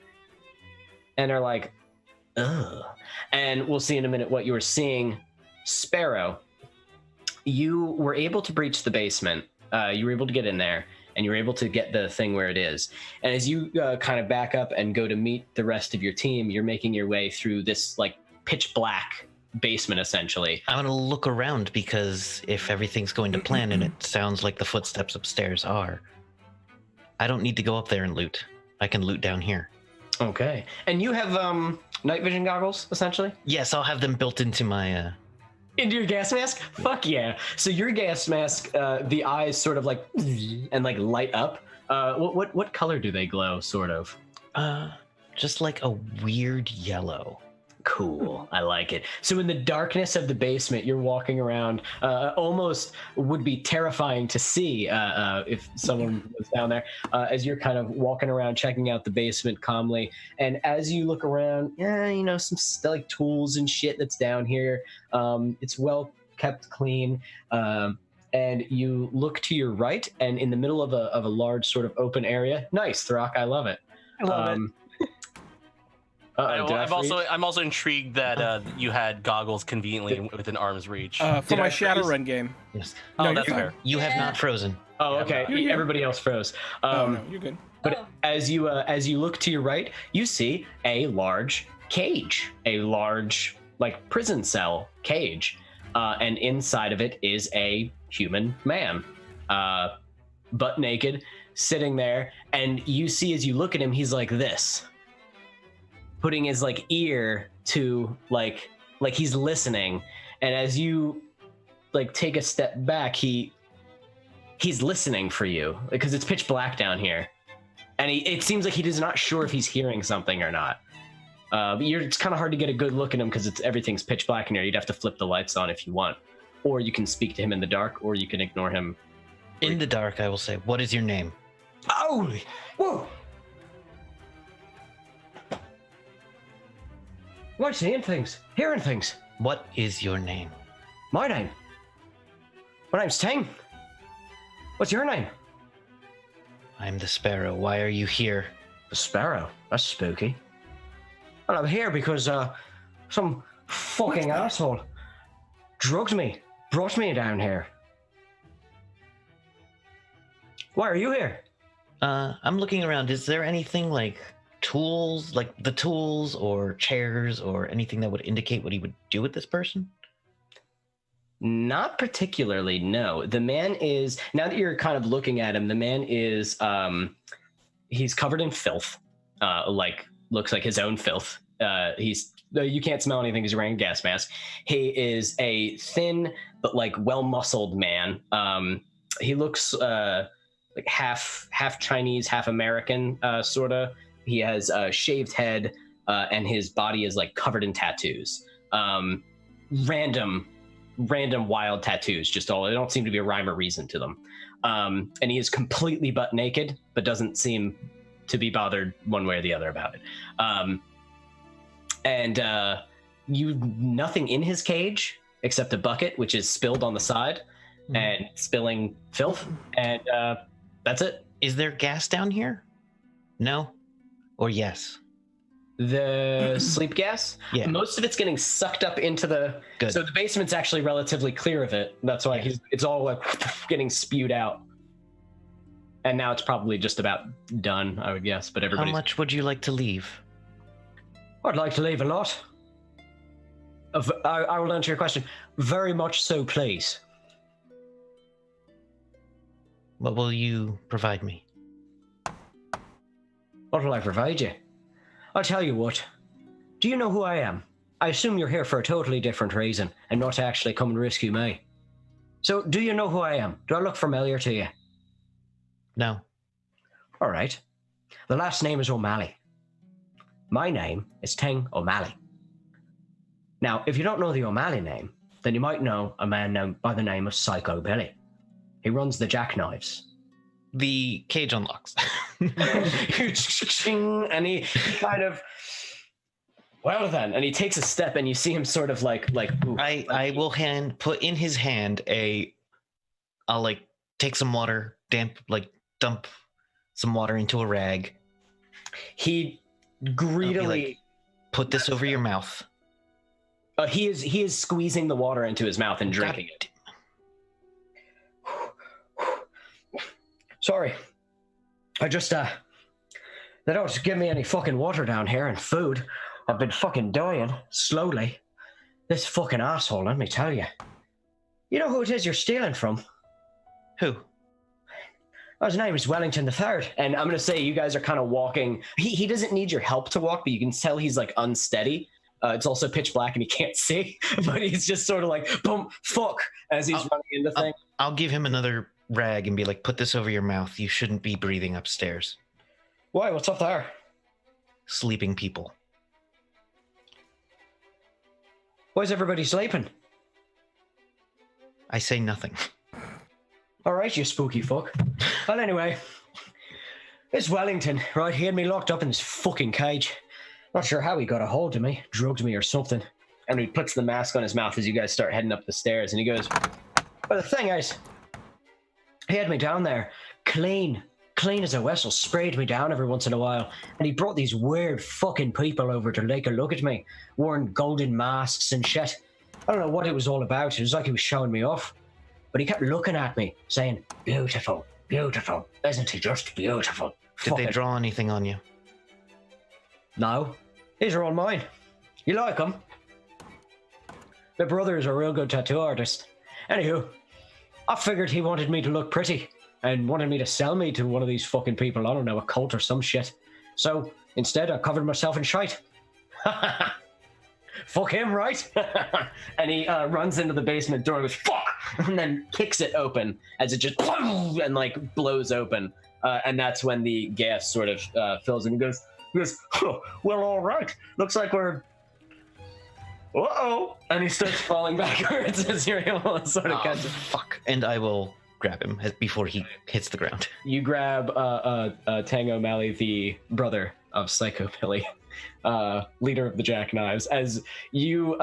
and are like, ugh. And we'll see in a minute what you were seeing. Sparrow, you were able to breach the basement. You were able to get in there, and you were able to get the thing where it is. And as you kind of back up and go to meet the rest of your team, you're making your way through this like pitch black basement, essentially. I'm gonna look around because if everything's going to plan, and it sounds like the footsteps upstairs are, I don't need to go up there and loot. I can loot down here. Okay. And you have night vision goggles, essentially? Yes, I'll have them built into my... Into your gas mask? Fuck yeah. So your gas mask, the eyes sort of like and like light up. What color do they glow, sort of? Just like a weird yellow. Cool. I like it. So in the darkness of the basement, you're walking around. Almost would be terrifying to see if someone was down there. As you're kind of walking around, checking out the basement calmly, and as you look around, some like tools and shit that's down here. It's well kept clean. And you look to your right, and in the middle of a large sort of open area. Nice, Throck. I love it. I love it. I'm also intrigued that you had goggles conveniently within arm's reach. For my Shadowrun game. Yes. No, that's fair. You have not frozen. Oh, okay. Everybody else froze. No, you're good. But as you look to your right, you see a large cage, a large like prison cell cage, and inside of it is a human man, butt naked, sitting there. And you see, as you look at him, he's like this, putting his like ear to like he's listening. And as you like take a step back, he's listening for you because it's pitch black down here, and it seems like he is not sure if he's hearing something or not. But it's kind of hard to get a good look at him because everything's pitch black in here. You'd have to flip the lights on if you want, or you can speak to him in the dark, or you can ignore him. In the dark, I will say, "What is your name?" Oh, whoa! What, seeing things, hearing things. What is your name? My name. My name's Tang. What's your name? I'm the Sparrow. Why are you here? The Sparrow. That's spooky. And I'm here because some fucking asshole drugged me, brought me down here. Why are you here? I'm looking around. Is there anything like tools, like the tools or chairs or anything that would indicate what he would do with this person? Not particularly, no. The man is, now that you're kind of looking at him, the man is, he's covered in filth, looks like his own filth. You can't smell anything because he's wearing a gas mask. He is a thin, but like well-muscled man. He looks like half Chinese, half American, sort of. He has a shaved head, and his body is like covered in tattoos. Random wild tattoos, they don't seem to be a rhyme or reason to them. And he is completely butt naked, but doesn't seem to be bothered one way or the other about it. Nothing in his cage except a bucket, which is spilled on the side and spilling filth. And that's it. Is there gas down here? No? Or yes? The sleep gas? Yeah. Most of it's getting sucked up into the... Good. So the basement's actually relatively clear of it. That's why it's all like getting spewed out. And now it's probably just about done, I would guess. But everybody's... How much would you like to leave? I'd like to leave a lot. I will answer your question. Very much so, please. What will you provide me? What will I provide you? I'll tell you what. Do you know who I am? I assume you're here for a totally different reason and not to actually come and rescue me. So, do you know who I am? Do I look familiar to you? No. All right. The last name is O'Malley. My name is Ting O'Malley. Now, if you don't know the O'Malley name, then you might know a man known by the name of Psycho Billy. He runs the Jackknives. The cage unlocks. And he kind of, well then, and he takes a step and you see him sort of like ooh, I will put in his hand I'll like take some water, dump some water into a rag. He greedily put this over your mouth. He is squeezing the water into his mouth and drinking it. Sorry. I just, they don't give me any fucking water down here and food. I've been fucking dying, slowly. This fucking asshole, let me tell you. You know who it is you're stealing from? Who? Oh, his name is Wellington III. And I'm going to say you guys are kind of walking. He doesn't need your help to walk, but you can tell he's like unsteady. It's also pitch black and he can't see, but he's just sort of like, boom, fuck, as he's running into things. I'll give him another rag and be like, put this over your mouth. You shouldn't be breathing upstairs. Why? What's up there? Sleeping people. Why's everybody sleeping? I say nothing. All right, you spooky fuck. Well, anyway, it's Wellington, right? He had me locked up in this fucking cage. Not sure how he got a hold of me, drugged me or something. And he puts the mask on his mouth as you guys start heading up the stairs. And he goes, well, the thing is, he had me down there, clean as a whistle, sprayed me down every once in a while. And he brought these weird fucking people over to take a look at me, wearing golden masks and shit. I don't know what it was all about. It was like he was showing me off. But he kept looking at me, saying, beautiful, beautiful. Isn't he just beautiful? Did they draw anything on you? No. These are all mine. You like them? My brother is a real good tattoo artist. Anywho, I figured he wanted me to look pretty and wanted me to sell me to one of these fucking people. I don't know, a cult or some shit. So instead, I covered myself in shite. Fuck him, right? And he runs into the basement door with fuck, and then kicks it open as it just and like blows open. And that's when the gas sort of fills and goes, oh, well, all right. Looks like we're. Uh-oh. And he starts falling backwards as you're able to sort of catch him. Fuck. And I will grab him before he hits the ground. You grab Tang O'Malley, the brother of Psycho Billy, leader of the Jackknives. As you,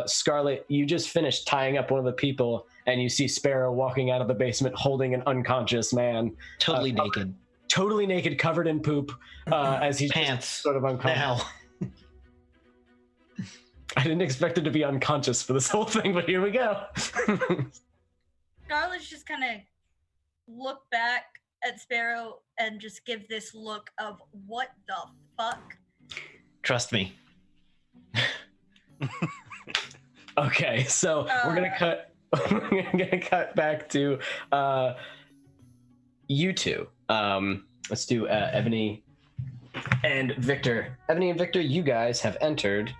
Scarlet, you just finished tying up one of the people, and you see Sparrow walking out of the basement holding an unconscious man. Totally naked. Totally naked, covered in poop, as he's pants sort of unconscious. Now. I didn't expect him to be unconscious for this whole thing, but here we go. Scarlet's just kind of look back at Sparrow and just give this look of what the fuck. Trust me. Okay, so we're gonna cut. We're gonna cut back to you two. Let's do Ebony and Victor. Ebony and Victor, you guys have entered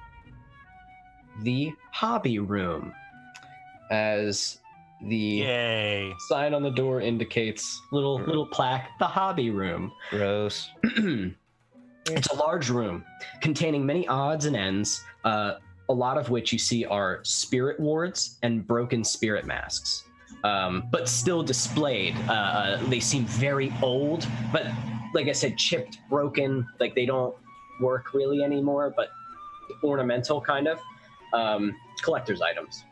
the hobby room, as the sign on the door indicates. Little plaque, the hobby room. Gross. It's a large room containing many odds and ends, a lot of which you see are spirit wards and broken spirit masks, but still displayed. They seem very old, but like I said, chipped, broken, like they don't work really anymore, but ornamental kind of. Collector's items.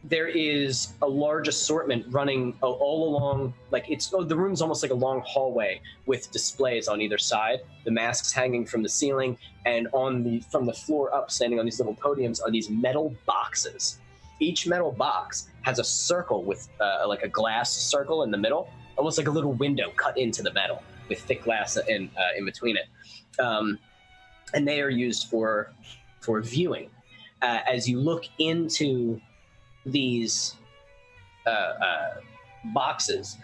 there is a large assortment running all along, like the room's almost like a long hallway with displays on either side, the masks hanging from the ceiling, and from the floor up, standing on these little podiums, are these metal boxes. Each metal box has a circle with like a glass circle in the middle, almost like a little window cut into the metal with thick glass in between it. And they are used for viewing. As you look into these boxes,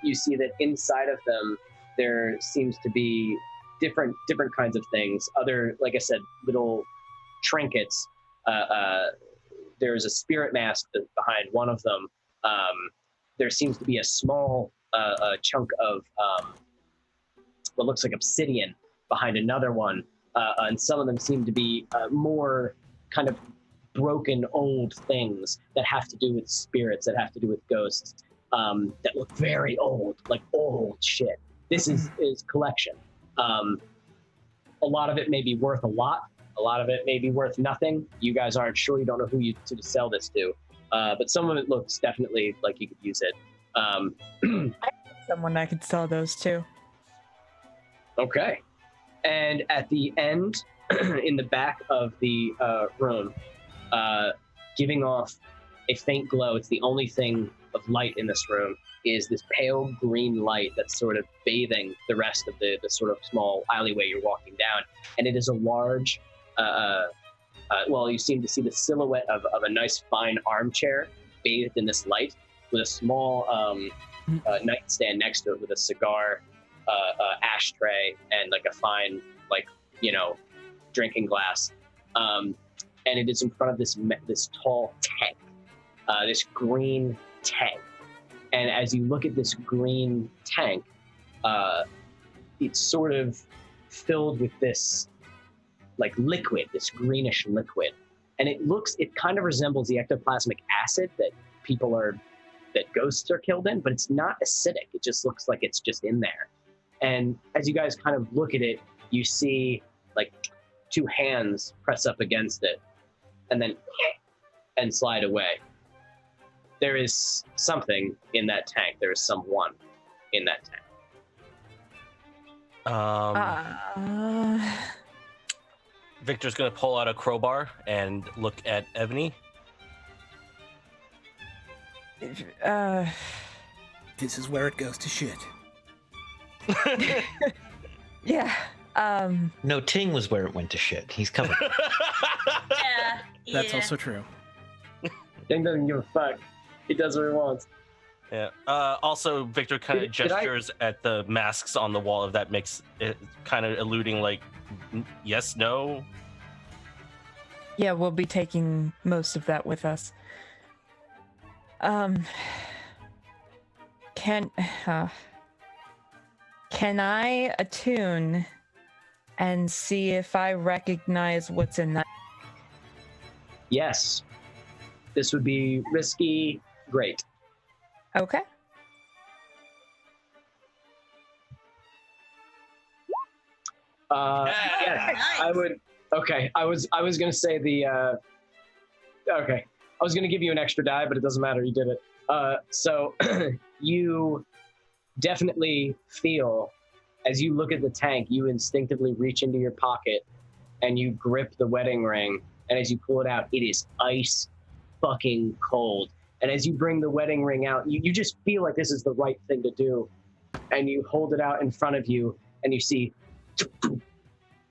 you see that inside of them there seems to be different kinds of things. Other, like I said, little trinkets. There's a spirit mask behind one of them. There seems to be a small chunk of what looks like obsidian behind another one, and some of them seem to be more kind of broken old things that have to do with spirits, that have to do with ghosts, that look very old, like old shit. This is collection. A lot of it may be worth a lot. A lot of it may be worth nothing. You guys aren't sure. You don't know who to sell this to. But some of it looks definitely like you could use it. I know someone I could sell those to. Okay. And at the end, in the back of the room, giving off a faint glow, it's the only thing of light in this room, is this pale green light that's sort of bathing the rest of the sort of small alleyway you're walking down. And it is a large, you seem to see the silhouette of a nice fine armchair bathed in this light, with a small nightstand next to it with a cigar, ashtray, and like a fine, drinking glass. And it is in front of this tall tank, this green tank. And as you look at this green tank, it's sort of filled with this liquid, this greenish liquid. And it kind of resembles the ectoplasmic acid that ghosts are killed in, but it's not acidic. It just looks like it's just in there. And as you guys kind of look at it, you see two hands press up against it and then slide away. There is something in that tank. There is someone in that tank. Victor's gonna pull out a crowbar and look at Ebony. This is where it goes to shit. Yeah. No, Ting was where it went to shit. He's covered. Yeah. That's also true. Ding doesn't give a fuck. He does what he wants. Yeah. Also, Victor kind of gestures at the masks on the wall, if that makes it kind of alluding yes, no. Yeah, we'll be taking most of that with us. Can I attune and see if I recognize what's in that? Yes. This would be risky. Great. Okay. Yeah, Nice. I would. Okay, I was gonna say okay, I was gonna give you an extra die, but it doesn't matter. You did it. So you definitely feel, as you look at the tank, you instinctively reach into your pocket and you grip the wedding ring. And as you pull it out, it is ice fucking cold. And as you bring the wedding ring out, you just feel like this is the right thing to do. And you hold it out in front of you, and you see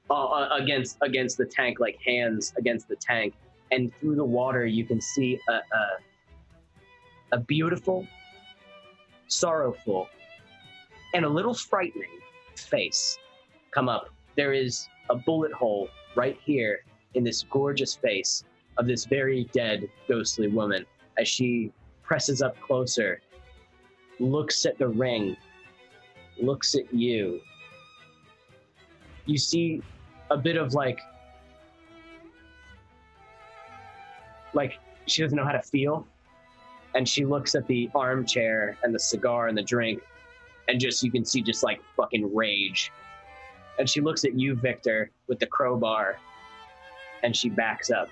against the tank, like hands against the tank. And through the water, you can see a beautiful, sorrowful, and a little frightening face come up. There is a bullet hole right here in this gorgeous face of this very dead, ghostly woman. As she presses up closer, looks at the ring, looks at you. You see a bit of like she doesn't know how to feel. And she looks at the armchair and the cigar and the drink, and you can see like fucking rage. And she looks at you, Victor, with the crowbar. and she backs up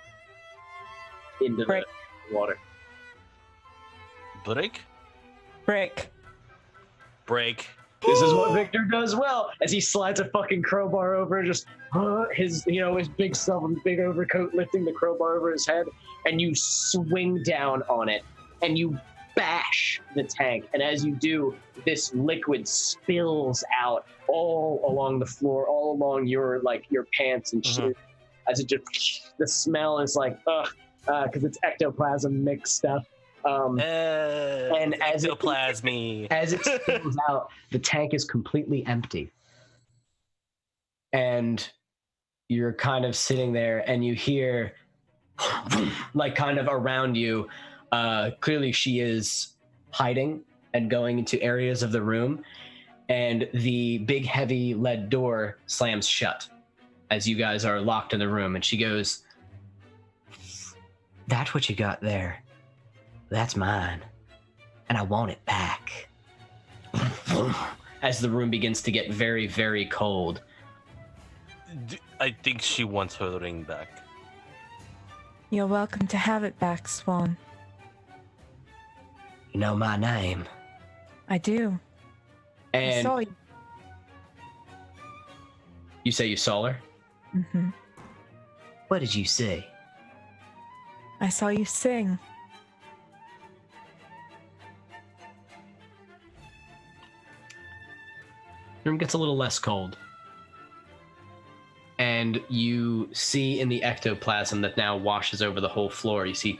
into the Break. water. Break. Break. This is what Victor does well, as he slides a fucking crowbar over, just his big self and big overcoat lifting the crowbar over his head, and you swing down on it, and you bash the tank. And as you do, this liquid spills out all along the floor, all along your pants and shit. As it just, the smell is like because it's ectoplasm mixed stuff. And as ectoplasmy. as it spills out, the tank is completely empty. And you're kind of sitting there and you hear like kind of around you, clearly she is hiding and going into areas of the room, and the big heavy lead door slams shut as you guys are locked in the room, and she goes, "That's what you got there. That's mine, and I want it back." As the room begins to get very, very cold. I think she wants her ring back. You're welcome to have it back, Swan. You know my name. I do. I And saw you. you say you saw her? Mm-hmm. What did you say? I saw you sing. The room gets a little less cold. And you see in the ectoplasm that now washes over the whole floor, you see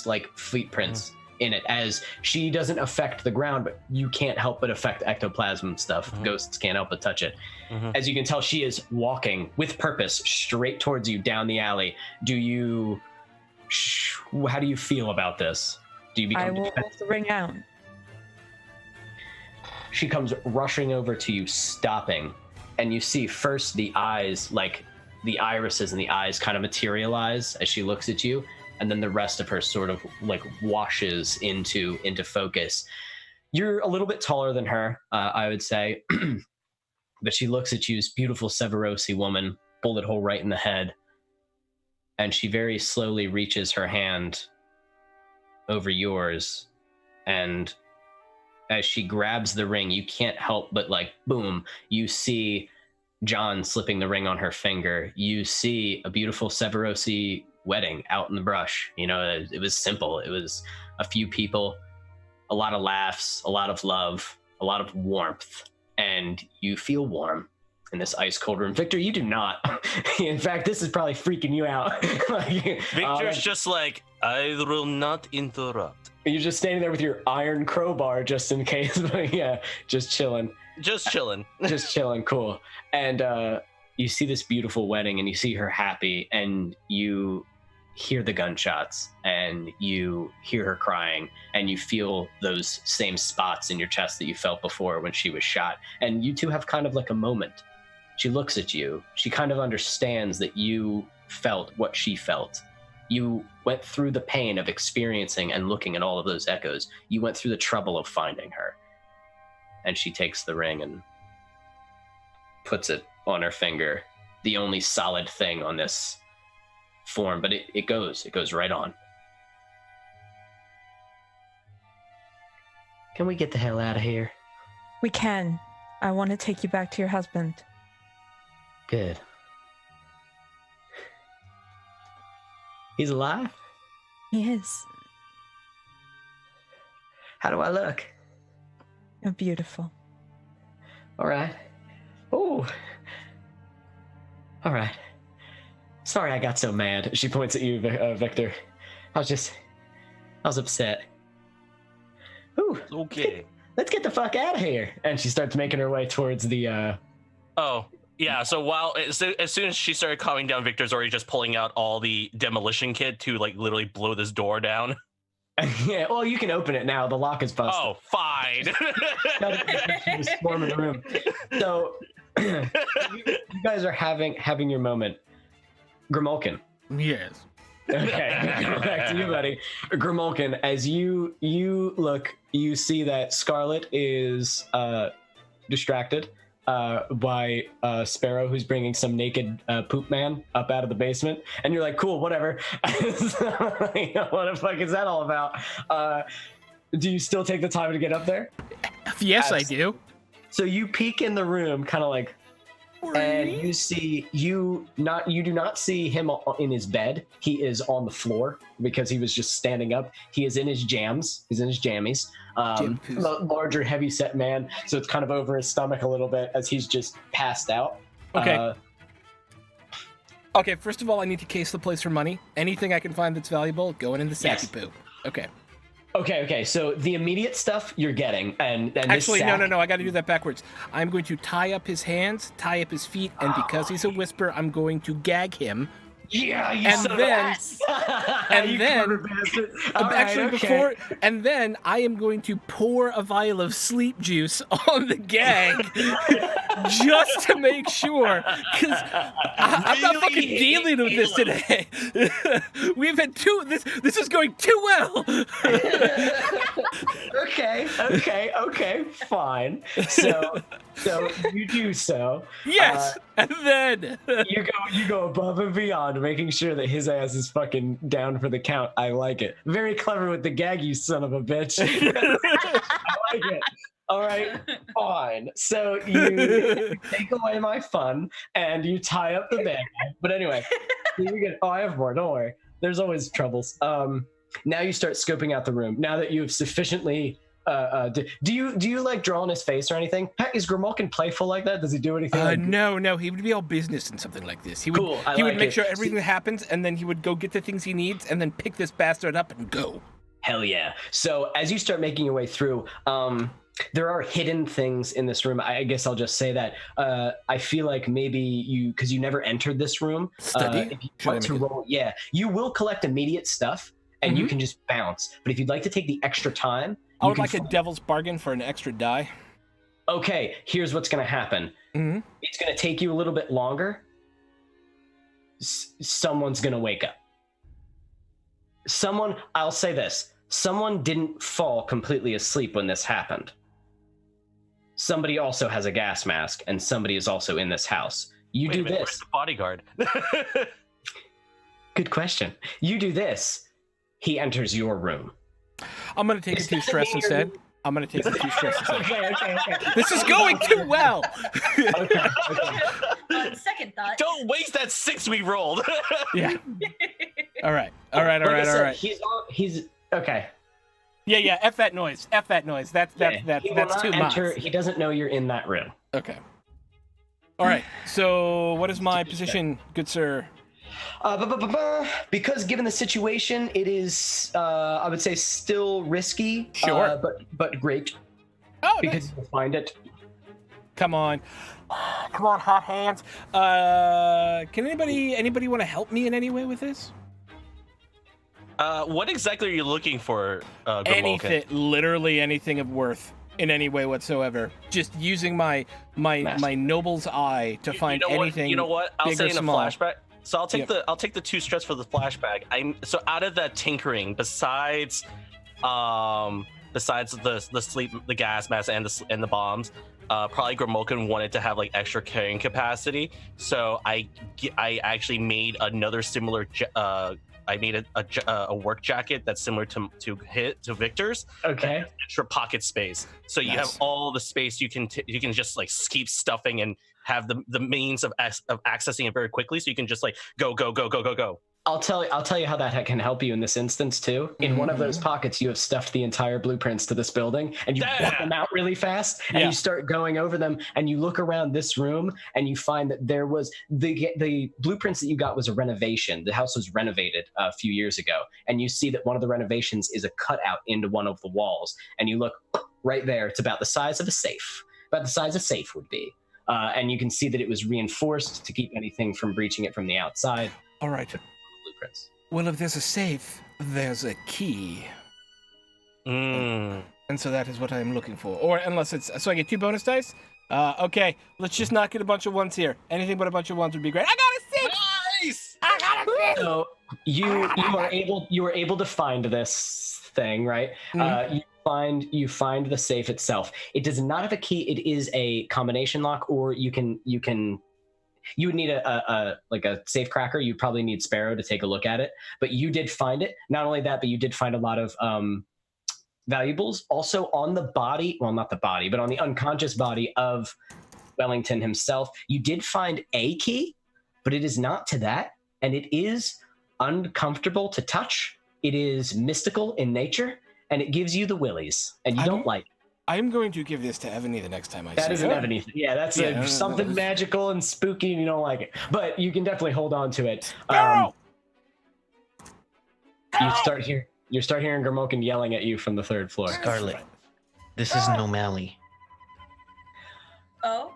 like footprints in it, as she doesn't affect the ground, but you can't help but affect ectoplasm stuff. Ghosts can't help but touch it. As you can tell, she is walking with purpose straight towards you down the alley. How do you feel about this? Do you become I will hold the ring out. She comes rushing over to you, stopping, and you see first the eyes, like the irises and the eyes kind of materialize as she looks at you, and then the rest of her sort of like washes into focus. You're a little bit taller than her, I would say, but she looks at you, this beautiful Severosi woman, bullet hole right in the head, and she very slowly reaches her hand over yours, and as she grabs the ring, you can't help but like, boom, you see John slipping the ring on her finger. You see a beautiful Severosi wedding out in the brush. You know, it was simple. It was a few people, a lot of laughs, a lot of love, a lot of warmth, and you feel warm in this ice cold room. Victor, you do not. In fact, this is probably freaking you out. Victor's just like, I will not interrupt. You're just standing there with your iron crowbar just in case. But yeah, just chilling. Just chilling. Just chilling. Cool. And you see this beautiful wedding and you see her happy, and you hear the gunshots and you hear her crying, and you feel those same spots in your chest that you felt before when she was shot. And you two have kind of like a moment. She looks at you. She kind of understands that you felt what she felt. You went through the pain of experiencing and looking at all of those echoes. You went through the trouble of finding her. And she takes the ring and puts it on her finger, the only solid thing on this form, but it goes right on. Can we get the hell out of here? We can. I want to take you back to your husband. Good. He's alive? He is. How do I look? You're beautiful. All right. Oh. All right. Sorry I got so mad. She points at you, Victor. I was upset. Ooh. Okay. Let's get the fuck out of here. And she starts making her way towards the Oh, yeah. So as soon as she started calming down, Victor's already just pulling out all the demolition kit to like literally blow this door down. Yeah, well, you can open it now. The lock is busted. Oh, fine. She was storming the room. So you guys are having your moment. Grimulkin. Yes. Okay, back to you, buddy. Grimulkin, as you look, you see that Scarlet is distracted Sparrow, who's bringing some naked poop man up out of the basement, and you're like, cool, whatever. So, you know, what the fuck is that all about? Do you still take the time to get up there? Yes, I do. So you peek in the room, kind of like, and you see you do not see him in his bed. He is on the floor because he was just standing up. He is in his jams. He's in his jammies. Larger, heavy set man, so it's kind of over his stomach a little bit as he's just passed out. Okay. Okay, first of all, I need to case the place for money. Anything I can find that's valuable, going in the sacky poo. Okay. Okay. So the immediate stuff you're getting, and actually, this sack, no. I got to do that backwards. I'm going to tie up his hands, tie up his feet, and because he's a whisper, I'm going to gag him. Yeah, you and son then, of and then, before, and then I am going to pour a vial of sleep juice on the gag, just to make sure, because I'm not fucking dealing with this today. We've had this is going too well. Okay, fine. So you do so. Yes, and then you go above and beyond, making sure that his ass is fucking down for the count. I like it. Very clever with the gag, you son of a bitch. I like it. All right, fine. So you take away my fun and you tie up the bag. But anyway, you get. Oh, I have more. Don't worry. There's always troubles. Now you start scoping out the room. Now that you've sufficiently. Do you like draw on his face or anything? Is Grimalkin playful like that? Does he do anything? No. He would be all business in something like this. He would. Cool, he would make sure everything happens, and then he would go get the things he needs, and then pick this bastard up and go. Hell yeah! So as you start making your way through, there are hidden things in this room. I guess I'll just say that I feel like maybe because you never entered this room. Study. If you want to roll, you will collect immediate stuff, and you can just bounce. But if you'd like to take the extra time. I would like a devil's bargain for an extra die. Okay, here's what's going to happen. Mm-hmm. It's going to take you a little bit longer. Someone's going to wake up. I'll say this. Someone didn't fall completely asleep when this happened. Somebody also has a gas mask, and somebody is also in this house. You do this. Where's the bodyguard? Good question. You do this. He enters your room. I'm going to take the 2 stress instead. Okay. This is going too well. Okay. Second thought. Don't waste that 6 we rolled. Yeah. All right. He's okay. Yeah. F that noise. That's too much. He doesn't know you're in that room. Okay. All right. So, what is my position, good sir? Because given the situation, it is, I would say, still risky. Sure. But great. Oh, because nice. you'll find it. Come on, hot hands. Can anybody want to help me in any way with this? What exactly are you looking for, Grimalkin? Anything, literally anything of worth in any way whatsoever. Just using my noble's eye to find anything. You know what? I'll say in a flashback. So I'll take the 2 stress for the flashback. So out of that tinkering, besides the sleep, the gas mask, and the bombs, probably Grimalkin wanted to have like extra carrying capacity. So I actually made another similar. I made a work jacket that's similar to Victor's. Okay. Extra pocket space, so you have all the space you can just like keep stuffing and have the means of accessing it very quickly, so you can just like go. I'll tell you how that can help you in this instance too. In one of those pockets, you have stuffed the entire blueprints to this building, and you pull them out really fast, and you start going over them, and you look around this room, and you find that there was the blueprints that you got was a renovation. The house was renovated a few years ago, and you see that one of the renovations is a cutout into one of the walls, and you look right there. It's about the size of a safe, about the size a safe would be, and you can see that it was reinforced to keep anything from breaching it from the outside. All right. Well, if there's a safe, there's a key. And so that is what I am looking for. Or unless it's... So I get 2 bonus dice? Okay, let's just not get a bunch of 1s here. Anything but a bunch of 1s would be great. I got a 6! Nice! I got a 6! So you are able to find this thing, right? You find the safe itself. It does not have a key. It is a combination lock, or you would need a safe cracker. You'd probably need Sparrow to take a look at it. But you did find it. Not only that, but you did find a lot of valuables. Also on the body, well, not the body, but on the unconscious body of Wellington himself, you did find a key, but it is not to that, and it is uncomfortable to touch. It is mystical in nature, and it gives you the willies, and you don't like it. I'm going to give this to Ebony the next time I see her. That is an Ebony thing. Yeah, that's something magical and spooky, and you don't like it. But you can definitely hold on to it. Sparrow! You start hearing Grimoken yelling at you from the third floor. Scarlet, this is no Mally. Oh?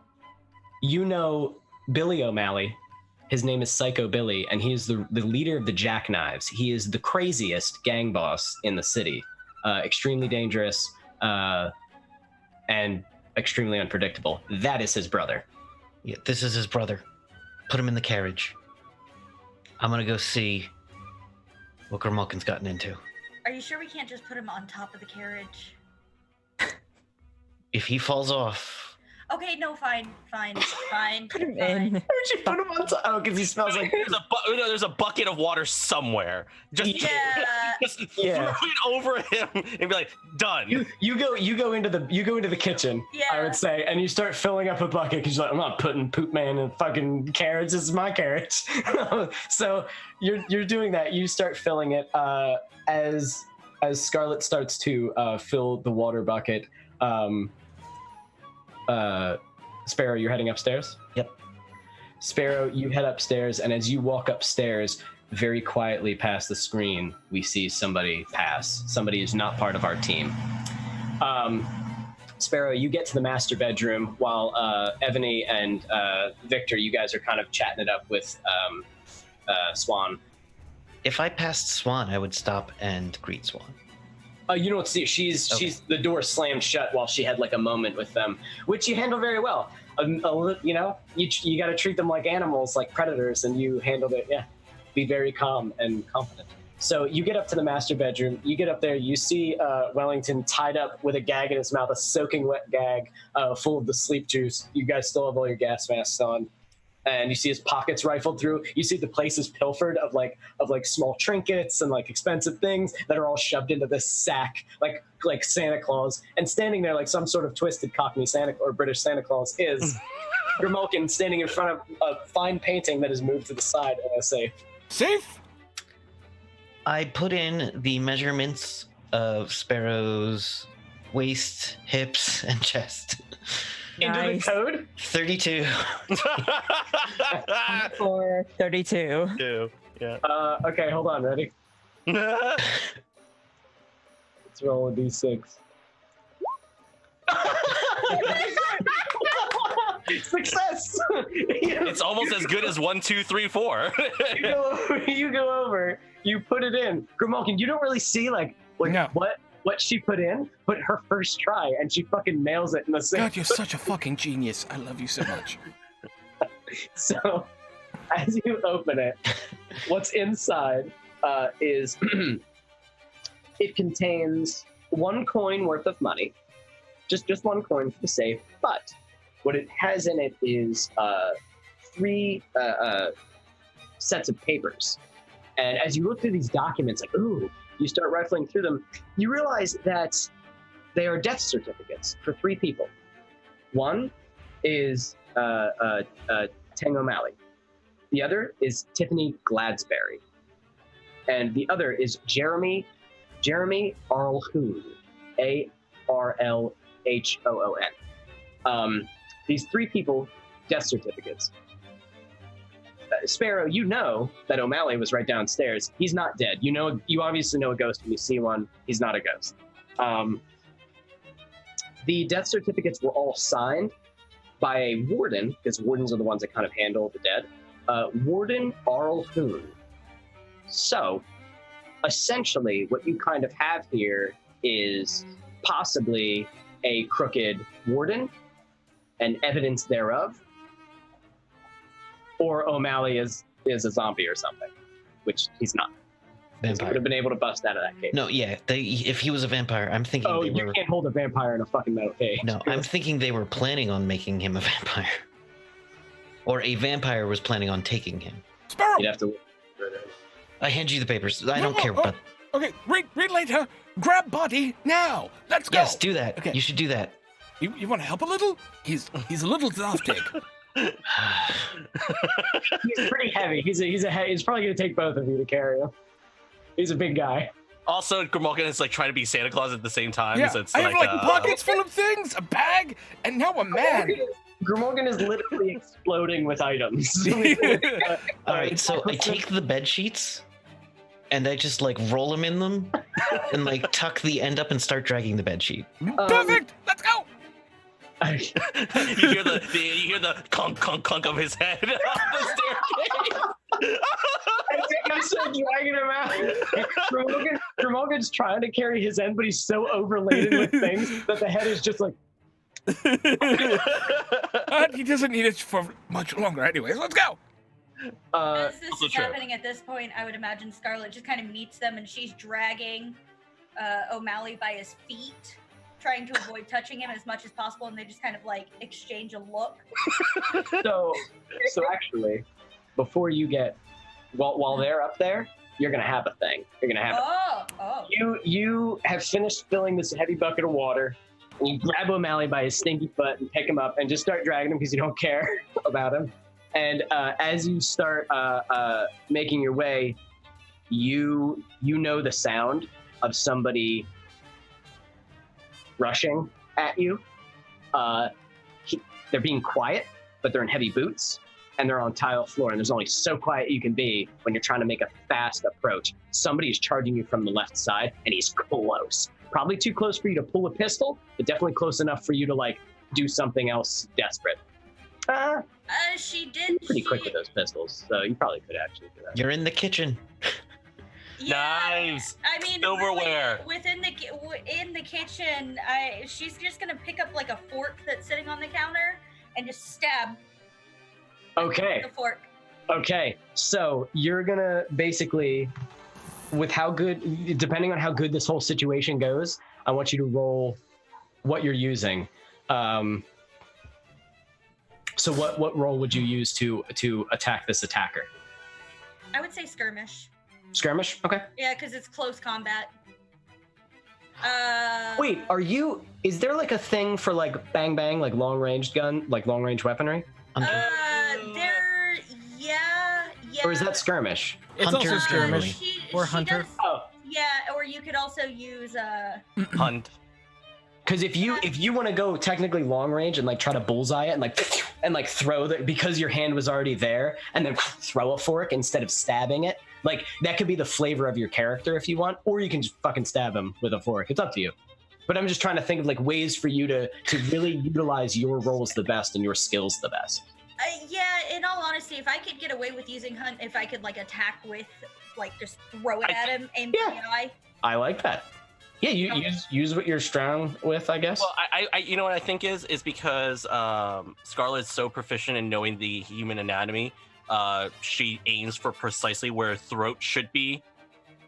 You know Billy O'Malley. His name is Psycho Billy, and he is the leader of the Jackknives. He is the craziest gang boss in the city. Extremely dangerous and extremely unpredictable. That is his brother. Yeah, this is his brother. Put him in the carriage. I'm gonna go see what Grimoken's gotten into. Are you sure we can't just put him on top of the carriage? If he falls off, Okay, no, fine. Put him fine. in. Where'd you put him on top? Oh, because he smells like... There's a bucket of water somewhere. Just throw it over him and be like, done. You go into the kitchen. Yeah. I would say, and you start filling up a bucket because you're like, I'm not putting Poop Man in fucking carriage. This is my carriage. So you're doing that. You start filling it as Scarlet starts to fill the water bucket. Sparrow, you're heading upstairs? Yep. Sparrow, you head upstairs, and as you walk upstairs, very quietly past the screen, we see somebody pass. Somebody who's not part of our team. Sparrow, you get to the master bedroom while Ebony and Victor, you guys are kind of chatting it up with Swan. if I passed Swan, I would stop and greet Swan. You don't see. She's the door slammed shut while she had like a moment with them, which you handle very well. You know, you got to treat them like animals, like predators, and you handled it. Yeah, be very calm and confident. So you get up to the master bedroom. You get up there. You see Wellington tied up with a gag in his mouth, a soaking wet gag full of the sleep juice. You guys still have all your gas masks on. And you see his pockets rifled through. You see the place is pilfered of like small trinkets and like expensive things that are all shoved into this sack, like Santa Claus. And standing there like some sort of twisted Cockney Santa or British Santa Claus is Grimoken standing in front of a fine painting that is moved to the side in a safe. Safe? I put in the measurements of Sparrow's waist, hips, and chest. Into the code? 32. 4, 32. Yeah. Okay, hold on. Ready? Let's roll a d6. Success! It's almost as good as 1, 2, 3, 4. You go over. You put it in. Grimoken, you don't really see like No. what she put in, but her first try, and she fucking nails it in the same. God, you're such a fucking genius. I love you so much. So, as you open it, what's inside is it contains 1 coin worth of money, just 1 coin for the safe. But what it has in it is 3 sets of papers. And as you look through these documents, like ooh. You start rifling through them, you realize that they are death certificates for 3 people. One is Tang O'Malley. The other is Tiffany Gladsberry. And the other is Jeremy Arlhoon, Arlhoon. These 3 people, death certificates. Sparrow, you know that O'Malley was right downstairs. He's not dead. You obviously know a ghost when you see one. He's not a ghost. The death certificates were all signed by a warden, because wardens are the ones that kind of handle the dead. Warden Arlhoon. So, essentially, what you kind of have here is possibly a crooked warden and evidence thereof. Or O'Malley is a zombie or something, which he's not. He would Vampire. have been able to bust out of that cage. No, yeah. If he was a vampire, I'm thinking Oh, they you were. can't hold a vampire in a fucking metal cage. No, I'm thinking they were planning on making him a vampire, or a vampire was planning on taking him. Sparrow. You'd have to. I hand you the papers. I don't care, but Okay, read later. Grab body now. Let's go. yes, do that. Okay. You should do that. You want to help a little? He's a little exhausted. He's pretty heavy. He's probably gonna take both of you to carry him. He's a big guy. Also, Grimalkin is like trying to be Santa Claus at the same time. Yeah, So it's I have like like pockets full of things, a bag, and now a man. Grimorgan is literally exploding with items. All right, so I take the bed sheets and I just like roll them in them and like tuck the end up and start dragging the bed sheet. Perfect. Let's go. you hear the clunk clunk clunk of his head on the staircase. I think I said dragging him out. Grimorgan's trying to carry his end, but he's so overladen with things that the head is just like. He doesn't need it for much longer anyways. Let's go. As this also is true. happening at this point, I would imagine Scarlet just kind of meets them and she's dragging O'Malley by his feet, trying to avoid touching him as much as possible, and they just kind of like exchange a look. So actually, before you get, while they're up there, you're gonna have a thing. You're gonna have. Oh. You have finished filling this heavy bucket of water, and you grab O'Malley by his stinky foot and pick him up and just start dragging him because you don't care about him. And as you start making your way, you know the sound of somebody rushing at you. They're being quiet, but they're in heavy boots and they're on tile floor, and there's only so quiet you can be when you're trying to make a fast approach. Somebody is charging you from the left side, and he's close. Probably too close for you to pull a pistol, but definitely close enough for you to like do something else desperate. She did. Pretty quick with those pistols, so you probably could actually do that. You're in the kitchen. Yeah, Knives. I mean, Silverware. within in the kitchen, she's just gonna pick up like a fork that's sitting on the counter and just stab Okay. the fork. Okay, so you're gonna basically, with how good, depending on how good this whole situation goes, I want you to roll what you're using. So what role would you use to attack this attacker? I would say skirmish. Skirmish? Okay. Yeah, because it's close combat. Wait, is there like a thing for like bang bang, like long range gun, like long range weaponry? Yeah. Or is that skirmish? It's Hunter also skirmish. Or she hunter. does- Oh, Yeah, or you could also use Hunt. because if you want to go technically long range and like try to bullseye it and like throw because your hand was already there and then throw a fork instead of stabbing it, like that could be the flavor of your character if you want, or you can just fucking stab him with a fork. It's up to you. But I'm just trying to think of like ways for you to really utilize your roles the best and your skills the best. yeah, in all honesty, if I could get away with using hunt, if I could like attack with like just throw it at him, aim for the eye. I like that. Yeah, you use what you're strong with, I guess. Well, I you know what I think is because Scarlet's so proficient in knowing the human anatomy. She aims for precisely where throat should be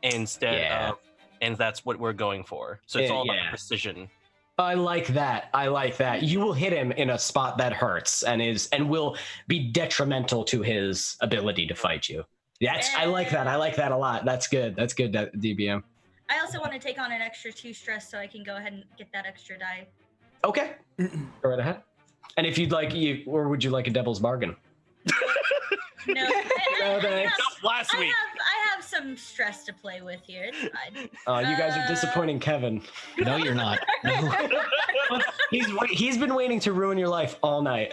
instead of, and that's what we're going for. So it's all about precision. I like that. You will hit him in a spot that hurts and will be detrimental to his ability to fight you. I like that. I like that a lot. That's good. That's good, DBM. I also want to take on an extra 2 stress so I can go ahead and get that extra die. Okay. Go right ahead. And if you'd like, or would you like a devil's bargain? No, No, thanks. Last week. I have some stress to play with here. It's fine. You guys are disappointing Kevin. No, you're not. No. He's been waiting to ruin your life all night.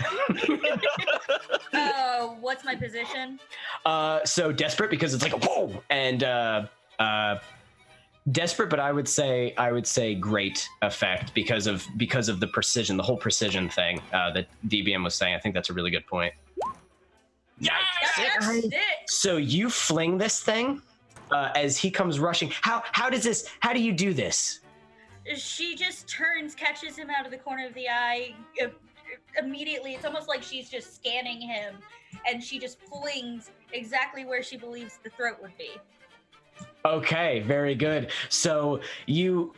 What's my position? So desperate because it's like a whoa, and desperate, but I would say great effect because of the precision, the whole precision thing that DBM was saying. I think that's a really good point. That's it. So you fling this thing as he comes rushing. How do you do this? She just turns, catches him out of the corner of the eye. Immediately, it's almost like she's just scanning him, and she just flings exactly where she believes the throat would be. Okay, very good. So you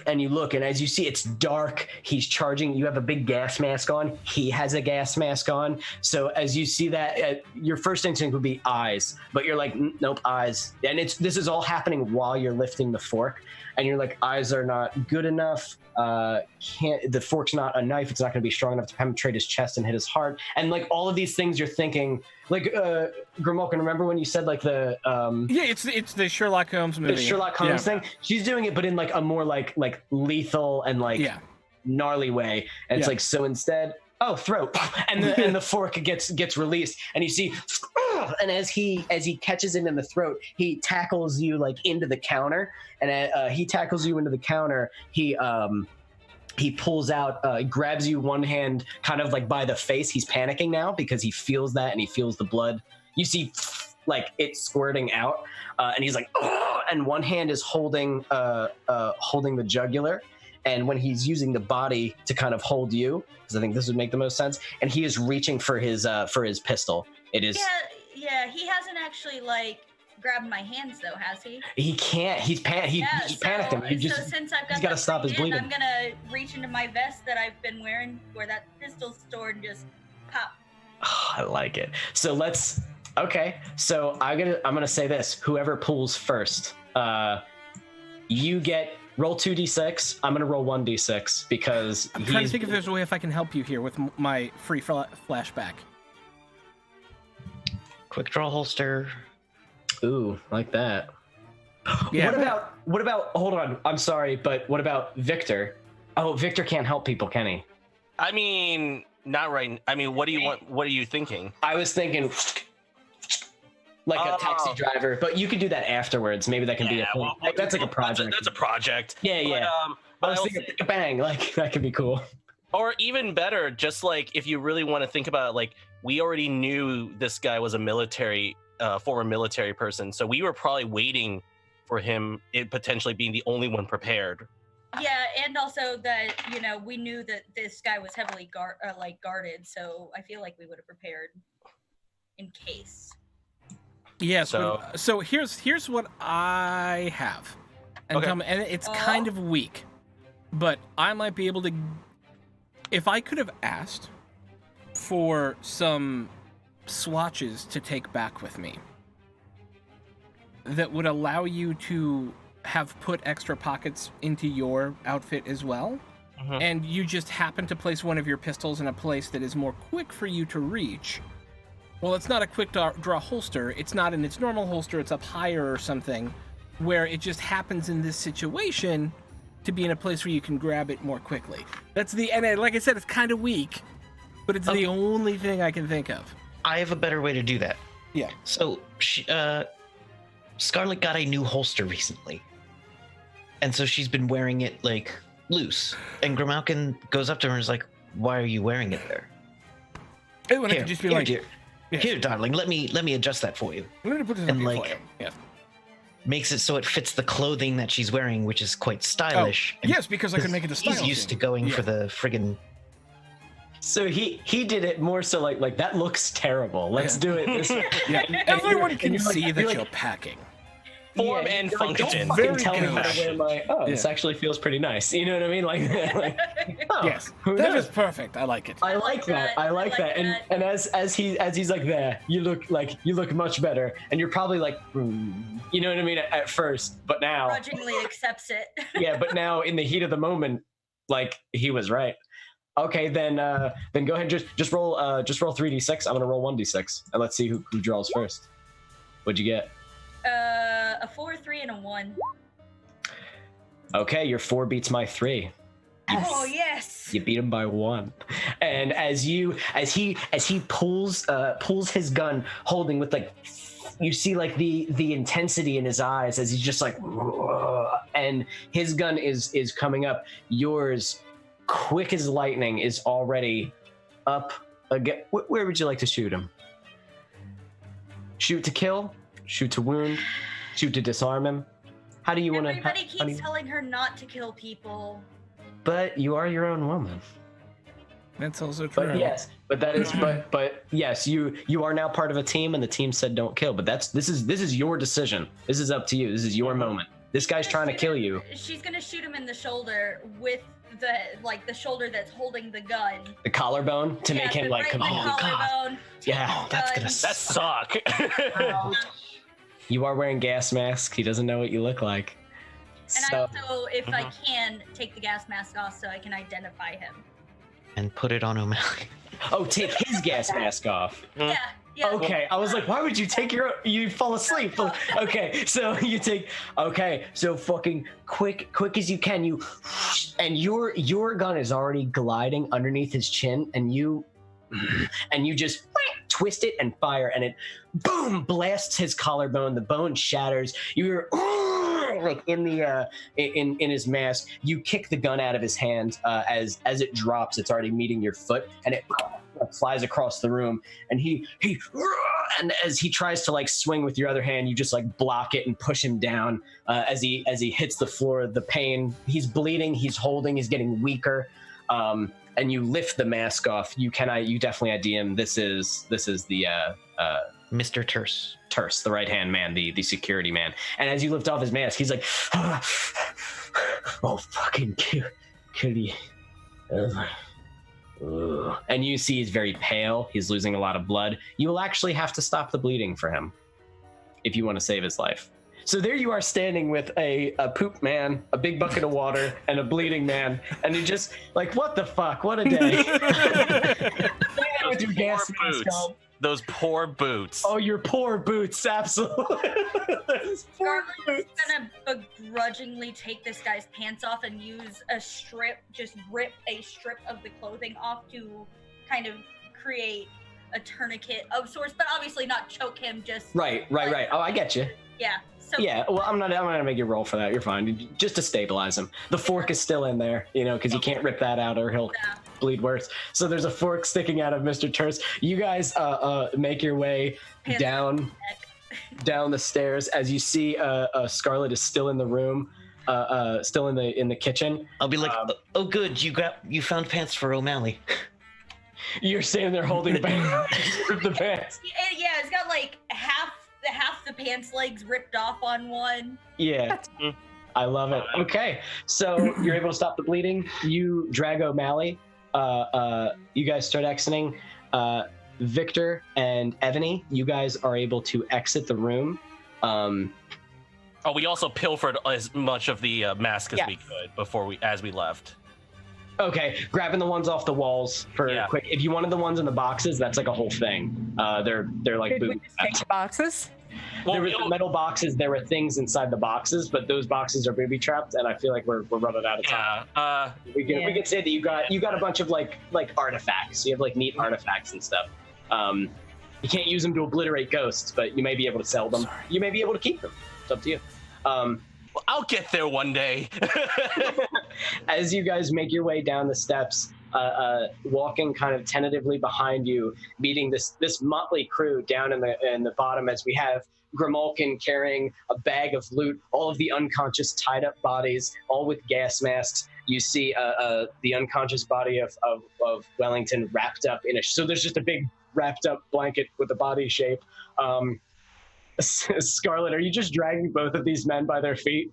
look, and as you see, it's dark. He's charging. You have a big gas mask on. He has a gas mask on. So as you see that, your first instinct would be eyes, but you're like, nope, eyes. And this is all happening while you're lifting the fork, and you're like, eyes are not good enough. The fork's not a knife. It's not going to be strong enough to penetrate his chest and hit his heart. And like all of these things, you're thinking, like, Grimalkin, remember when you said like the yeah, it's the Sherlock Holmes movie. The Sherlock Holmes thing. She's doing it, but in like a more like lethal and like gnarly way. And it's like, so instead, throat, and the fork gets released, and you see, and as he catches him in the throat, he tackles you like into the counter, and he pulls out, grabs you one hand kind of like by the face. He's panicking now because he feels that, and he feels the blood. You see like it squirting out, and he's like, and one hand is holding the jugular, and when he's using the body to kind of hold you, because I think this would make the most sense, and he is reaching for his pistol. It is. Yeah. He hasn't actually like grabbed my hands though, has he? He can't. He's panicked him. So since I've got he's got to stop his bleeding. I'm gonna reach into my vest that I've been wearing where that pistol's stored and just pop. Oh, I like it. So let's. Okay. So I'm gonna say this. Whoever pulls first, you get roll 2d6. I'm gonna roll 1d6 because I'm trying to think if there's a way if I can help you here with my free flashback. Quick draw holster. Ooh, like that. Yeah. What about? Hold on. I'm sorry, but what about Victor? Oh, Victor can't help people, can he? I mean, not right. I mean, what do you want? What are you thinking? I was thinking like a taxi driver, but you could do that afterwards. Maybe that can be a thing. Well, that's like a project. That's a project. Yeah. But I was thinking bang, like that could be cool. Or even better, just like if you really want to think about it, like we already knew this guy was a former military person, so we were probably waiting for him, it potentially being the only one prepared. Yeah, and also that we knew that this guy was heavily guarded, so I feel like we would have prepared in case. Yes. So here's what I have, and and it's kind of weak, but I might be able to. If I could have asked for some swatches to take back with me that would allow you to have put extra pockets into your outfit as well, and you just happen to place one of your pistols in a place that is more quick for you to reach, well, it's not a quick draw holster, it's not in its normal holster, it's up higher or something, where it just happens in this situation to be in a place where you can grab it more quickly. And like I said, it's kind of weak, but it's the only thing I can think of. I have a better way to do that. Yeah. So, Scarlet got a new holster recently. And so she's been wearing it, like, loose. And Grimalkin goes up to her and is like, why are you wearing it there? It could just be like, dear. Yes. Here, darling, let me adjust that for you. I'm going to put this and, up like, for you. Yes. Makes it so it fits the clothing that she's wearing, which is quite stylish. Yes, because I can make it a style. He's used to going for the friggin'... So he did it more so like that looks terrible. Let's do it this way. Yeah. Everyone can see that you're packing. Form and function. Don't fucking tell me how to wear my. This actually feels pretty nice. You know what I mean? Like yes, that is perfect. I like it. I like that. I like that. And as he's like there, you look much better, and you're probably like, you know what I mean at first, but now grudgingly accepts it. Yeah, but now in the heat of the moment, like he was right. Okay, then go ahead and just roll 3d6. I'm gonna roll 1d6, and let's see who draws first. What'd you get? A 4, 3, and a 1. Okay, your 4 beats my 3. Oh yes! You beat him by 1. And as he pulls his gun, holding with like, you see like the intensity in his eyes as he's just like, and his gun is coming up. Yours, quick as lightning, is already up again. Where would you like to shoot him? Shoot to kill? Shoot to wound? Shoot to disarm him? How do you want to? Everybody keeps telling her not to kill people. But you are your own woman. That's also true. But yes, but that is but yes, you are now part of a team, and the team said don't kill. But this is your decision. This is up to you. This is your moment. This guy's trying to kill you. She's gonna shoot him in the shoulder with the shoulder that's holding the gun. The collarbone to make him like, come on, God. yeah, that's gonna That suck. You are wearing gas mask. He doesn't know what you look like. And So, I also, if I can, take the gas mask off so I can identify him. And put it on O'Malley. oh, take his gas mask off. Yeah. Okay, I was like, why would you take you fall asleep? Okay, so you take, so fucking quick as you can, and your gun is already gliding underneath his chin, and you just twist it and fire, and it boom blasts his collarbone. The bone shatters. You're like in the in his mask. You kick the gun out of his hand as it drops. It's already meeting your foot, and it flies across the room. And he as he tries to like swing with your other hand, you just like block it and push him down as he hits the floor. The pain. He's bleeding. He's holding. He's getting weaker. And you lift the mask off. You definitely ID him. This is the Mr. Terse. Terse, the right hand man, the security man. And as you lift off his mask, he's like, oh fucking kitty. And you see he's very pale. He's losing a lot of blood. You will actually have to stop the bleeding for him if you want to save his life. So there you are standing with a poop man, a big bucket of water, and a bleeding man, and you're just like, what the fuck? What a day. With your gas mask on. Those poor boots. Oh, your poor boots, absolutely. Those poor Scarlett's gonna begrudgingly take this guy's pants off and use a strip, just rip a strip of the clothing off to kind of create a tourniquet of sorts, but obviously not choke him, just... Right. Oh, I get you. Yeah. So Yeah, well, I'm not gonna make you roll for that. You're fine. Just to stabilize him. The fork is still in there, because you can't rip that out or he'll bleed worse. So there's a fork sticking out of Mr. Terse. You guys make your way down the stairs as you see Scarlet is still in the room, still in the kitchen. I'll be like, oh good, you found pants for O'Malley. You're standing there holding back the pants. Yeah, it's got like half the pants legs ripped off on one. Yeah. I love it. Okay, so you're able to stop the bleeding. You drag O'Malley. You guys start exiting. Victor and Ebony, you guys are able to exit the room. We also pilfered as much of the mask as we could as we left. Okay, grabbing the ones off the walls for quick. If you wanted the ones in the boxes, that's like a whole thing. They're like Did we just take the boxes? Well, there were the metal boxes. There were things inside the boxes, but those boxes are booby trapped, and I feel like we're running out of time. We can say that you got a bunch of like artifacts. You have like neat artifacts and stuff. You can't use them to obliterate ghosts, but you may be able to sell them. You may be able to keep them. It's up to you. Well, I'll get there one day. As you guys make your way down the steps, walking kind of tentatively behind you, meeting this motley crew down in the bottom, as we have Grimalkin carrying a bag of loot, all of the unconscious tied up bodies, all with gas masks. You see the unconscious body of Wellington wrapped up in so there's just a big wrapped up blanket with a body shape. Scarlet, are you just dragging both of these men by their feet?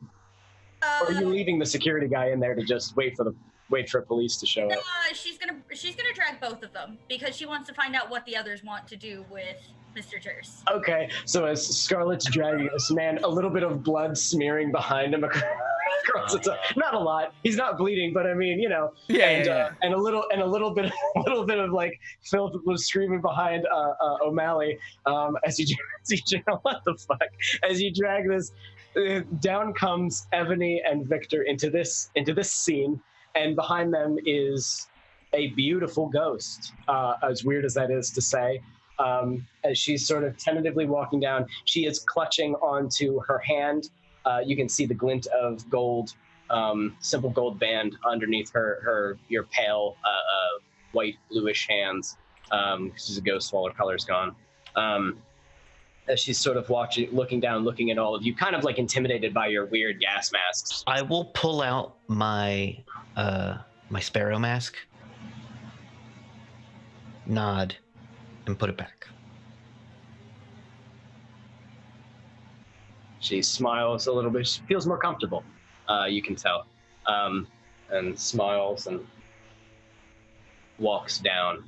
Or are you leaving the security guy in there to just wait for police to show up? She's gonna drag both of them because she wants to find out what the others want to do with Mr. Terse. Okay, so as Scarlet's dragging this man, a little bit of blood smearing behind him across the top. Not a lot. He's not bleeding, but I mean, and a little bit of like filth was streaming behind O'Malley as you what the fuck? As you drag this, down comes Ebony and Victor into this scene, and behind them is a beautiful ghost. As weird as that is to say. As she's sort of tentatively walking down, she is clutching onto her hand. You can see the glint of gold, simple gold band underneath your pale white bluish hands. She's a ghost while her color's gone. As she's sort of looking down, looking at all of you, kind of like intimidated by your weird gas masks. I will pull out my my sparrow mask nod, and put it back. She smiles a little bit. She feels more comfortable. You can tell, and smiles and walks down.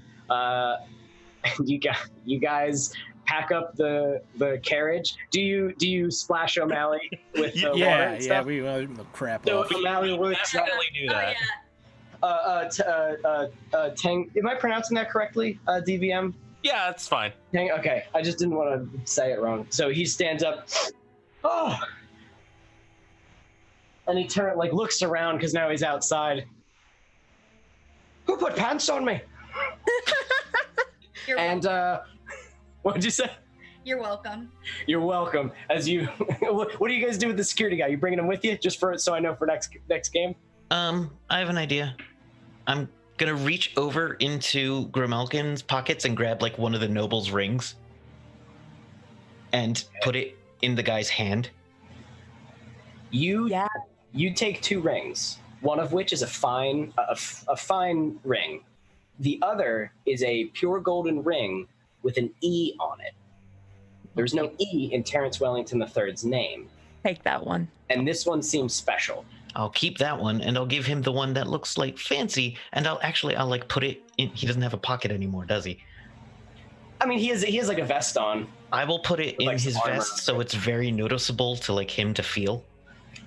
You guys pack up the carriage. Do you splash O'Malley with the water and stuff? we crap So off. O'Malley looks. Definitely do that. Tang. Am I pronouncing that correctly? DVM. Yeah, it's fine. Tang. Okay, I just didn't want to say it wrong. So he stands up. Oh. And he looks around because now he's outside. Who put pants on me? And what'd you say? You're welcome. You're welcome. As you, what do you guys do with the security guy? You bringing him with you just so I know for next game? I have an idea. I'm gonna reach over into Grimalkin's pockets and grab like one of the noble's rings and put it in the guy's hand. You take 2 rings, one of which is a fine ring. The other is a pure golden ring with an E on it. There's no E in Terrence Wellington III's name. Take that one. And this one seems special. I'll keep that one, and I'll give him the one that looks like fancy, and I'll like put it in. He doesn't have a pocket anymore, does he? I mean, he has like a vest on. I will put it in his vest so it's very noticeable to like him to feel.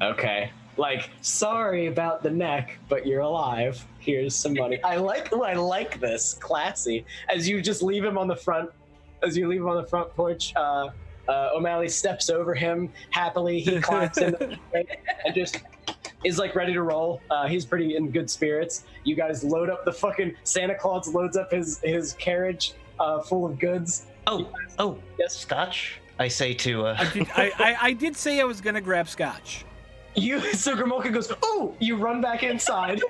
Okay. Like, sorry about the neck, but you're alive. Here's some money. I like this. Classy. As you just leave him on the front porch, O'Malley steps over him happily. He climbs in and just is like ready to roll. He's pretty in good spirits. You guys load up the fucking Santa Claus loads up his carriage full of goods. Oh, yes, scotch. I say to. I did say I was gonna grab scotch. So Grimolka goes, oh! You run back inside.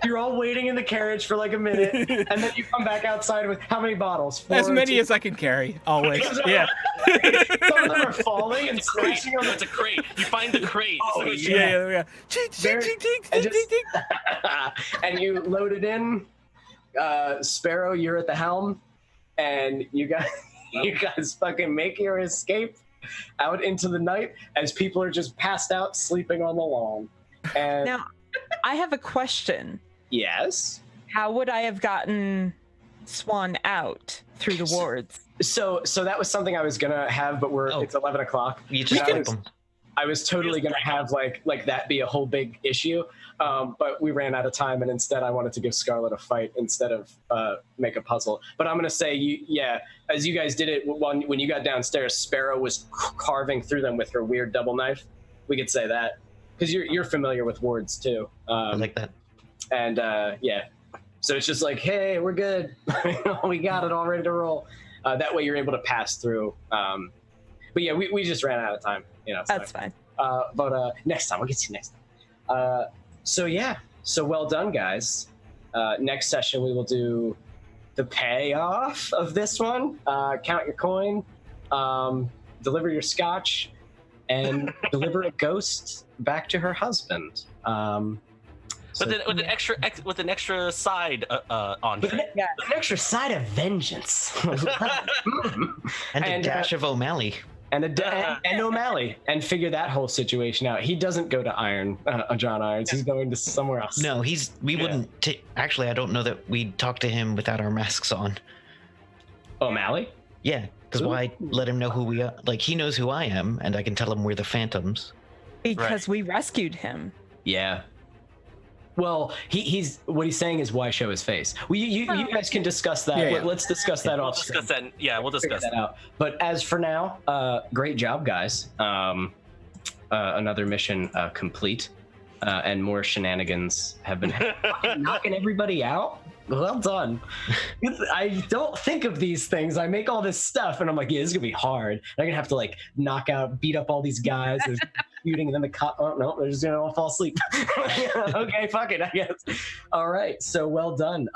You're all waiting in the carriage for like a minute, and then you come back outside with how many bottles? 4, as many as I can carry, always. Yeah. Some of them are falling and crashing on It's a crate. You find the crate. Oh, Yeah. And you load it in. Sparrow, you're at the helm, and you guys fucking make your escape out into the night as people are just passed out sleeping on the lawn. And Now, I have a question. yes. How would I have gotten Swan out through the wards? So that was something I was gonna have, but it's 11 o'clock. You just flip them. I was totally gonna have like that be a whole big issue, but we ran out of time, and instead I wanted to give Scarlet a fight instead of make a puzzle. But I'm gonna say, as you guys did it when you got downstairs, Sparrow was carving through them with her weird double knife. We could say that because you're familiar with wards too. I like that. And so it's just like, hey, we're good. We got it all ready to roll. That way you're able to pass through. But yeah, we just ran out of time. That's fine. But next time, we'll get to you next time. So well done, guys. Next session, we will do the payoff of this one. Count your coin, deliver your scotch, and deliver a ghost back to her husband. With an extra side entree. An extra side of vengeance. And a dash of O'Malley. And O'Malley, and figure that whole situation out. He doesn't go to John Irons. He's going to somewhere else. No, we wouldn't. Actually, I don't know that we'd talk to him without our masks on. O'Malley? Yeah, because why let him know who we are? Like, he knows who I am, and I can tell him we're the Phantoms. Because we rescued him. Yeah. Well, he's what he's saying is why show his face. Well, you guys can discuss that. Yeah. Let's discuss that off. Discuss that. Yeah, we'll discuss that out. But as for now, great job, guys. Another mission complete, and more shenanigans have been knocking everybody out. Well done. I don't think of these things. I make all this stuff, and I'm like, yeah, this is gonna be hard. I'm gonna have to like beat up all these guys. Shooting, and then the cop. Oh no, they're just gonna all fall asleep. Okay, fuck it, I guess. All right, so well done.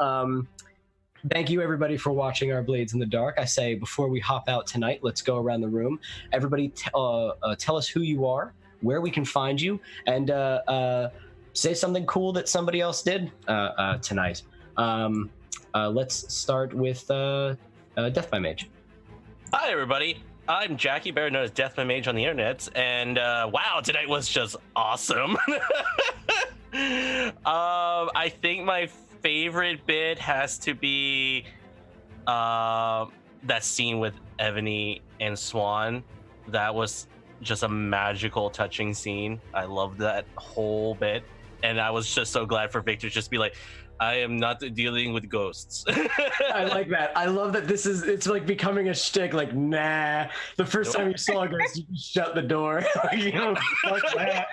Thank you everybody for watching our Blades in the Dark. I say before we hop out tonight, let's go around the room. Everybody, tell us who you are, where we can find you, and say something cool that somebody else did tonight. let's start with Death by Mage. Hi, everybody. I'm Jackie, better known as Death by Mage on the internet, and wow, tonight was just awesome. I think my favorite bit has to be that scene with Ebony and Swan. That was just a magical, touching scene. I loved that whole bit, and I was just so glad for Victor to just be like, I am not dealing with ghosts. I like that. I love that it's like becoming a shtick, like, nah. The first time you saw a ghost, you just shut the door. Like, you know, fuck that.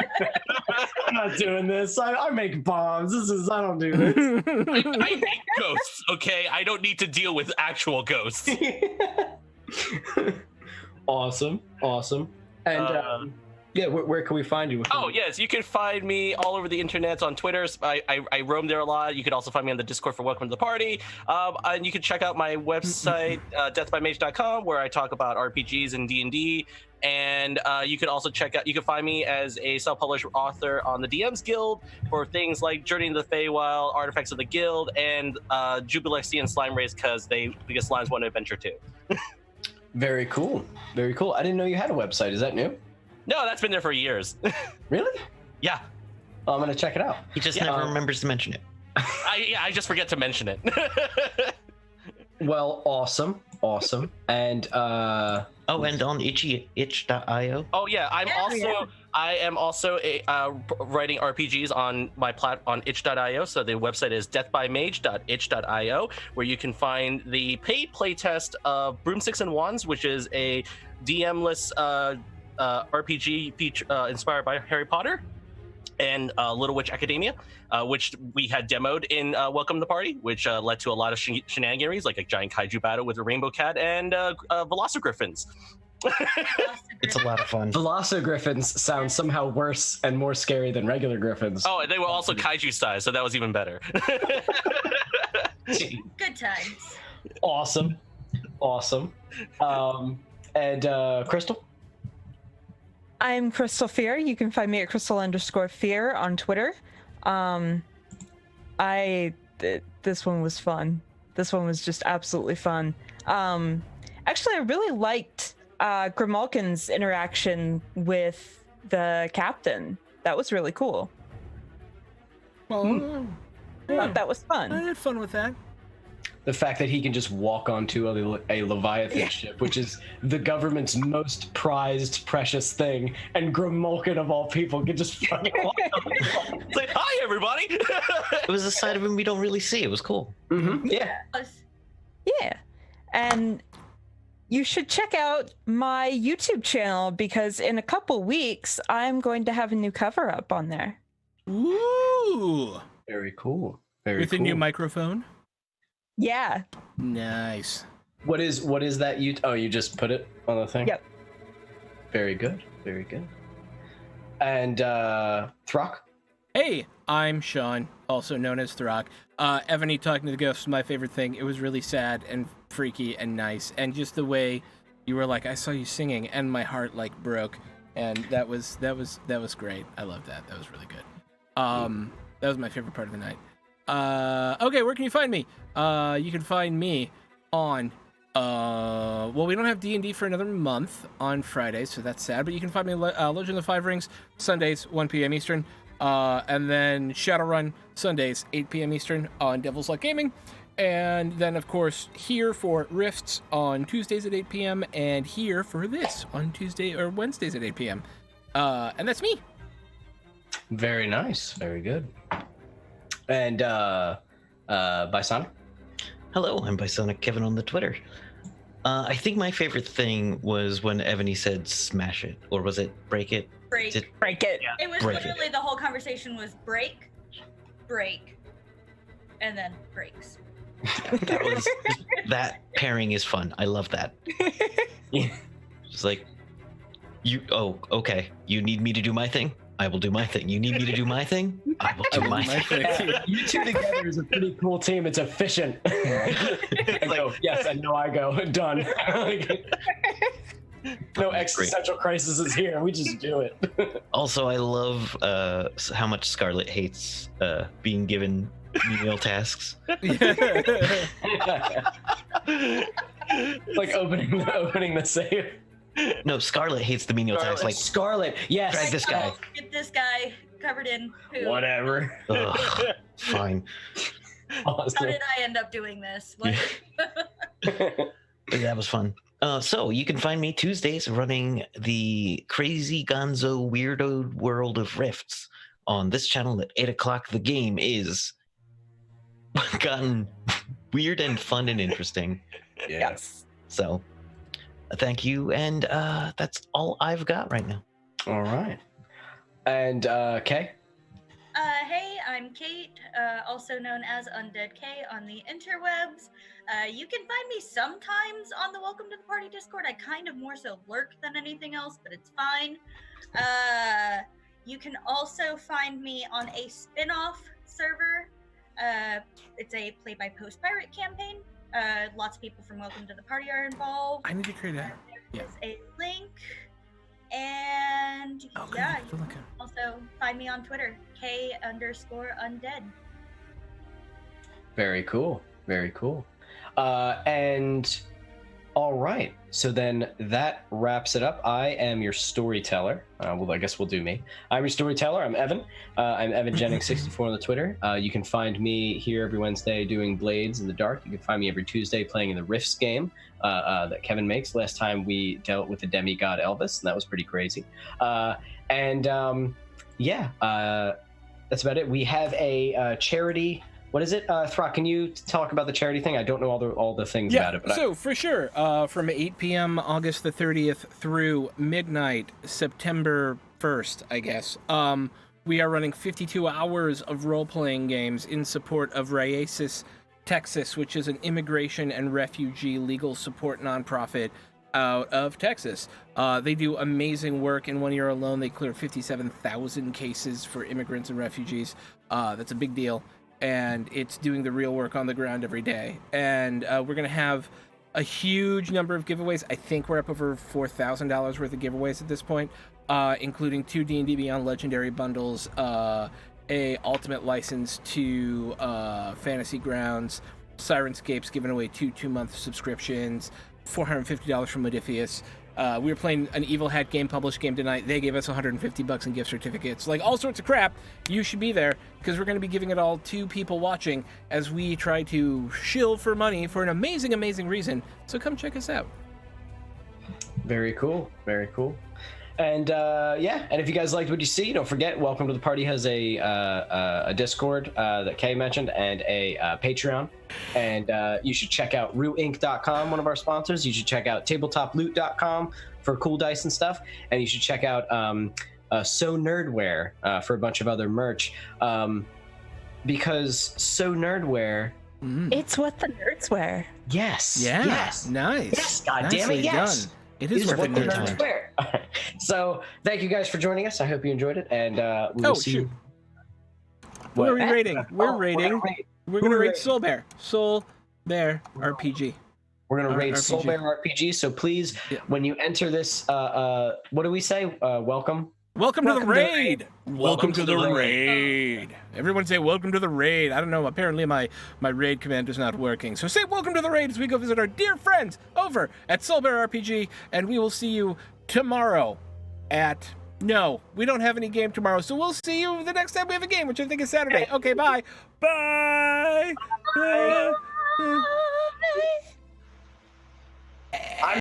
I'm not doing this. I make bombs. I don't do this. I make ghosts, okay? I don't need to deal with actual ghosts. Awesome. And yeah, where can we find you? Oh, yes, you can find me all over the internet on Twitter. I roam there a lot. You can also find me on the Discord for Welcome to the Party. And you can check out my website, deathbymage.com, where I talk about RPGs and D&D. And you can also you can find me as a self-published author on the DM's Guild for things like Journey into the Feywild, Artifacts of the Guild, and Jubilexy and Slime Race, because slimes want to adventure too. Very cool. I didn't know you had a website. Is that new? No, that's been there for years. Really? Yeah. Oh, I'm gonna check it out. He just never remembers to mention it. I just forget to mention it. Well, awesome. And and on itch.io. Oh yeah, I am also writing RPGs on my on itch.io. So the website is deathbymage.itch.io, where you can find the paid playtest of Broomsticks and Wands, which is a DM-less RPG inspired by Harry Potter and Little Witch Academia, which we had demoed in Welcome to the Party, which led to a lot of shenanigans, like a giant kaiju battle with a rainbow cat and Velocigriffins. It's a lot of fun. Velocigriffins sound somehow worse and more scary than regular griffins. Oh, and they were also kaiju sized, so that was even better. Good times. Awesome. And Crystal? I'm Crystal Fear. You can find me at Crystal_Fear on Twitter. This one was fun. This one was just absolutely fun. Actually, I really liked Grimalkin's interaction with the captain. That was really cool. Well, Thought that was fun. I had fun with that. The fact that he can just walk onto a Leviathan ship, which is the government's most prized, precious thing, and Grimalkin of all people can just fucking walk on. It's like, hi, everybody! It was a side of him we don't really see. It was cool. Mm-hmm. Yeah. Yeah. And you should check out my YouTube channel, because in a couple weeks, I'm going to have a new cover up on there. Ooh! Very cool. With a new microphone? Yeah. Nice. What is that? You just put it on the thing? Yep. Very good. And Throck? Hey, I'm Sean, also known as Throck. Ebony talking to the ghost was my favorite thing. It was really sad and freaky and nice, and just the way you were like, I saw you singing, and my heart like broke, and that was great. I loved that. That was really good. That was my favorite part of the night. Okay, where can you find me? You can find me on well, we don't have D&D for another month on Fridays, so that's sad, but you can find me Legend of the Five Rings Sundays 1 p.m. Eastern, and then Shadowrun Sundays 8 p.m. Eastern on Devil's Luck Gaming, and then of course here for Rifts on Tuesdays at 8 p.m. and here for this on Tuesday or Wednesdays at 8 p.m. And that's me. Very nice. Very good. And Bisonic? Hello, I'm Bisonic Kevin on the Twitter. I think my favorite thing was when Ebony said smash it, or was it break it? Break. Break it. It was Break literally the whole conversation was break, and then breaks. That pairing is fun. I love that. Yeah. It's like, okay. You need me to do my thing? I will do my thing. You need me to do my thing? I will do my thing. You two together is a pretty cool team. It's efficient. I go, yes, and no, I go. Done. No existential crisis is here. We just do it. Also, I love how much Scarlet hates being given Menial tasks. Like opening the safe. No, Scarlet hates the menial tasks. Like, Scarlet, yes. drag this guy. Get this guy covered in poo. Whatever. Ugh, fine. How Awesome. did I end up doing this? What? That was fun. So you can find me Tuesdays running the Crazy Gonzo Weirdo World of Rifts on this channel at 8 o'clock. The game is gotten weird and fun and interesting. Yes. So thank you. And that's all I've got right now. All right. And Kay? Hey, I'm Kate, also known as Undead K on the interwebs. You can find me sometimes on the Welcome to the Party Discord. I kind of more so lurk than anything else, but it's fine. You can also find me on a spin-off server. It's a play-by-post pirate campaign. Lots of people from Welcome to the Party are involved. I need to create a. Yeah. There's a link. And Okay, yeah, good you looking. can also find me on Twitter, K_undead. Very cool. Very cool. And all right. So then that wraps it up. I am your storyteller. Well, I guess we'll do me. I'm your storyteller. I'm Evan. I'm Evan Jennings64 on the Twitter. You can find me here every Wednesday doing Blades in the Dark. You can find me every Tuesday playing in the Rifts game that Kevin makes. Last time we dealt with the demigod Elvis, and that was pretty crazy. Yeah, that's about it. We have a charity. What is it? Throck, can you talk about the charity thing? I don't know all the things about it. But so for sure, from 8 p.m. August the 30th through midnight September 1st, I guess, we are running 52 hours of role-playing games in support of Raíces Texas, which is an immigration and refugee legal support nonprofit out of Texas. They do amazing work. In 1 year alone, they cleared 57,000 cases for immigrants and refugees. That's a big deal. And it's doing the real work on the ground every day. And we're going to have a huge number of giveaways. I think we're up over $4,000 worth of giveaways at this point, including 2 D&D Beyond Legendary bundles, a ultimate license to Fantasy Grounds, Sirenscapes giving away 2 2-month subscriptions, $450 from Modifius. We were playing an Evil Hat game, published game tonight. They gave us $150 in gift certificates. Like, all sorts of crap. You should be there, because we're going to be giving it all to people watching as we try to shill for money for an amazing, amazing reason. So come check us out. Very cool. Very cool. And yeah, and if you guys liked what you see, don't forget, Welcome to the Party has a Discord that Kay mentioned, and a Patreon. And you should check out RueInc.com, one of our sponsors. You should check out TabletopLoot.com for cool dice and stuff. And you should check out So Nerdwear for a bunch of other merch. Because So Nerdwear... It's what the nerds wear. Yes. Yeah. Yes. Nice. Yes. God damn Nicely it. Yes. done. It is what what the the nerds nerds wear. So thank you guys for joining us. I hope you enjoyed it, and we will see you. What are we What? rating? We're Oh, rating. We're gonna rate Soul Bear. Soul Bear RPG. We're gonna rate RPG. Soul Bear RPG. So please, when you enter this, what do we say? Welcome. Welcome to the Welcome to the raid. Welcome to the raid. Everyone say welcome to the raid. I don't know. Apparently my raid command is not working. So say welcome to the raid as we go visit our dear friends over at Soul Bear RPG, and we will see you tomorrow at... No, we don't have any game tomorrow, so we'll see you the next time we have a game, which I think is Saturday. Okay, bye. Bye. Bye.